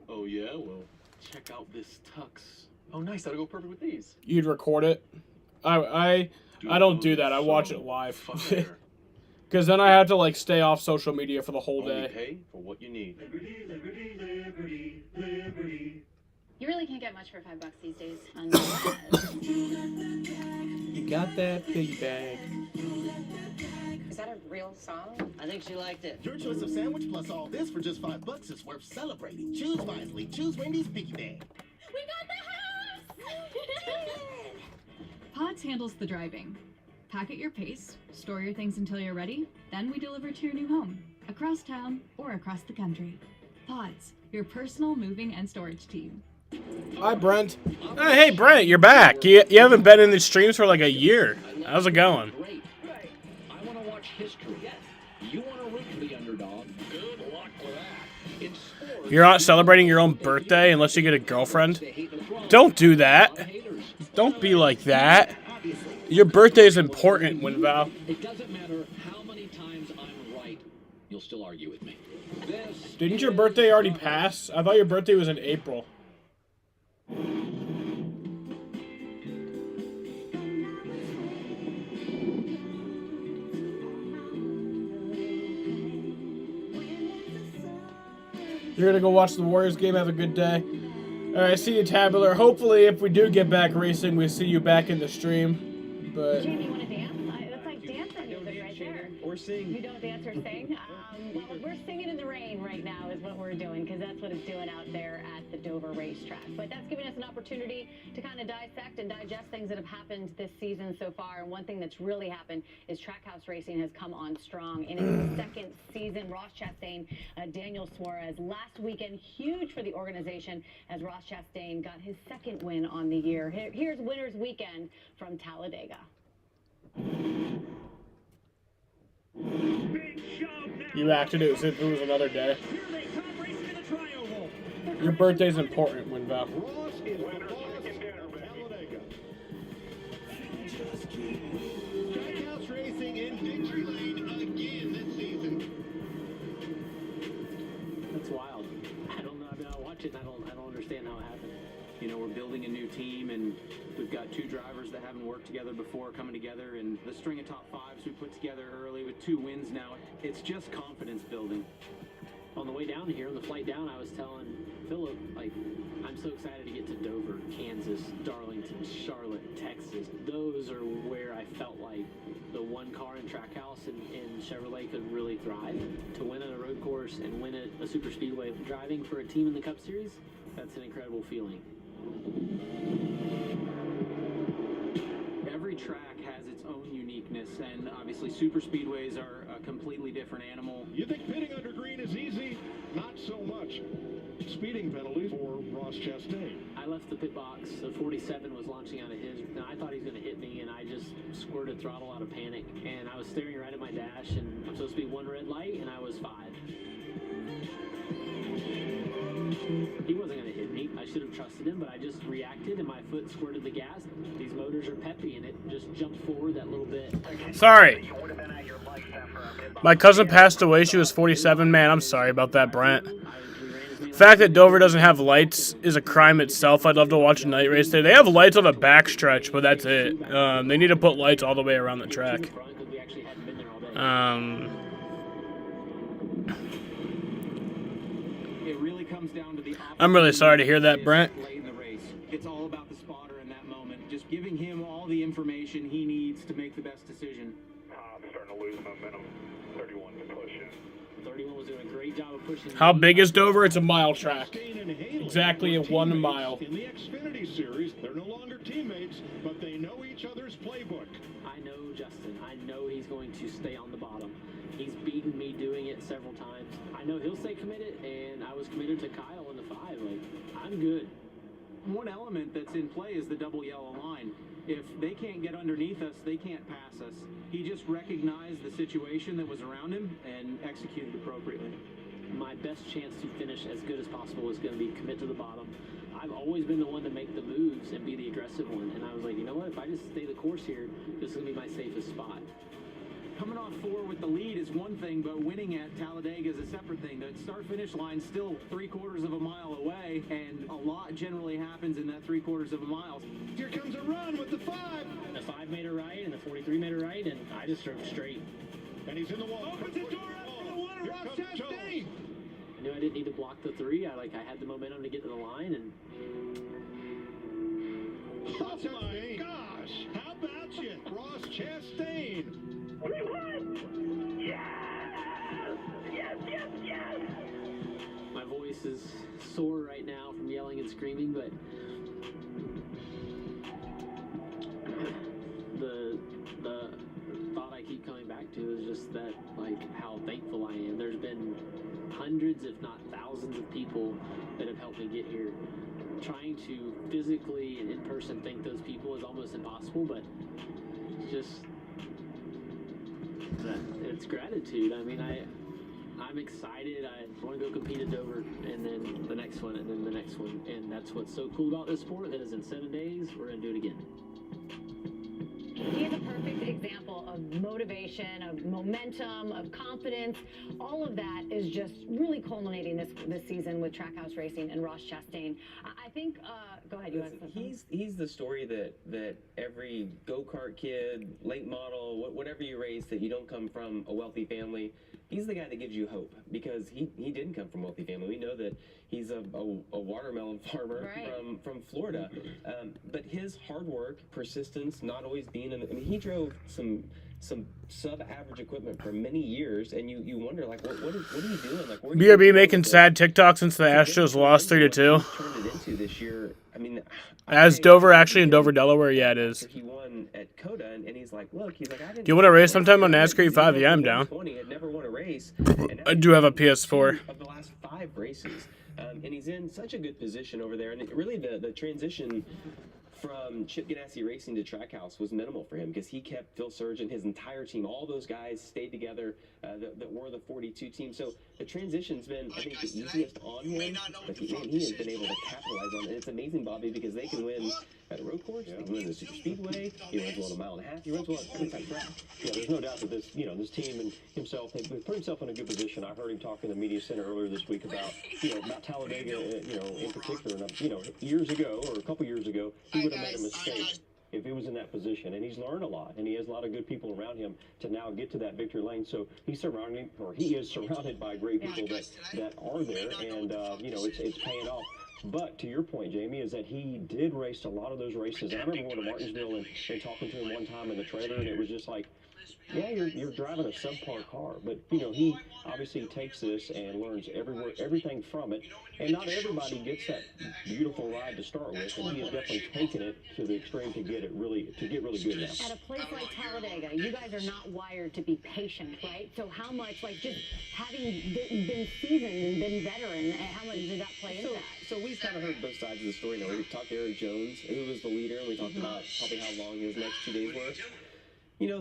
Oh yeah? Well, check out this tux. Oh nice, that'll go perfect with these. You'd record it? I don't do that. I watch it live. Because then I have to like stay off social media for the whole day. Only pay for what you need. Liberty, liberty, liberty, liberty. You really can't get much for $5 these days. You got that big bag. Is that a real song? I think she liked it. Your choice of sandwich plus all this for just $5 is worth celebrating. Choose wisely. Choose Wendy's Piggy Bag. We got the house! Pods handles the driving. Pack at your pace, store your things until you're ready, then we deliver to your new home, across town or across the country. Pods, your personal moving and storage team. Hi, Brent. Hey, Brent, you're back. You haven't been in the streams for like a year. How's it going? I want to watch history. You want to root for the underdog. Good luck with that. In sports, You're not celebrating your own birthday unless you get a girlfriend? Don't do that. Don't be like that. Obviously. Your birthday is important, Winval. It doesn't matter how many times I'm right, you'll still argue with me. Didn't your birthday already pass? I thought your birthday was in April. You're gonna go watch the Warriors game. Have a good day. All right, see you, Tabular. Hopefully, if we do get back racing, we see you back in the stream. But Jamie, you want to dance? That's like dancing music right there. Or sing. You don't dance or sing? Well, we're singing in the rain right now is what we're doing, because that's what it's doing out there at the Dover racetrack. But that's giving us an opportunity to kind of dissect and digest things that have happened this season so far. And one thing that's really happened is Trackhouse Racing has come on strong in its second season. Ross Chastain, Daniel Suarez, last weekend, huge for the organization as Ross Chastain got his second win on the year. Here's Winners Weekend from Talladega. you acted it as if it was another day. Your birthday's important, Winval. Trackhouse Racing in victory lane again this season. That's wild. I don't know. I mean, I watch it and I don't understand how it happened. You know, we're building a new team and we've got two drivers that haven't worked together before coming together, and the string of top fives we put together early with 2 wins now. It's just confidence building. On the way down here, on the flight down, I was telling Philip, like, I'm so excited to get to Dover, Kansas, Darlington, Charlotte, Texas. Those are where I felt like the one car in Trackhouse and Chevrolet could really thrive. To win at a road course and win at a super speedway driving for a team in the Cup Series, that's an incredible feeling. Every track has its own uniqueness, and obviously super speedways are a completely different animal. You think pitting under green is easy? Not so much. Speeding penalties for Ross Chastain. I left the pit box, the 47 was launching out of his, and I thought he was going to hit me, and I just squirted throttle out of panic, and I was staring right at my dash, and I'm supposed to be 1 red light, and I was 5. He wasn't going to hit me. I should have trusted him, but I just reacted, and my foot squirted the gas. These motors are peppy, and it just jumped forward that little bit. Sorry. My cousin passed away. She was 47. Man, I'm sorry about that, Brent. The fact that Dover doesn't have lights is a crime itself. I'd love to watch a night race there. They have lights on the backstretch, but that's it. They need to put lights all the way around the track. It really comes down to the I'm really sorry to hear that, Brent. late in the race. It's all about the spotter in that moment, just giving him all the information he needs to make the best decision. I'm starting to lose momentum. 31 to push it. 31 was doing a great job of pushing. How big is Dover? It's a mile track. Exactly at 1 mile. In the Xfinity Series, they're no longer teammates, but they know each other's playbook. I know Justin. I know he's going to stay on the bottom. He's beaten me doing it several times. I know he'll stay committed, and I was committed to Kyle in the 5. Like, I'm good. One element that's in play is the double yellow line. If they can't get underneath us, they can't pass us. He just recognized the situation that was around him and executed appropriately. My best chance to finish as good as possible is going to be commit to the bottom. I've always been the one to make the moves and be the aggressive one, and I was like, you know what, if I just stay the course here, this is going to be my safest spot. Coming off 4 with the lead is one thing, but winning at Talladega is a separate thing. The start-finish line's still 3/4 of a mile away, and a lot generally happens in that 3/4 of a mile. Here comes a run with the 5. The 5 made a right, and the 43 made a right, and I just drove straight. And he's in the wall. Opens the door up for the one, Ross Chastain. I knew I didn't need to block the 3. I had the momentum to get to the line, and Oh my gosh! How about you, Ross Chastain? We won! Yes! Yes, yes, yes! my voice is sore right now from yelling and screaming, but the thought I keep coming back to is just that, like, how thankful I am. There's been hundreds, if not thousands, of people that have helped me get here. Trying to physically and in person thank those people is almost impossible, but just it's gratitude. I mean, I'm excited. I want to go compete at Dover, and then the next one, and then the next one, and that's what's so cool about this sport. That is in 7 days we're gonna do it again. He's a perfect example of motivation, of momentum, of confidence. All of that is just really culminating this season with Trackhouse Racing and Ross Chastain. I think. Go ahead. You want to say something? He's the story that every go-kart kid, late model, whatever you race, that you don't come from a wealthy family. He's the guy that gives you hope, because he didn't come from a wealthy family. We know that he's a watermelon farmer from Florida, but his hard work, persistence, not always being in. I mean, he drove some sub-average equipment for many years, and you wonder, like, what are you doing? Like, BRB making sad TikToks since the Astros lost 3-2. Turned it into this year. I mean, as Dover, actually in Dover, Delaware, yeah, it is. He won at Coda, and he's like, look, I didn't. Do you want to race sometime on Nascar E5? Yeah, I'm down. Had never won a race. I do have a PS4. Of the last 5 races, and he's in such a good position over there, and really the transition from Chip Ganassi Racing to Trackhouse was minimal for him, because he kept Phil Surgeon, his entire team, all those guys stayed together that were the 42 team. So the transition's been, I think, the easiest on him, but he has been able to capitalize on it. And it's amazing, Bobby, because they can win at a road course, they can win at a super speedway, he runs well at a mile and a half, he runs well at every type track. Yeah, there's no doubt that this team and himself, they put himself in a good position. I heard him talk in the media center earlier this week about Talladega, in particular. And, years ago, or a couple years ago, he would have made a mistake if he was in that position. And he's learned a lot, and he has a lot of good people around him to now get to that victory lane. So he is surrounded by great people that are there, and it's paying off. But to your point, Jamie, is that he did race a lot of those races. And I remember going to Martinsville and talking to him one time in the trailer, and it was just like, yeah, you're driving a subpar car, but he obviously takes this and learns everything from it. And not everybody gets that beautiful ride to start with, and he has definitely taken it to the extreme to get really good now. At a place like Talladega, you guys are not wired to be patient, right? So how much, just having been seasoned and been veteran, how much did that play into that? So we've kind of heard both sides of the story now. We talked to Eric Jones, who was the leader, and we talked about probably how long his next 2 days were.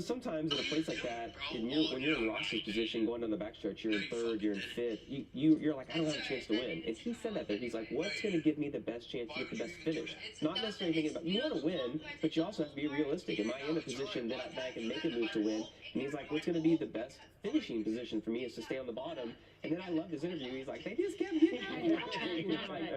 Sometimes in a place like that, when you're in Ross's position, going down the backstretch, you're in 3rd, you're in 5th, you're like, I don't have a chance to win. And he said that there. He's like, what's going to give me the best chance to get the best finish? Not necessarily thinking about, you want to win, but you also have to be realistic. Am I in a position that I can make a move to win? And he's like, what's going to be the best finishing position for me is to stay on the bottom. And then I loved his interview. He's like, they just kept getting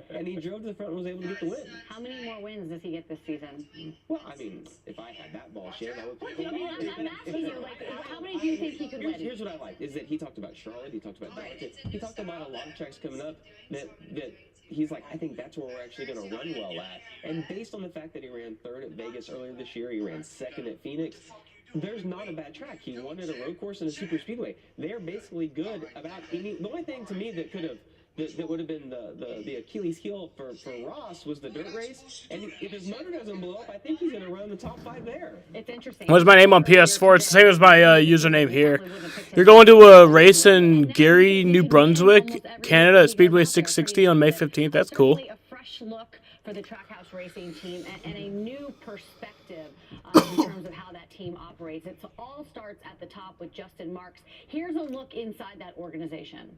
and he drove to the front and was able to get the win. How many more wins does he get this season? Well, I mean, if I had that ball share, I would. I'm asking you, how many do you think he could win? Here's what I like, is that he talked about Charlotte, he talked about Darlington, he talked about a lot of tracks coming up that he's like, I think that's where we're actually going to run well at. And based on the fact that he ran 3rd at Vegas earlier this year, he ran 2nd at Phoenix, there's not a bad track. He won at a road course and a super speedway. They're basically good about any. The only thing to me that could have that would have been the Achilles heel for Ross was the dirt race. And if his motor doesn't blow up, I think he's going to run the top 5 there. It's interesting. What's my name on PS4? It's the same as my username here. You're going to a race in Gary, New Brunswick, Canada at Speedway 660 on May 15th. That's cool. A fresh look for the Trackhouse Racing team and a new perspective in terms of how that team operates. It all starts at the top with Justin Marks. Here's a look inside that organization.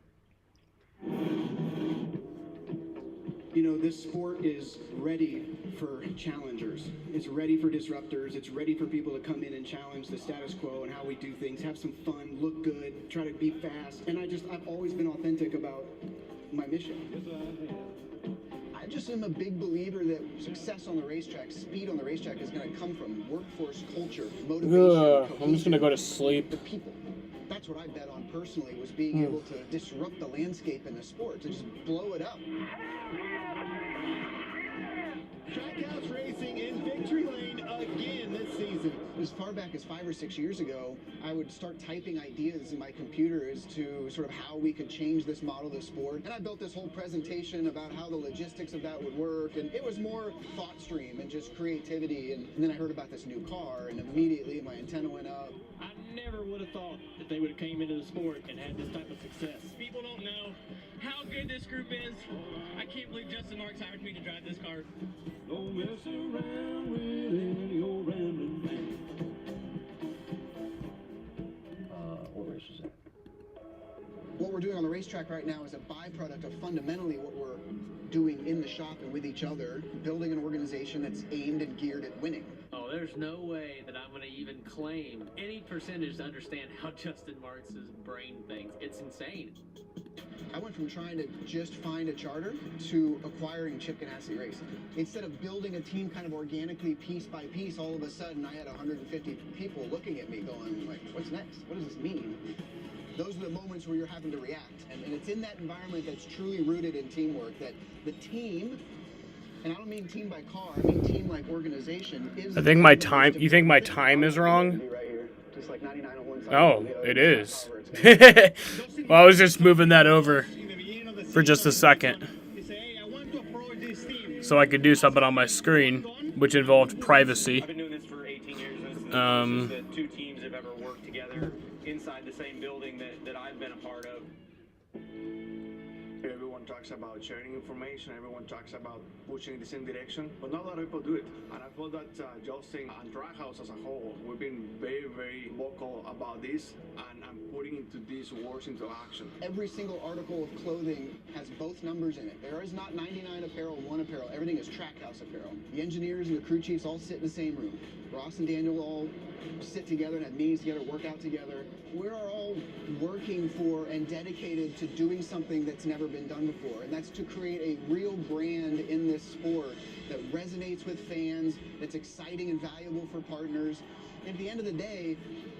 This sport is ready for challengers. It's ready for disruptors. It's ready for people to come in and challenge the status quo and how we do things, have some fun, look good, try to be fast. And I've always been authentic about my mission. I just am a big believer that success on the racetrack, speed on the racetrack is going to come from workforce culture, motivation. I'm just going to go to sleep. The people. That's what I bet on personally, was being able to disrupt the landscape in the sport, to just blow it up. Trackhouse Racing in victory lane again this season. As far back as 5 or 6 years ago, I would start typing ideas in my computer as to sort of how we could change this model of the sport. And I built this whole presentation about how the logistics of that would work. And it was more thought stream and just creativity. And then I heard about this new car, and immediately my antenna went up. I never would have thought that they would have came into the sport and had this type of success. People don't know how good this group is. I can't believe Justin Marks hired me to drive this car. Don't mess around with any old rambling man. What race is that? What we're doing on the racetrack right now is a byproduct of fundamentally what we're doing in the shop and with each other, building an organization that's aimed and geared at winning. Oh, there's no way that I'm going to even claim any percentage to understand how Justin Marks' brain thinks. It's insane. I went from trying to just find a charter to acquiring Chip Ganassi Racing. Instead of building a team kind of organically piece by piece, all of a sudden I had 150 people looking at me going like, what's next? What does this mean? Those are the moments where you're having to react. And it's in that environment that's truly rooted in teamwork that the team, and I don't mean team by car, I mean team like organization, is... I think my time, you think my time is wrong? Just like 99 Oh, it is. Well, I was just moving that over for just a second so I could do something on my screen, which involved privacy. I've been doing this for 18 years. This is the two teams have ever worked together inside the same building that I've been a part of. Everyone talks about sharing information, everyone talks about pushing in the same direction, but not a lot of people do it. And I feel that Justin and Trackhouse as a whole, we've been very, very vocal about this and putting into these words into action. Every single article of clothing has both numbers in it. There is not 99 apparel, 1 apparel. Everything is Trackhouse apparel. The engineers and the crew chiefs all sit in the same room. Ross and Daniel all sit together and have meetings together, work out together. We're all working for and dedicated to doing something that's never been done before, and that's to create a real brand in this sport that resonates with fans, that's exciting and valuable for partners. And at the end of the day,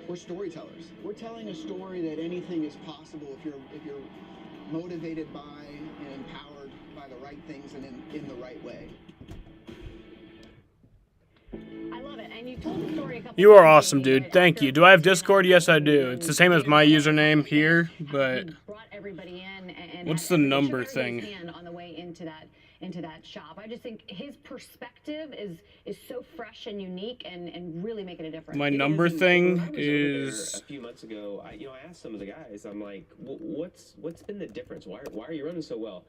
we're storytellers. We're telling a story that anything is possible if you're motivated by and empowered by the right things and in the right way. I love it. And you told the story a couple You are awesome, dude. Thank you. Do I have Discord? Yes, I do. It's the same as my username here, but brought everybody in and what's the number thing? On the way into that shop. I just think his perspective is so fresh and unique and really making a difference. My number thing When I was over is there a few months ago. I asked some of the guys. I'm like, what's been the difference? Why are you running so well?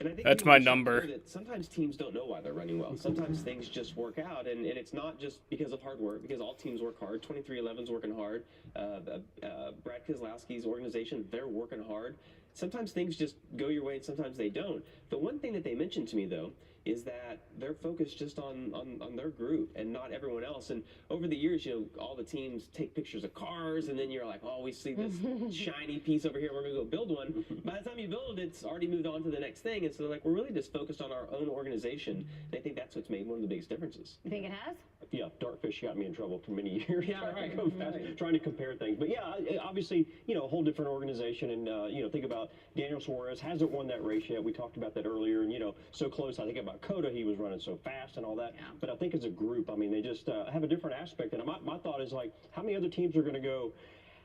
And I think that's my number. that sometimes teams don't know why they're running well. Sometimes things just work out, and it's not just because of hard work, because all teams work hard. 2311's working hard. Brad Keselowski's organization, they're working hard. Sometimes things just go your way, and sometimes they don't. The one thing that they mentioned to me, though, is that they're focused just on their group and not everyone else. And over the years, all the teams take pictures of cars, and then you're like, oh, we see this shiny piece over here, we're going to go build one. By the time you build it, it's already moved on to the next thing. And so they're like, we're really just focused on our own organization. And I think that's what's made one of the biggest differences. You think it has? Yeah, Dartfish got me in trouble for many years. Yeah, trying to go fast, trying to compare things. But yeah, obviously, a whole different organization. And, think about Daniel Suarez hasn't won that race yet. We talked about that earlier. And, so close. I think about Coda, he was running so fast and all that. Yeah. But I think as a group, I mean, they just have a different aspect. And my thought is like, how many other teams are going to go,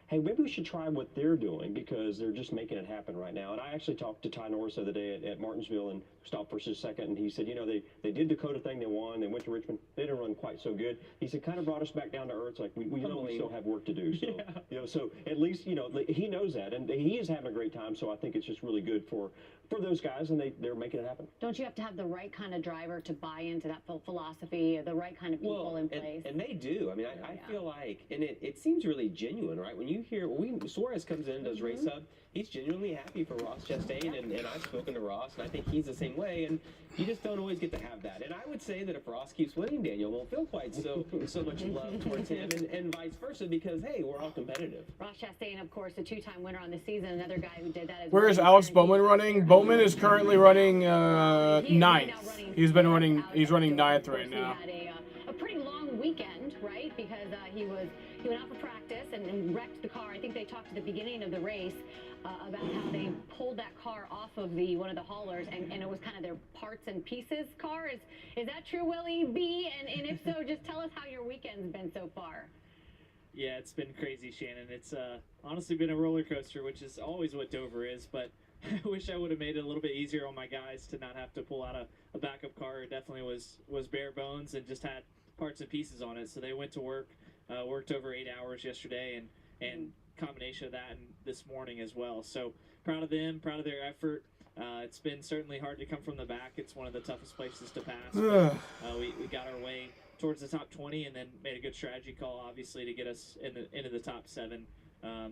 hey, maybe we should try what they're doing because they're just making it happen right now. And I actually talked to Ty Norris the other day at Martinsville and stopped for just a second. And he said, they did Dakota thing, they won, they went to Richmond, they didn't run quite so good. He said, kind of brought us back down to earth. Like we know we still have work to do. So, so at least, he knows that. And he is having a great time. So I think it's just really good for those guys, and they're making it happen. Don't you have to have the right kind of driver to buy into that philosophy, the right kind of people in place? And they do. I mean, I feel like, and it seems really genuine, right? When you hear, Suarez comes in, does race up, he's genuinely happy for Ross Chastain, and I've spoken to Ross, and I think he's the same way, and you just don't always get to have that. And I would say that if Ross keeps winning, Daniel won't feel quite so much love towards him, and vice versa, because, hey, we're all competitive. Ross Chastain, of course, a two-time winner on the season, another guy who did that as Where is Alex Bowman running? Bowman is currently running ninth. He's running ninth right now. He had a pretty long weekend, right? Because he went out for practice and wrecked the car. I think they talked at the beginning of the race about how they pulled that car off of one of the haulers, and it was kind of their parts and pieces car. Is that true, Willie B? And if so, just tell us how your weekend's been so far. Yeah, it's been crazy, Shannon. It's honestly been a roller coaster, which is always what Dover is, but I wish I would have made it a little bit easier on my guys to not have to pull out a backup car. It definitely was bare bones and just had parts and pieces on it. So they went to work, worked over 8 hours yesterday, and combination of that and this morning as well. So proud of them, proud of their effort. It's been certainly hard to come from the back. It's one of the toughest places to pass. But, we got our way towards the top 20 and then made a good strategy call, obviously, to get us into the top 7.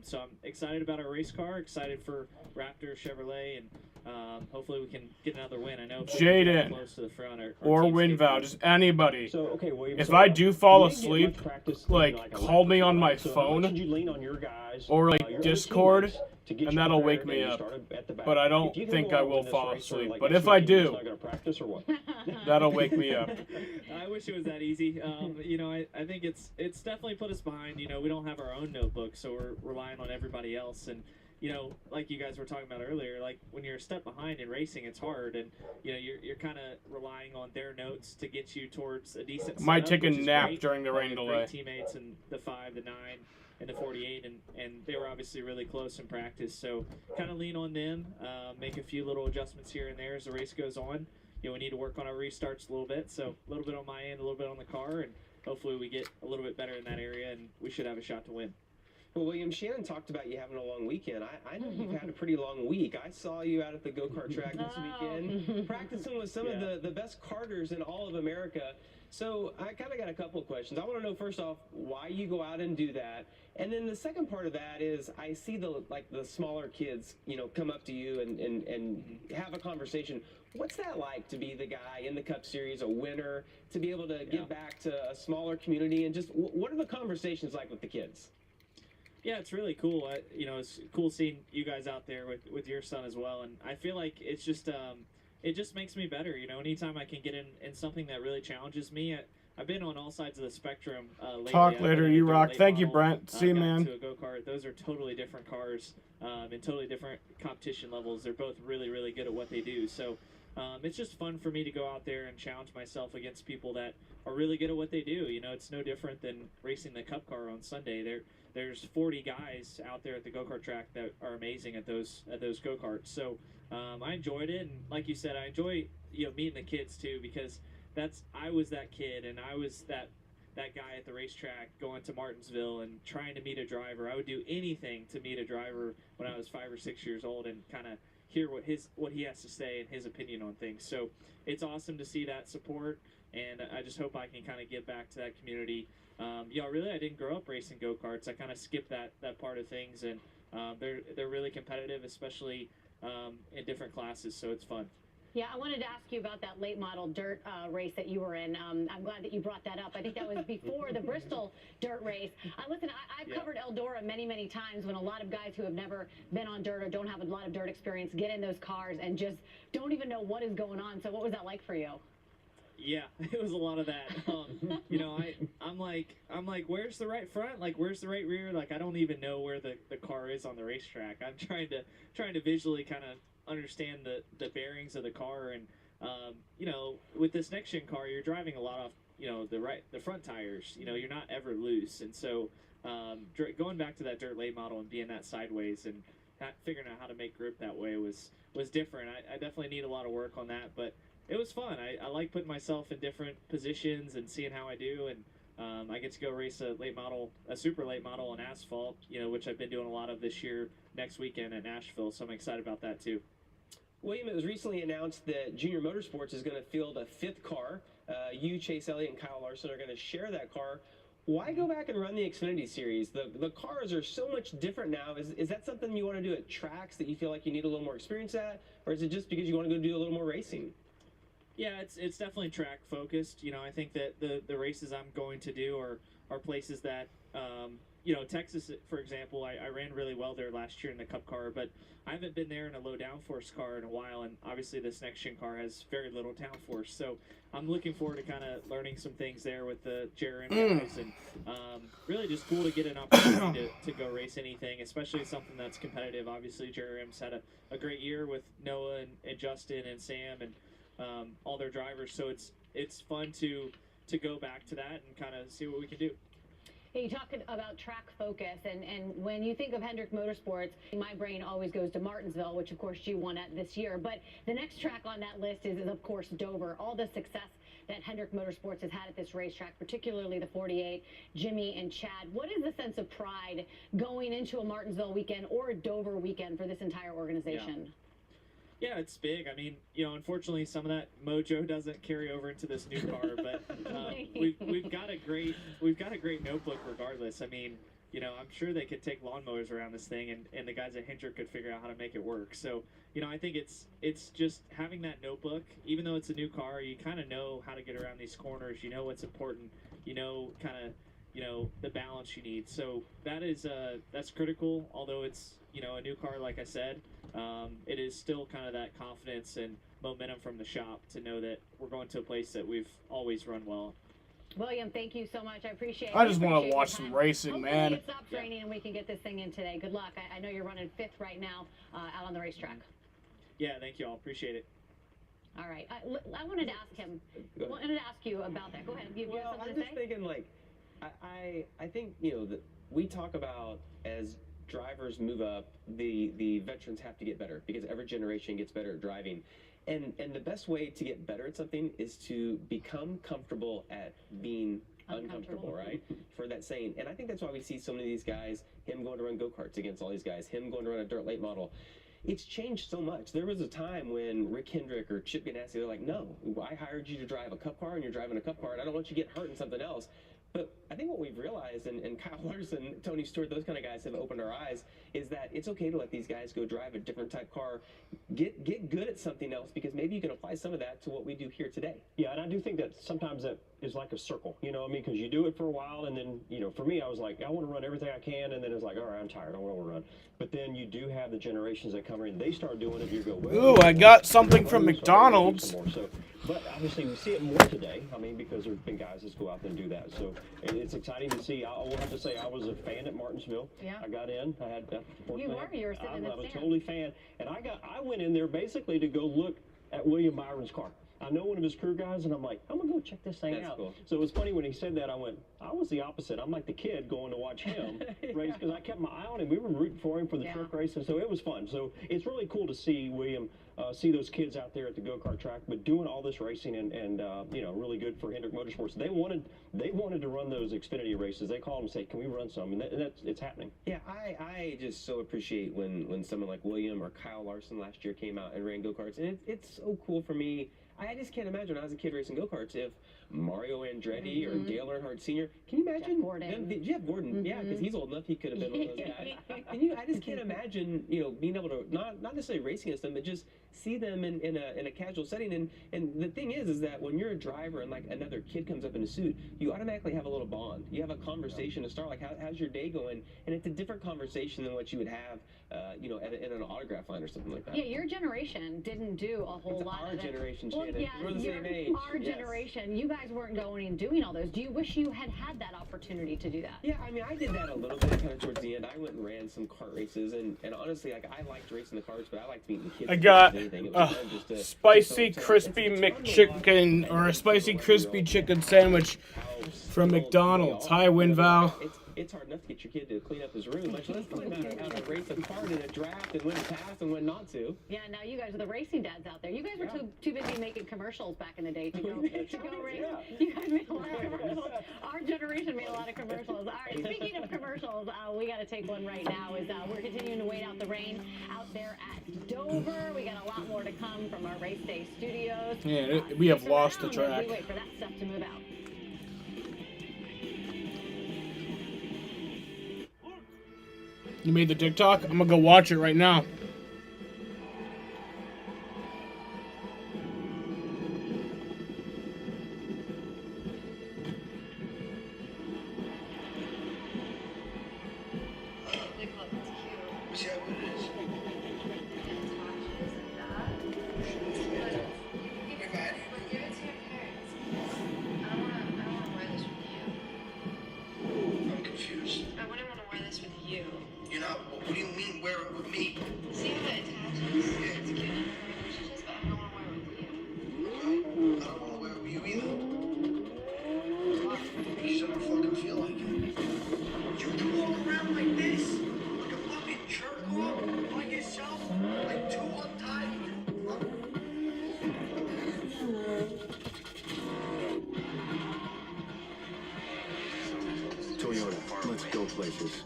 So I'm excited about our race car, excited for Raptor Chevrolet, and hopefully we can get another win. I know Jaden close to the front or WinVal, just anybody. If I do fall asleep, like call me on my phone or like Discord, and that'll wake me up. But I don't think I will fall asleep. But if I do, that'll wake me up. I wish it was that easy. You know, I think it's definitely put us behind. You know, we don't have our own notebook, so we're relying on everybody else. And you know, like you guys were talking about earlier, like when you're a step behind in racing, it's hard, and you know you're kind of relying on their notes to get you towards a decent. Might setup, take a which is nap great. during the rain delay. Great teammates in the 5, the 9, and the 48, and they were obviously really close in practice. So kind of lean on them, make a few little adjustments here and there as the race goes on. You know, we need to work on our restarts a little bit, so a little bit on my end, a little bit on the car, and hopefully we get a little bit better in that area, and we should have a shot to win. Well, William, Shannon talked about you having a long weekend. I know you've had a pretty long week. I saw you out at the go-kart track this weekend, practicing with some of the best karters in all of America. So I kind of got a couple of questions. I want to know, first off, why you go out and do that. And then the second part of that is I see the smaller kids, you know, come up to you and have a conversation. What's that like to be the guy in the Cup Series, a winner, to be able to give back to a smaller community? And just what are the conversations like with the kids? Yeah, it's really cool. You know, it's cool seeing you guys out there with your son as well. And I feel like it's just it just makes me better. You know, anytime I can get in something that really challenges me. I've been on all sides of the spectrum lately. Talk later, you rock. Thank you, Brent. See you, man. To a go-kart. Those are totally different cars and totally different competition levels. They're both really, really good at what they do. So it's just fun for me to go out there and challenge myself against people that are really good at what they do. You know, it's no different than racing the Cup car on Sunday. There's 40 guys out there at the go-kart track that are amazing at those go-karts. So I enjoyed it, and like you said, I enjoy meeting the kids too, because I was that kid, and I was that guy at the racetrack going to Martinsville and trying to meet a driver. I would do anything to meet a driver when I was 5 or 6 years old and kind of hear what he has to say and his opinion on things. So it's awesome to see that support, and I just hope I can kind of give back to that community. Really, I didn't grow up racing go-karts. I kind of skipped that part of things, and they're really competitive, especially in different classes, so it's fun. Yeah, I wanted to ask you about that late model dirt race that you were in. I'm glad that you brought that up. I think that was before the Bristol dirt race. I've covered Eldora many, many times when a lot of guys who have never been on dirt or don't have a lot of dirt experience get in those cars and just don't even know what is going on. So what was that like for you? Yeah, it was a lot of that. You know, I'm like, where's the right front? Like, where's the right rear? Like, I don't even know where the car is on the racetrack. I'm trying to visually kind of understand the bearings of the car, and you know, with this next gen car, you're driving a lot off, you know, the front tires. You know, you're not ever loose, and so going back to that dirt late model and being that sideways and figuring out how to make grip that way was different. I definitely need a lot of work on that, but it was fun. I like putting myself in different positions and seeing how I do, and I get to go race a super late model on asphalt, you know, which I've been doing a lot of this year, next weekend at Nashville, so I'm excited about that too. William, it was recently announced that Junior Motorsports is going to field a 5th car. You, Chase Elliott, and Kyle Larson are going to share that car. Why go back and run the Xfinity Series? The cars are so much different now. Is that something you want to do at tracks that you feel like you need a little more experience at, or is it just because you want to go do a little more racing? Yeah, it's definitely track focused. You know, I think that the races I'm going to do are places that, you know, Texas, for example, I ran really well there last year in the Cup car, but I haven't been there in a low downforce car in a while, and obviously this next gen car has very little downforce. So I'm looking forward to kind of learning some things there with the JRM guys, and really just cool to get an opportunity to go race anything, especially something that's competitive. Obviously, JRM's had a great year with Noah and Justin and Sam and all their drivers, so it's fun to go back to that and kind of see what we can do. You talk about track focus, and when you think of Hendrick Motorsports, my brain always goes to Martinsville, which of course you won at this year. But the next track on that list is of course Dover. All the success that Hendrick Motorsports has had at this racetrack, particularly the 48, Jimmy and Chad. What is the sense of pride going into a Martinsville weekend or a Dover weekend for this entire organization? Yeah, it's big. I mean, you know, unfortunately, some of that mojo doesn't carry over into this new car, but we've got a great notebook regardless. I mean, I'm sure they could take lawnmowers around this thing, and the guys at Hendrick could figure out how to make it work. So, I think it's just having that notebook. Even though it's a new car, you kind of know how to get around these corners. You know what's important. The balance you need. So that's critical. Although it's a new car, like I said, it is still kind of that confidence and momentum from the shop to know that we're going to a place that we've always run well. William, thank you so much. I appreciate it. I just want to watch some racing, Hopefully man. it stops raining and we can get this thing in today. Good luck. I know you're running 5th right now out on the racetrack. Yeah, thank you all. Appreciate it. All right. I wanted to ask him. Wanted to ask you about that. Go ahead. You have something I'm to just say? thinking, like, I think, that we talk about as drivers move up, the veterans have to get better because every generation gets better at driving. And the best way to get better at something is to become comfortable at being uncomfortable, right? For that saying. And I think that's why we see so many of these guys, him going to run go-karts against all these guys, him going to run a dirt late model. It's changed so much. There was a time when Rick Hendrick or Chip Ganassi, they're like, no, I hired you to drive a cup car and you're driving a cup car and I don't want you to get hurt in something else. But I think what we've realized, and Kyle Larson, Tony Stewart, those kind of guys have opened our eyes, is that it's okay to let these guys go drive a different type car, get good at something else, because maybe you can apply some of that to what we do here today. Yeah, and I do think that sometimes that is like a circle, because you do it for a while, and then, for me, I was like, I want to run everything I can, and then it's like, all right, I'm tired, I don't want to run. But then you do have the generations that come in, they start doing it, you go, well, Ooh, I got something from McDonald's. But obviously we see it more today, because there's been guys that go out there and do that. So it's exciting to see. I will have to say I was a fan at Martinsville. Yeah. I got in. I had you were sitting in the I was stand. totally fan. And I went in there basically to go look at William Byron's car. I know one of his crew guys, and I'm like, I'm going to go check this thing out. Cool. So it was funny when he said that, I was the opposite. I'm like the kid going to watch him race, because I kept my eye on him. We were rooting for him for the truck race, and so it was fun. So it's really cool to see William, see those kids out there at the go-kart track, but doing all this racing and really good for Hendrick Motorsports. They wanted to run those Xfinity races. They called and say, can we run some? And it's happening. Yeah, I just so appreciate when someone like William or Kyle Larson last year came out and ran go-karts. And it's so cool for me. I just can't imagine when I was a kid racing go-karts if Mario Andretti or Dale Earnhardt Sr. Can you imagine? Jeff Gordon. Yeah, because he's old enough he could have been one of those guys. I just can't imagine, being able to not necessarily racing against them, but just see them in a casual setting. And the thing is that when you're a driver and like another kid comes up in a suit, you automatically have a little bond. You have a conversation to start, like how's your day going? And it's a different conversation than what you would have, in an autograph line or something like that. Yeah, your generation didn't do a whole lot of that. Our generation, well, Shannon. yeah, We're the same age. Our generation, you guys weren't going and doing all those. Do you wish you had that opportunity to do that? Yeah, I did that a little bit kind of towards the end. I went and ran some kart races, and honestly, like, I liked racing the karts, but I liked meeting kids. I got a spicy crispy McChicken, or a spicy crispy chicken sandwich from McDonald's. Hi, WinVal. It's hard enough to get your kid to clean up his room, much less find out how to race a kart in a draft and when to pass and when not to. Yeah, now you guys are the racing dads out there. You guys were too busy making commercials back in the day to go race. You guys made a lot of commercials. Our generation made a lot of commercials. All right, speaking of commercials, we got to take one right now. We're continuing to wait out the rain out there at Dover. We got a lot more to come from our race day studios. Yeah, we have lost the track. We wait for that stuff to move out. You made the TikTok? I'm gonna go watch it right now. Toyota, let's go places.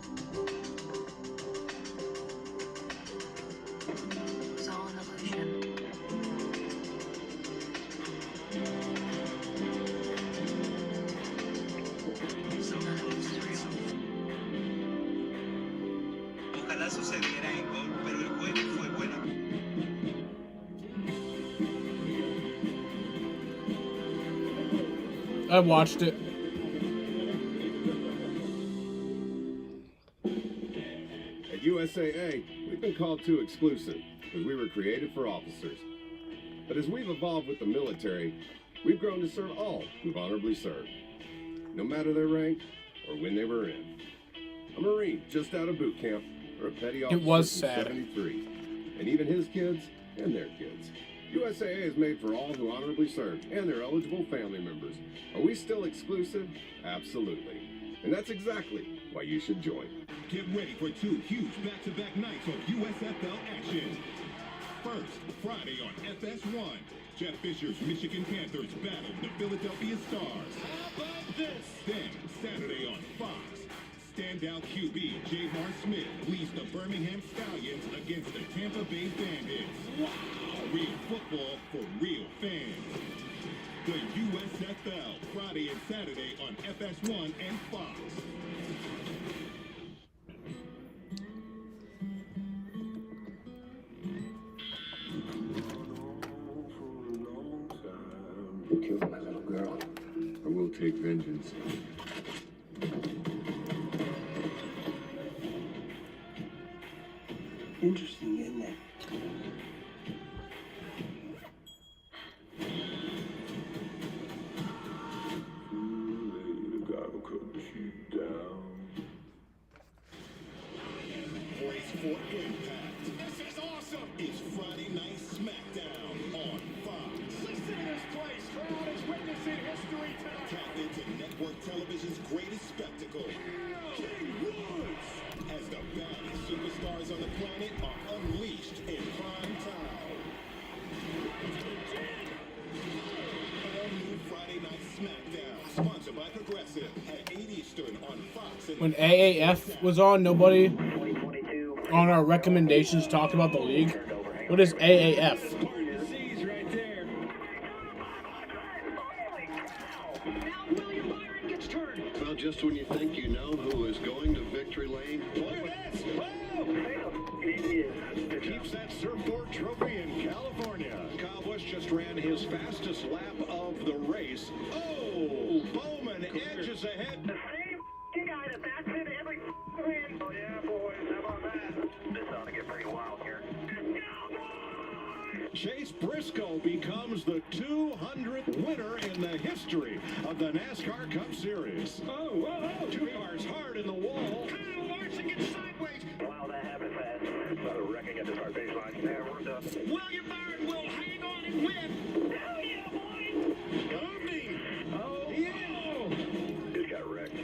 It's all an illusion. So none of it's real. I watched it. At USAA, we've been called too exclusive because we were created for officers. But as we've evolved with the military, we've grown to serve all who've honorably served, no matter their rank or when they were in. A Marine just out of boot camp, or a petty officer It was from sad. 73, and even his kids and their kids. USAA is made for all who honorably served and their eligible family members. Are we still exclusive? Absolutely. And that's exactly why you should join. Get ready for 2 huge back-to-back nights of USFL action. First, Friday on FS1, Jeff Fisher's Michigan Panthers battle the Philadelphia Stars. How about this? Then, Saturday on Fox, standout QB J.R. Smith leads the Birmingham Stallions against the Tampa Bay Bandits. Wow! Real football for real fans. The USFL, Friday and Saturday on FS1 and Fox. You killed my little girl. I will take vengeance. Interesting, isn't it? Brace for impact. This is awesome. It's Friday Night SmackDown on Fox. Listen to this place. Crowd is witnessing history tonight. Tap into network television's greatest spectacle. King Woods. As the baddest superstars on the planet are unleashed in prime time. All new Friday Night SmackDown, sponsored by Progressive at 8 Eastern on Fox. When AAF was on, nobody on our recommendations talked about the league. What is AAF? Well, just when you think you know who is going to victory lane, keeps that surfboard trophy in California. Kyle Busch just ran his fastest lap of the race. Oh, Bowman edges ahead. The same guy that bats in every win. Oh yeah, boys, how about that? This ought to get pretty wild here. Chase Briscoe becomes the 200th winner in the history of the NASCAR Cup Series. Oh, whoa, 2 cars hard in the wall. Kyle Larson gets sideways. Wow, that happened fast. About a wrecking at the start baseline. Yeah, we're done. William Byron will hang on and win. Hell yeah, boys! Moving. Oh, yeah. Just got wrecked.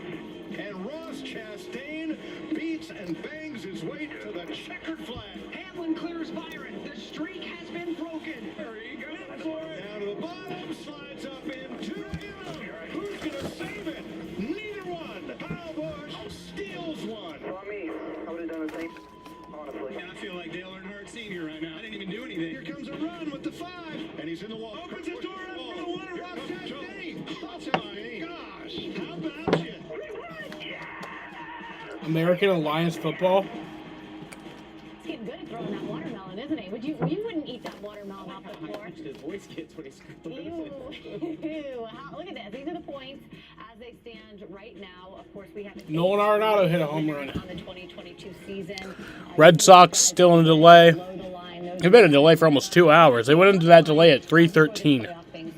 And Ross Chastain beats and bangs his way to the checkered flag. Hamlin clears Byron. The streak has been broken. There he goes for it. Down to the bottom, slides up into him. Who's going to save it? Neither one. Kyle Busch steals one. Well, me, I would have done the same, honestly. And I feel like Dale Earnhardt Sr. right now. I didn't even do anything. Here comes a run with the 5. And he's in the wall. Opens his door up for the winner. Ross Chastain. Oh, my gosh. How about you? American Alliance Football. It's getting good at throwing that watermelon, isn't it? You wouldn't eat that watermelon off the floor. His voice gets when he's Ew. Look at this. These are the points as they stand right now. Of course, we have Nolan Arenado hit a home run. on the 2022 season. Red Sox still in a delay. They've been in a delay for almost 2 hours. They went into that delay at 3:13. I'm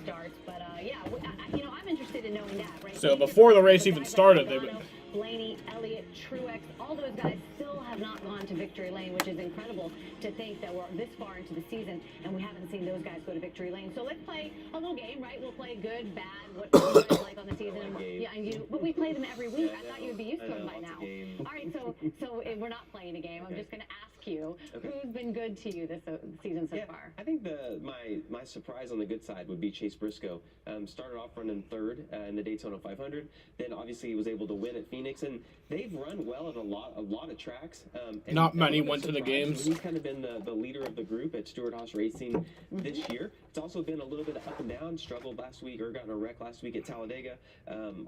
interested in knowing that, right? So before the race even started, they've been... Blaney, Elliott, Truex, all those guys still have not gone to victory lane, which is incredible to think that we're this far into the season and we haven't seen those guys go to victory lane. So let's play a little game, right? We'll play good, bad, what you guys like on the season. Yeah, but we play them every week. I thought you would be used to them by now. All right, so we're not playing a game. I'm just going to ask you, who's been good to you this season so far? I think my surprise on the good side would be Chase Briscoe. Started off running third in the Daytona 500. Then obviously he was able to win at Phoenix, and they've run well at a lot of tracks. And not many went to the games. He's kind of been the leader of the group at Stewart Haas Racing this year. It's also been a little bit up and down. Struggled last week, or got in a wreck last week at Talladega.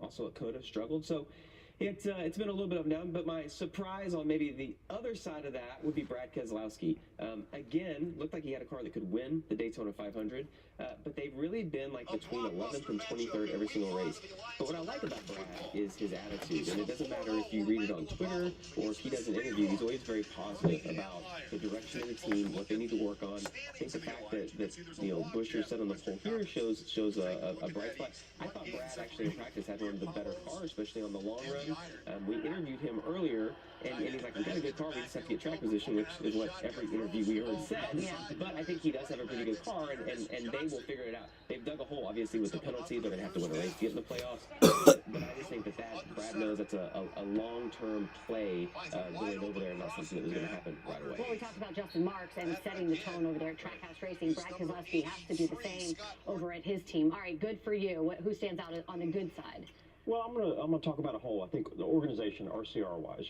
Also at Coda, struggled. So It's been a little bit up and down, but my surprise on maybe the other side of that would be Brad Keselowski. Again, looked like he had a car that could win the Daytona 500, but they've really been like between 11th and 23rd every single race. But what I like about Brad is his attitude, and it doesn't matter if you read it on Twitter or if he does an interview, he's always very positive about the direction of the team, what they need to work on. I think the fact that Buescher said on the pole here shows a bright spot. I thought Brad actually in practice had one of the better cars, especially on the long run. We interviewed him earlier, and he's like, we got a good car, we just have to get track position, which is what every interview we heard said. Yeah. But I think he does have a pretty good car, and they will figure it out. They've dug a hole, obviously, with the penalty. They're going to have to win a race to get in the playoffs. But I just think that Brad knows that's a long-term play going over there, and not something that was going to happen right away. Well, we talked about Justin Marks and setting the tone over there at Trackhouse Racing. Brad Keselowski has to do the same over at his team. All right, good for you. Who stands out on the good side? Well, I'm gonna talk about a whole. I think the organization, RCR-wise,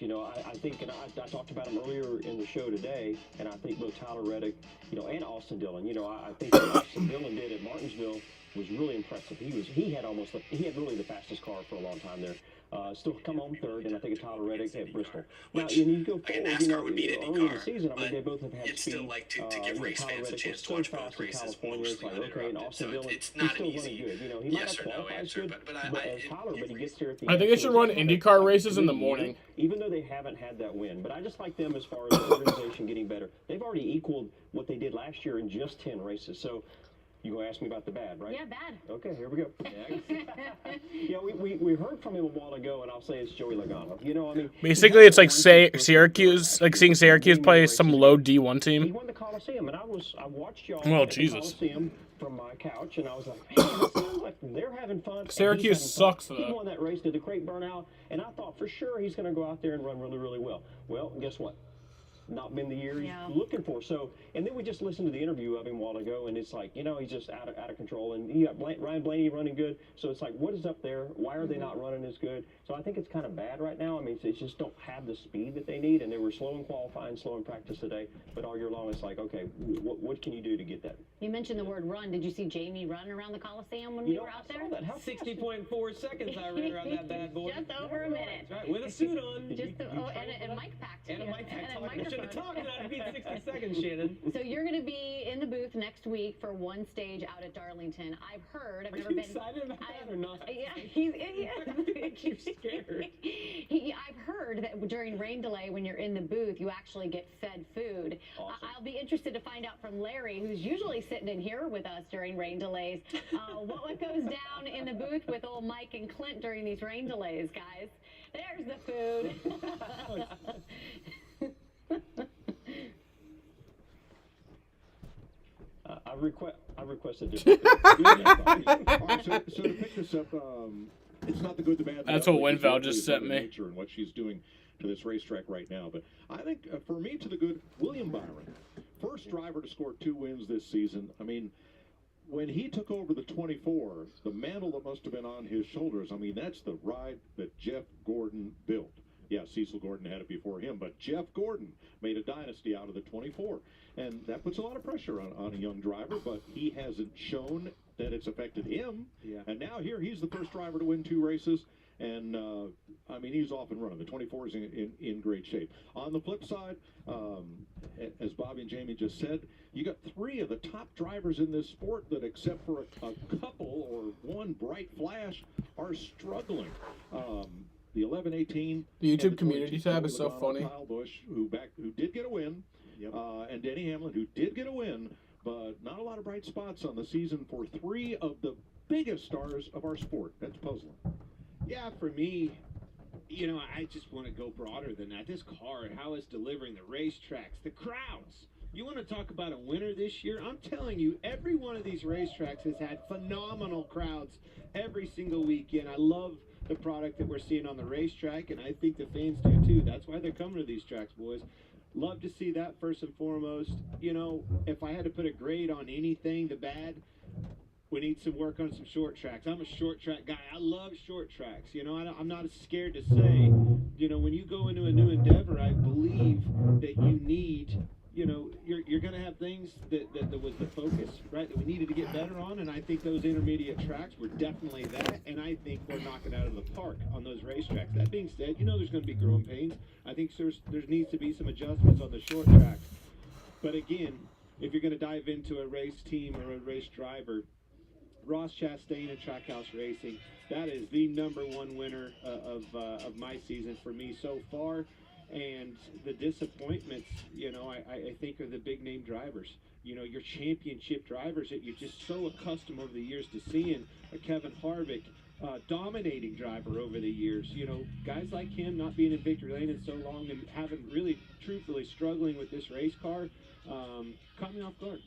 I think, and I talked about him earlier in the show today, and I think both Tyler Reddick, and Austin Dillon. I think what Austin Dillon did at Martinsville was really impressive. He had really the fastest car for a long time there. Still come home third, and I think Tyler Reddick at Bristol. Now, and you go forward, early in the season, they both have had speed. Still like to give race fans a chance to watch both races. California, it's like, okay, and Austin Dillon, he's still running good. He might not qualify as good as Tyler, but he gets there at the end. I think they should run IndyCar races in the morning. Even though they haven't had that win. But I just like them as far as the organization getting better. They've already equaled what they did last year in just 10 races. So you gonna ask me about the bad, right? Yeah, bad. Okay, here we go. Yeah, we heard from him a while ago, and I'll say it's Joey Logano. Basically, it's like Syracuse, like seeing Syracuse play some low D1 He team. won the Coliseum, and I watched y'all Well, at the Jesus. Coliseum from my couch, and I was like, man, this sounds like they're having fun. and Syracuse he's having fun. sucks, He though. won that race, did a great burnout, and I thought for sure he's going to go out there and run really, really well. Well, guess what? Not been the year he's looking for. So, and then we just listened to the interview of him a while ago, and it's like, he's just out of control. And you got Ryan Blaney running good. So it's like, what is up there? Why are they not running as good? So I think it's kind of bad right now. I mean, they just don't have the speed that they need, and they were slow in qualifying, slow in practice today. But all year long, it's like, okay, what can you do to get that? You mentioned the word run. Did you see Jamie run around the Coliseum when we were out there? 60.4 seconds I ran around that bad boy. Just over a minute. That's right, with a suit on. And a mic pack. And a mic pack. I should have talked about it being 60 seconds, Shannon. So you're going to be in the booth next week for one stage out at Darlington. I've heard. I've never been. Excited about that or not? Yeah, he's scared. I've heard that during rain delay, when you're in the booth, you actually get fed food. Awesome. I'll be interested to find out from Larry, who's usually sitting in here with us during rain delays, what goes down in the booth with old Mike and Clint during these rain delays, guys. There's the food. I request a different. So to pick this up, it's not the good, the bad. That's what Winval just sent me. And what she's doing to this racetrack right now, but I think for me, to the good, William Byron, first driver to score 2 wins this season. I mean, when he took over the 24, the mantle that must have been on his shoulders. I mean, that's the ride that Jeff Gordon built. Yeah, Cecil Gordon had it before him, but Jeff Gordon made a dynasty out of the 24. And that puts a lot of pressure on a young driver, but he hasn't shown that it's affected him. Yeah. And now here he's the first driver to win 2 races. And, I mean, he's off and running. The 24 is in great shape. On the flip side, as Bobby and Jamie just said, you got 3 of the top drivers in this sport that, except for a couple or one bright flash, are struggling. The 11-18. The YouTube community tab is so funny. Kyle Busch, who did get a win, and Denny Hamlin, who did get a win, but not a lot of bright spots on the season for 3 of the biggest stars of our sport. That's puzzling. Yeah, for me, I just want to go broader than that. This car, how it's delivering the racetracks, the crowds. You want to talk about a winner this year? I'm telling you, every one of these racetracks has had phenomenal crowds every single weekend. I love the product that we're seeing on the racetrack, and I think the fans do too. That's why they're coming to these tracks, boys. Love to see that first and foremost. If I had to put a grade on anything, the bad, we need some work on some short tracks. I'm a short track guy. I love short tracks. I'm not scared to say, when you go into a new endeavor, I believe that you need, you're going to have of things that was the focus, right, that we needed to get better on, and I think those intermediate tracks were definitely that, and I think we're knocking out of the park on those racetracks. That being said, there's going to be growing pains. I think there needs to be some adjustments on the short tracks. But again, if you're going to dive into a race team or a race driver, Ross Chastain and Trackhouse Racing, that is the #1 winner of my season for me so far. And the disappointments, I think are the big name drivers. Your championship drivers that you're just so accustomed over the years to seeing. Kevin Harvick, dominating driver over the years. Guys like him not being in victory lane in so long and having really, truthfully struggling with this race car, caught me off guard.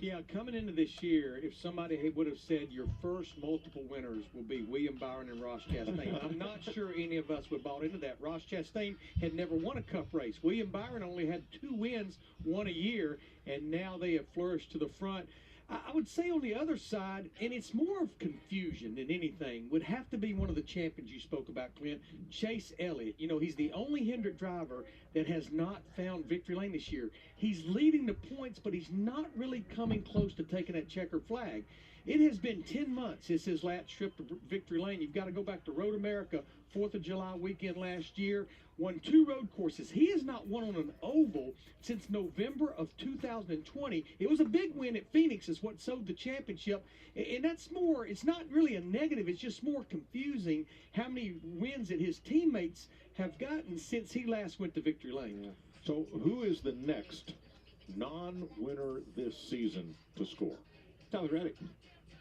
Yeah, coming into this year, if somebody would have said your first multiple winners will be William Byron and Ross Chastain, I'm not sure any of us would have bought into that. Ross Chastain had never won a Cup race. William Byron only had 2 wins, 1 a year, and now they have flourished to the front. I would say on the other side, and it's more of confusion than anything, would have to be one of the champions you spoke about, Clint, Chase Elliott. He's the only Hendrick driver that has not found victory lane this year. He's leading the points, but he's not really coming close to taking that checkered flag. It has been 10 months since his last trip to victory lane. You've got to go back to Road America, 4th of July weekend last year. Won 2 road courses. He has not won on an oval since November of 2020. It was a big win at Phoenix is what sold the championship. And that's more, it's not really a negative, it's just more confusing how many wins that his teammates have gotten since he last went to victory lane. So who is the next non-winner this season to score? Tyler Reddick.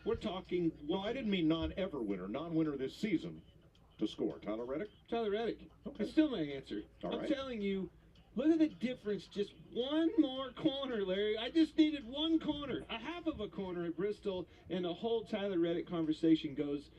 We're talking... Well, I didn't mean non-ever winner. Non-winner this season to score. Tyler Reddick? Tyler Reddick. Okay. That's still my answer. All I'm right. telling you, look at the difference. Just one more corner, Larry. I just needed one corner, a half of a corner at Bristol, and the whole Tyler Reddick conversation goes,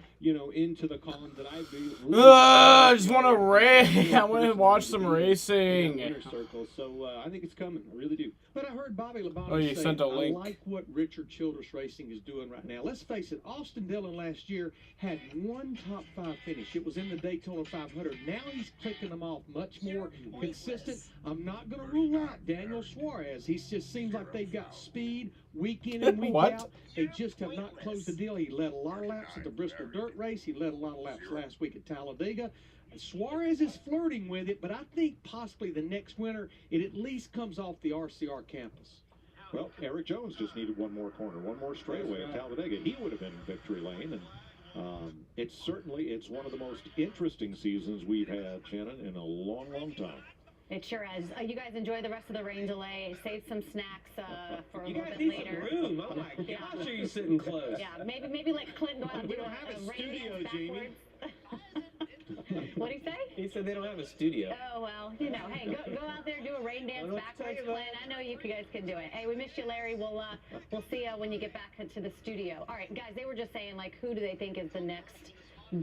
into the column that I believe. I just want to race. I want to watch some racing. Inner circle. So I think it's coming. I really do. But I heard Bobby Labonte say, I like what Richard Childress Racing is doing right now. Let's face it, Austin Dillon last year had 1 top 5 finish. It was in the Daytona 500. Now he's clicking them off much more consistent. I'm not going to rule out Daniel Suarez. He just seems like they've got speed week in and week out. They just have not closed the deal. He led a lot of laps at the Bristol Dirt Race. He led a lot of laps last week at Talladega. Suarez is flirting with it, but I think possibly the next winter, it at least comes off the RCR campus. Well, Eric Jones just needed one more corner, one more straightaway at Talladega. He would have been in victory lane, and it's one of the most interesting seasons we've had, Shannon, in a long, long time. It sure is. You guys enjoy the rest of the rain delay. Save some snacks for a You little guys bit need later. some room. Oh my gosh, are you sitting close? Yeah, maybe let Clint go out and We do don't have a rain studio, dance Jamie. What'd he say? He said they don't have a studio. Oh, well, hey, go out there, do a rain dance backwards, Clint. I know you guys can do it. Hey, we missed you, Larry. We'll see you when you get back to the studio. All right, guys, they were just saying, who do they think is the next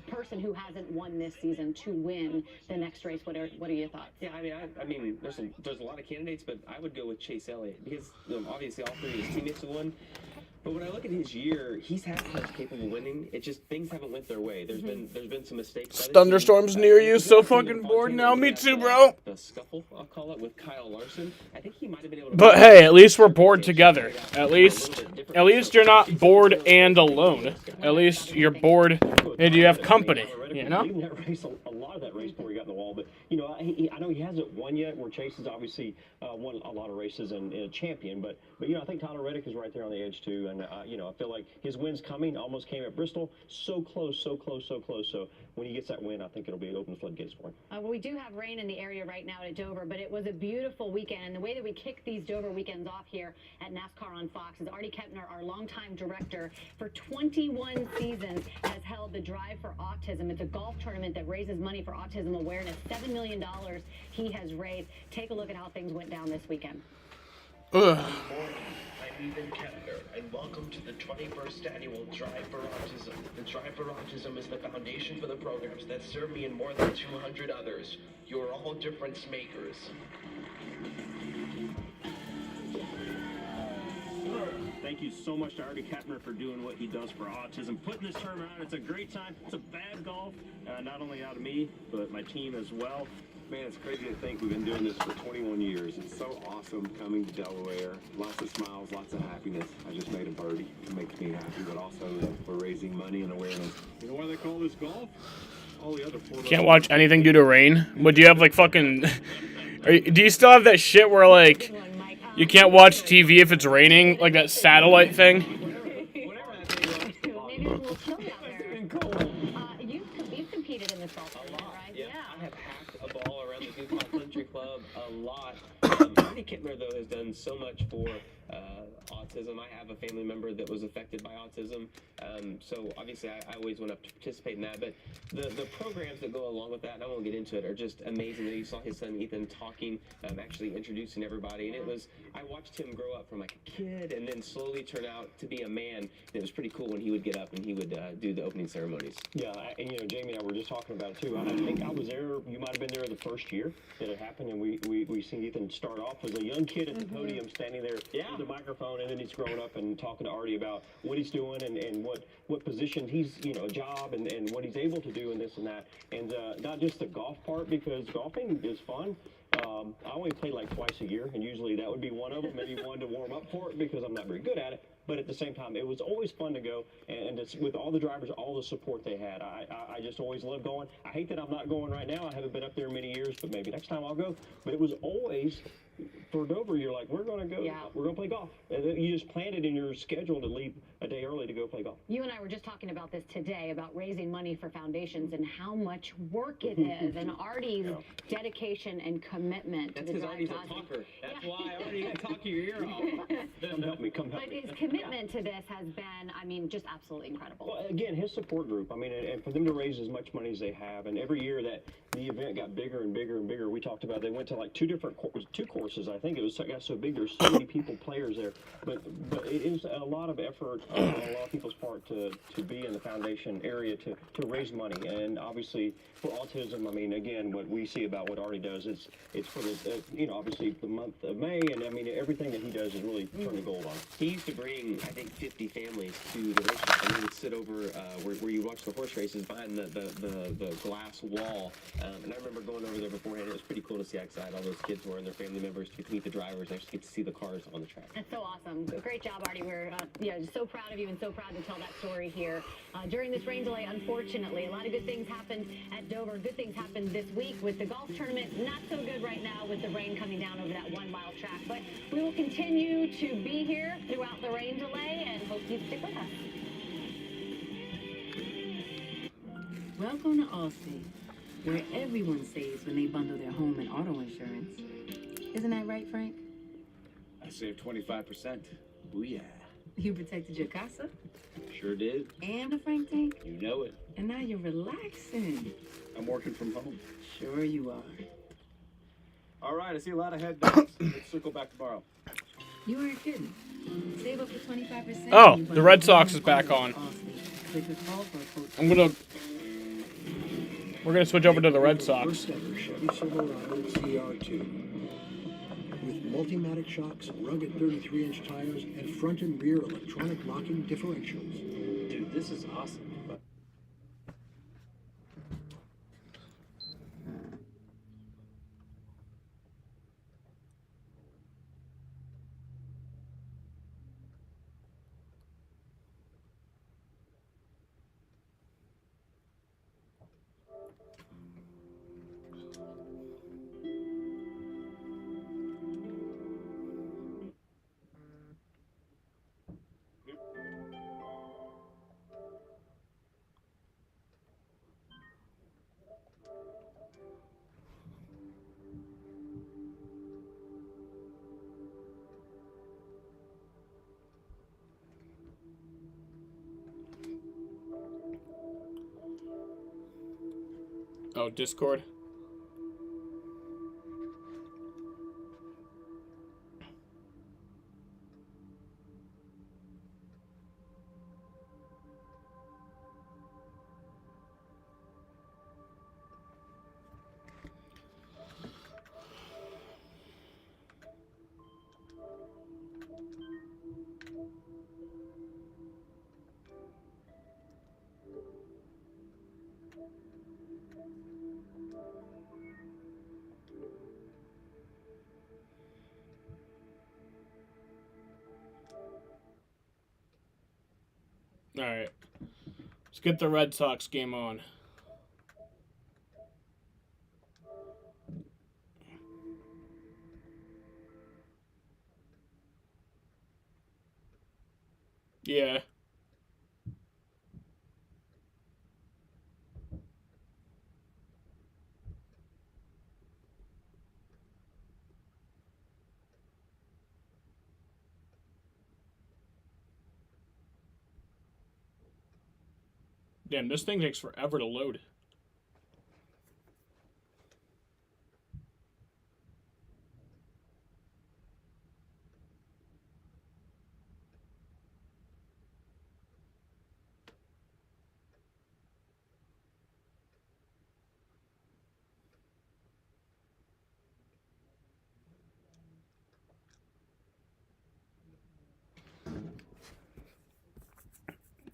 person who hasn't won this season to win the next race? What are your thoughts? Yeah, I mean, there's a lot of candidates, but I would go with Chase Elliott because obviously all 3 of his teammates have won. But when I look at his year, he's had much capable of winning. It just things haven't went their way. There's been some mistakes. Thunderstorms near you. So fucking bored now. Me too, bro. The scuffle, I'll call it, with Kyle Larson. I think he might have been able to. But hey, at least we're bored together. At least you're not bored and alone. At least you're bored and you have company. You know. That race, a lot of that race before he got in the wall, but I know he hasn't won yet. Where Chase has obviously won a lot of races and a champion, but I think Tyler Reddick is right there on the edge too. And I feel like his win's coming. Almost came at Bristol. So close. So when he gets that win, I think it'll be open floodgates for him. Well, we do have rain in the area right now at Dover, but it was a beautiful weekend. And the way that we kick these Dover weekends off here at NASCAR on Fox is Artie Kepner, our longtime director, for 21 seasons has held the Drive for Autism. It's a golf tournament that raises money for autism awareness. $7 million he has raised. Take a look at how things went down this weekend. Good morning. I'm Ethan Kepner, and welcome to the 21st Annual Drive for Autism. The Drive for Autism is the foundation for the programs that serve me and more than 200 others. You are all difference makers. Thank you so much to Artie Kepner for doing what he does for autism, putting this tournament on. It's a great time. It's a bad golf, not only out of me, but my team as well. Man, it's crazy to think we've been doing this for 21 years. It's so awesome coming to Delaware. Lots of smiles, lots of happiness. I just made a birdie. It makes me happy, but also that we're raising money and awareness. You know why they call this golf? All the other four. Can't watch anything due to rain. But do you have like fucking? Do you still have that shit where like you can't watch TV if it's raining, like that satellite thing? You've competed in this golf tournament, right? Yeah. I have hacked a ball around the DuPont Country Club a lot. Marty Kittner, though, has done so much for autism. I have a family member that was affected by autism, so obviously I always went up to participate in that. But the programs that go along with that, and I won't get into it, are just amazing. You saw his son Ethan talking, actually introducing everybody, and I watched him grow up from like a kid and then slowly turn out to be a man. And it was pretty cool when he would get up and he would do the opening ceremonies. Yeah, and Jamie and I were just talking about it too. I think I was there. You might have been there the first year that it happened, and we seen Ethan start off as a young kid at the podium, standing there with the microphone, and then he's growing up and talking to Artie about what he's doing and what position he's, a job and what he's able to do and this and that. And not just the golf part, because golfing is fun. I only play like twice a year, and usually that would be one of them, maybe one to warm up for it because I'm not very good at it. But at the same time, it was always fun to go, and it's with all the drivers, all the support they had. I just always loved going. I hate that I'm not going right now. I haven't been up there in many years, but maybe next time I'll go. But it was always, for Dover, you're like, we're going to go, we're going to play golf. And then you just planned it in your schedule to leave a day early to go play golf. You and I were just talking about this today, about raising money for foundations and how much work it is, and Artie's dedication and commitment to the drive. Artie's a talker. That's why Artie got to talk your ear off. Come help me, come help But me. his commitment to this has been, just absolutely incredible. Well, again, his support group, and for them to raise as much money as they have, and every year that the event got bigger and bigger and bigger, we talked about they went to like two courses, I think. It got so big, there's so many players there. But it is a lot of effort on a lot of people's part to be in the foundation area to raise money. And obviously for autism, again, what we see about what Artie does is it's for the, obviously the month of May, and everything that he does is really turning gold on. He used to bring, I think, 50 families to the racetrack, and he would sit over where you watch the horse races behind the glass wall. And I remember going over there beforehand. It was pretty cool to see outside all those kids were and their family members to get to meet the drivers and actually get to see the cars on the track. That's so awesome. Great job, Artie. We're just so proud of you and so proud to tell that story here. During this rain delay, unfortunately, a lot of good things happened at Dover. Good things happened this week with the golf tournament. Not so good right now with the rain coming down over that 1 mile track. But we will continue to be here throughout the rain delay and hope you stick with us. Welcome to Allstate, where everyone saves when they bundle their home and auto insurance. Isn't that right, Frank? I saved 25%. Booyah. You protected your casa Sure did. and the Frank tank, You know it. and now you're relaxing. I'm working from home. Sure you are. All right, I see a lot of head nods. Let's circle back tomorrow. You aren't kidding. Save up to 25%. Oh, when you the bundle Red your Sox home is back and on. Allstate. Click or call for a quote. We're gonna switch over to the Red Sox. First ever Chevy Silverado CR2 with Multimatic shocks, rugged 33-inch tires, and front and rear electronic locking differentials. Dude, this is awesome. Oh, Discord. All right. Let's get the Red Sox game on. Yeah. Damn, this thing takes forever to load.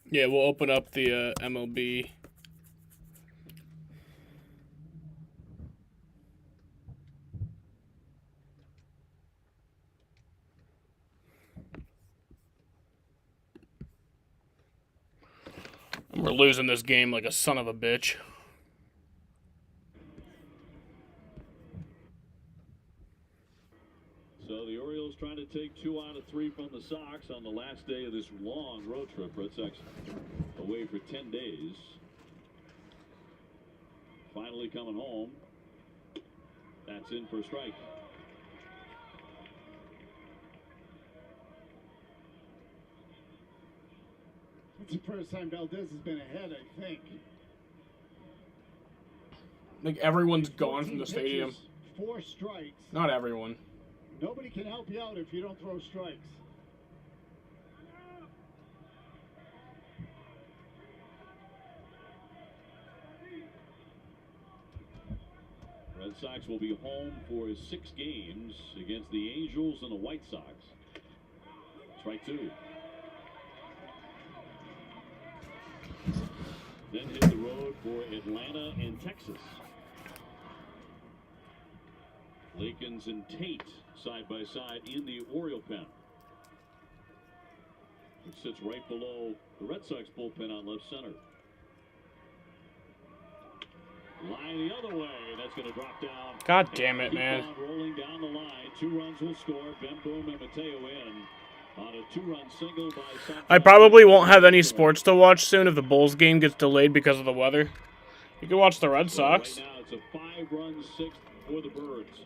Yeah, we'll open up the MLB. And we're losing this game like a son of a bitch. So the Orioles trying to take 2 out of 3 from the Sox on the last day of this long road trip. Red Sox away for 10 days. Finally coming home. That's in for a strike. It's the first time Valdez has been ahead, I think. Like, everyone's gone from the stadium. 4 strikes. Not everyone. Nobody can help you out if you don't throw strikes. Red Sox will be home for 6 games against the Angels and the White Sox. Strike 2. Then hit the road for Atlanta and Texas. Lakins and Tate side by side in the Oriole pen. It sits right below the Red Sox bullpen on left center. Line the other way. That's going to drop down. God damn it, man. Rolling down the line. 2 runs will score. Ben Boom and Mateo in on a 2-run single by Santos. I probably won't have any sports to watch soon if the Bulls game gets delayed because of the weather. You can watch the Red Sox. Right now it's a 5-run sixth for the Birds.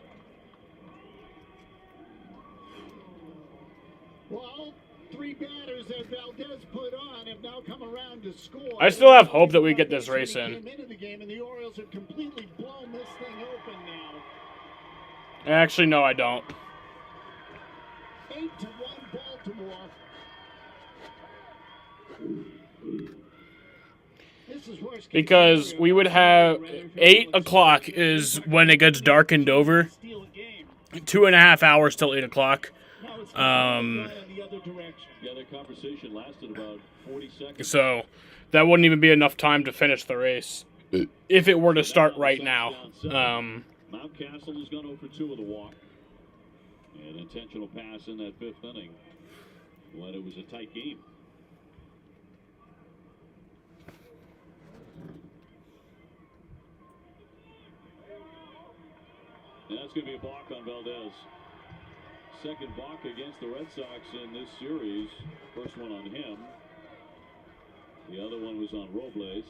Well, 3 batters that Valdez put on have now come around to score. I still have hope that we get this race in. Came into the game, and the Orioles have completely blown this thing open now. Actually, no, I don't. 8-1 Baltimore. This is worst case Because we would have 8 o'clock is when it gets darkened over. 2.5 hours till 8 o'clock. Yeah, the conversation lasted about 40 seconds. So that wouldn't even be enough time to finish the race if it were to start right now. Mountcastle has gone over 2 with a walk. An intentional pass in that 5th inning when it was a tight game. And that's going to be a balk on Valdez. Second balk against the Red Sox in this series. First one on him. The other one was on Robles.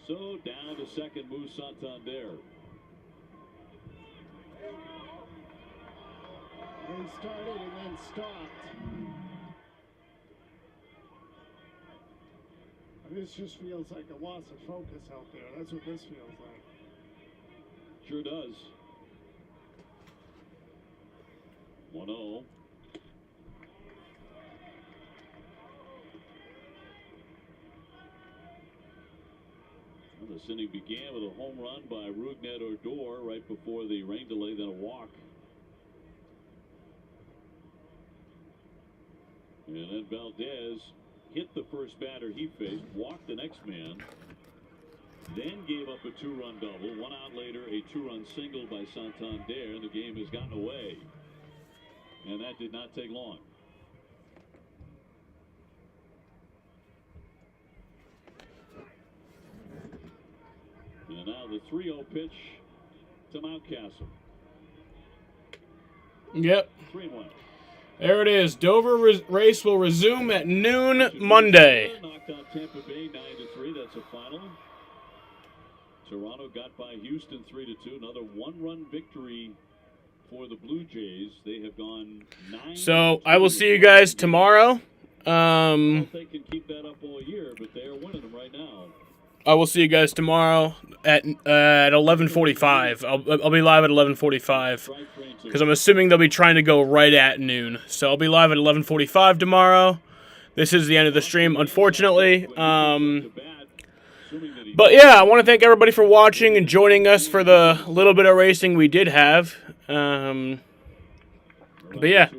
So down to second moves Santander. They started and then stopped. This just feels like a loss of focus out there. That's what this feels like. Sure does. 1-0. Well, this inning began with a home run by Rougned Odor right before the rain delay, then a walk. And then Valdez hit the first batter he faced, walked the next man, then gave up a 2-run double. 1 out later, a 2-run single by Santander, and the game has gotten away. And that did not take long. The 3-0 pitch to Mountcastle. Yep. 3-1. There it is. Dover race will resume at noon Monday. Knocked out Tampa Bay 9-3. That's a final. Toronto got by Houston 3-2. Another one-run victory for the Blue Jays. They have gone 9. So I will see you guys tomorrow. They can keep that up all year, but they are winning them right now. I will see you guys tomorrow at 11:45. I'll be live at 11:45 because I'm assuming they'll be trying to go right at noon. So I'll be live at 11:45 tomorrow. This is the end of the stream, unfortunately. But yeah, I want to thank everybody for watching and joining us for the little bit of racing we did have. But yeah.